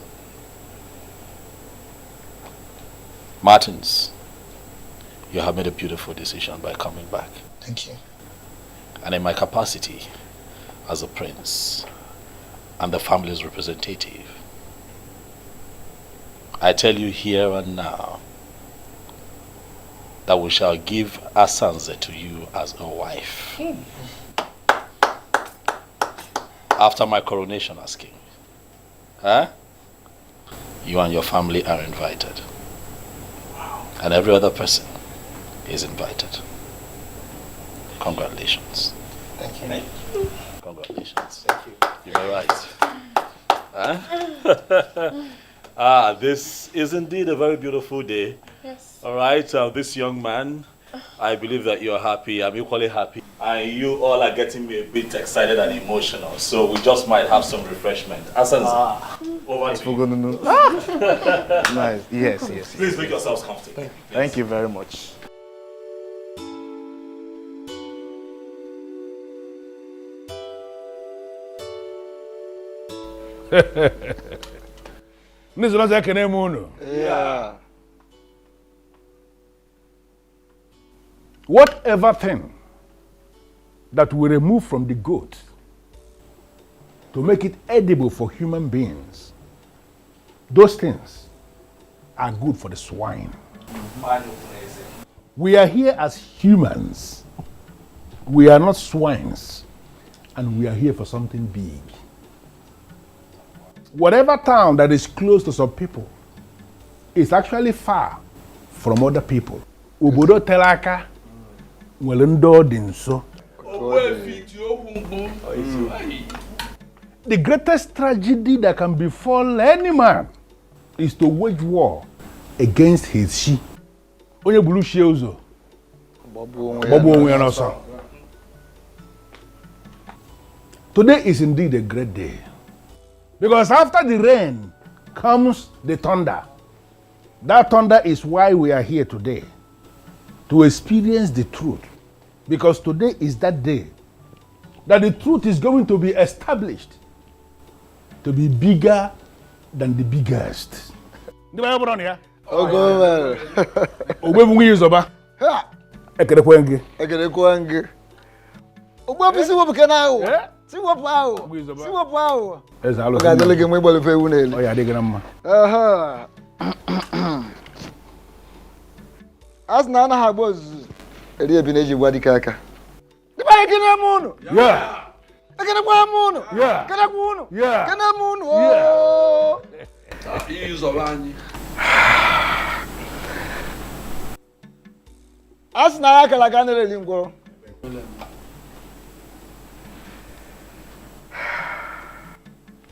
Martins, you have made a beautiful decision by coming back. Thank you. And in my capacity as a prince and the family's representative, I tell you here and now that we shall give Asanze to you as a wife. After my coronation as king. Huh? You and your family are invited. Wow. And every other person is invited. Congratulations. Thank you. Congratulations. Thank you. You're right. Huh? This is indeed a very beautiful day. Yes. All right, this young man, I believe that you're happy. I'm equally happy. And you all are getting me a bit excited and emotional. So we just might have some refreshment. Asanze, over to you. Nice. Yes, yes. Please make yourselves comfortable. Thank you very much. Yeah. Whatever thing that we remove from the goat to make it edible for human beings, those things are good for the swine. We are here as humans. We are not swines. And we are here for something big. Whatever town that is close to some people is actually far from other people. Obodo telaka nwere ndị ọ dị nso. The greatest tragedy that can befall any man is to wage war against his she. Onye bulu she uzo. Bobo onwe ya n'ọsọ. Today is indeed a great day. Because after the rain comes the thunder. That thunder is why we are here today. To experience the truth. Because today is that day that the truth is going to be established to be bigger than the biggest. As na ha boz eri ebi na eji gwa dike aka. Di ba ekene mu unu? Yeah. Ekene kwa mu unu? Yeah. Ekene kwa unu? Yeah. Ekene mu unu? Oh. As na ya kala kana le ngoro.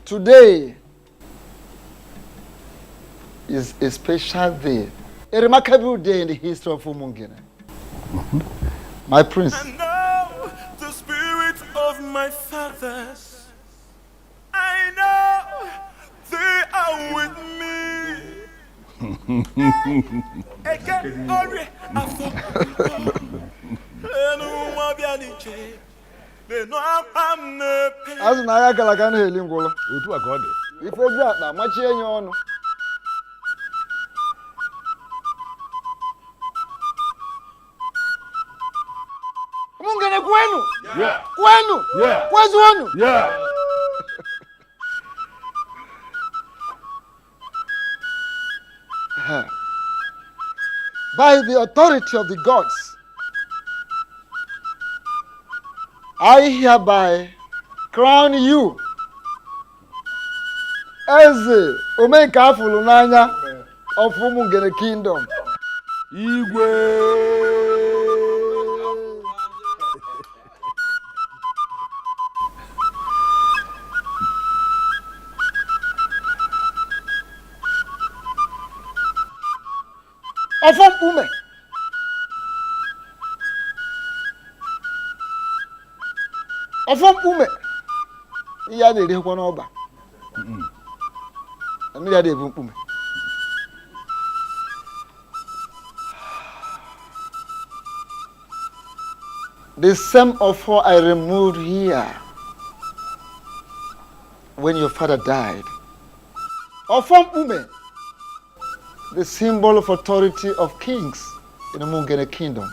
Today is a special day. A remarkable day in the history of Umungene. My prince. And now the spirit of my fathers, I know they are with me. Again, Ori, As na ya kala kana heli ngolo. Otu akode. Ife ju akpa machi enye onu. Umungene kwenu? Yeah. Kwenu? Yeah. Kwezu wenu? Yeah. By the authority of the gods, I hereby crown you as the Omeka Fulunanya of Umungene Kingdom. Igwe. Ofom ume. Ofom ume. Iya na ere kwa n'ọba. Ami ya dey ume. The same offer I removed here when your father died. Ofom ume. The symbol of authority of kings in the Mungene kingdom.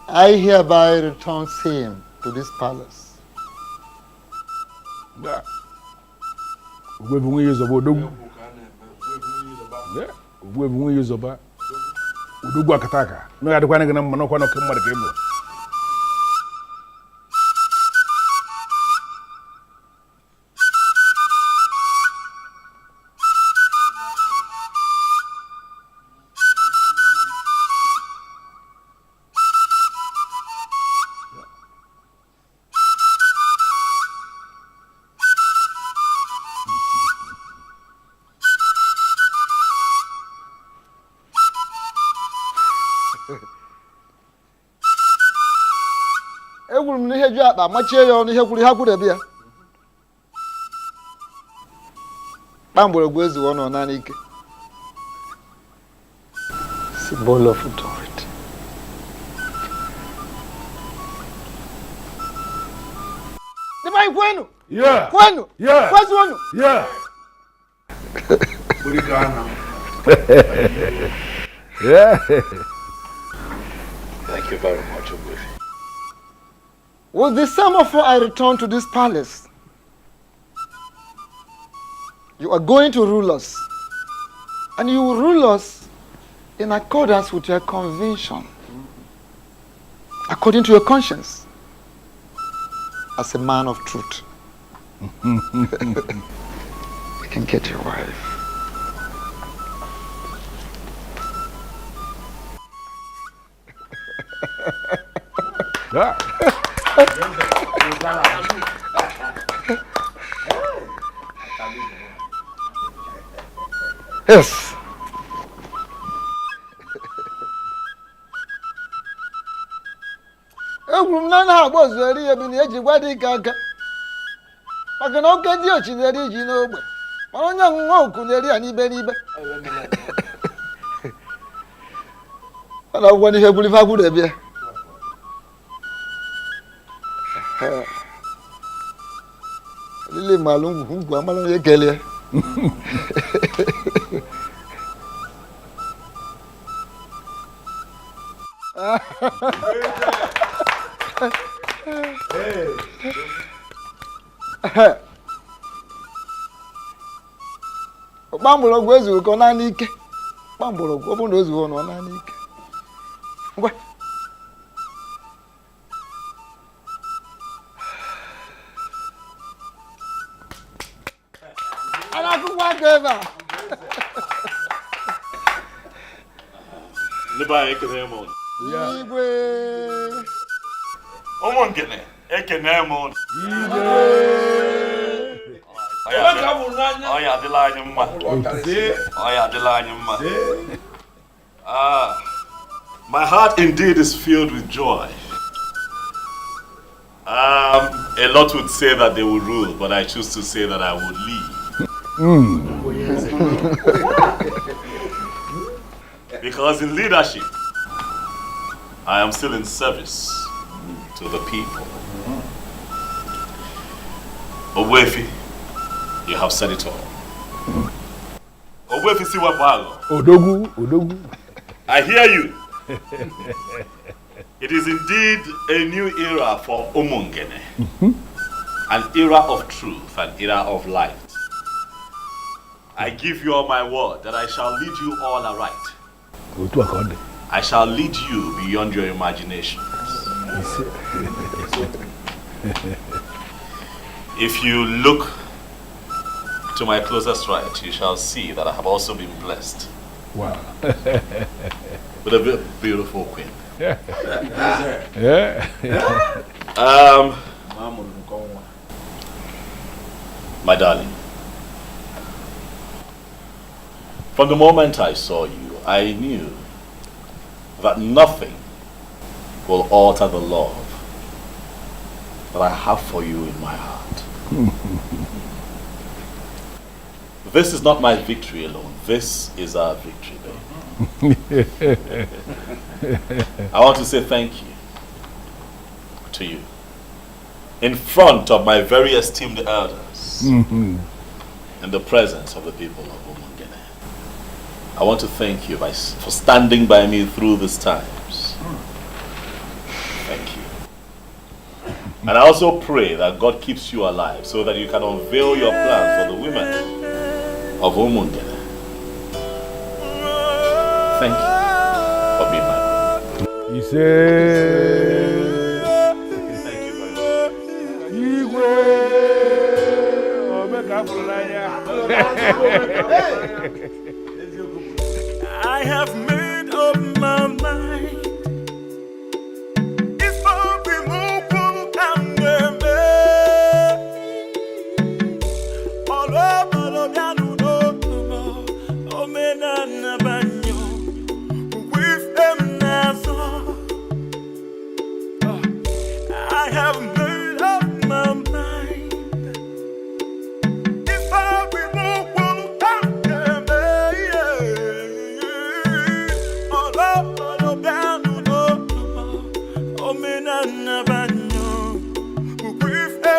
I hereby return same to this palace. Yeah. We've been years of Odogu. Yeah. We've been years of Odogu Akataka. No, I don't want to get no one of them. Egwuru m n'ihe ju akpa machie ya ọnụ ihe kwuru ha kwuru ebe ya. Kpamgbọrọgwụ ezughị ọnụ naanị ike. Symbol of authority. Dima kwenu? Yeah. Kwenu? Yeah. Kwezu onu? Yeah. Yeah. Thank you very much, Ogbuefi. With the same offer I return to this palace, you are going to rule us. And you will rule us in accordance with your conviction, according to your conscience, as a man of truth. You can get your wife. Yes. Egwuru m na na agba ozueri ya bi na eji gwa dị ike aka maka na oke dị ochi na-eri ji n'ogbe mana onye ọṅụṅụ oku na-eri ya n'ibe n'ibe ọ na-agwụgwọ n'ihe gburu ife agwụrụ ebie lili malụ ngwu amara onye kelee Gbamgbọrọgwụ ezughị ka ọ naanị ike gbamgbọrọgwụ ọ bụrụ na o zughị ọ naanị ike ngwa a na-akụkwa aka ebe a Ndị anyị ekene m ụnụ. Igwe Ụmụ nkene ekene m ụnụ. Ọ ya adịla anyị mma. My heart indeed is filled with joy. A lot would say that they will rule, but I choose to say that I will lead. Because in leadership, I am still in service to the people. Owefi, you have said it all. Owefi Siwabago. Odogu. I hear you. It is indeed a new era for Umungene. An era of truth, an era of light. I give you all my word that I shall lead you all aright. I shall lead you beyond your imaginations. If you look to my closest right, you shall see that I have also been blessed. Wow. With a beautiful queen. Yeah. My darling, from the moment I saw you, I knew that nothing will alter the love that I have for you in my heart. This is not my victory alone. This is our victory, baby. I want to say thank you to you in front of my very esteemed elders, in the presence of the people of Umungene. I want to thank you for standing by me through these times. Thank you. And I also pray that God keeps you alive so that you can unveil your plans for the women of Umungene. Thank you for being my brother. He said, thank you very much. I have made up my mind. It's for removal and all over the I have made up my mind. If I remove all over down to oh man, with them so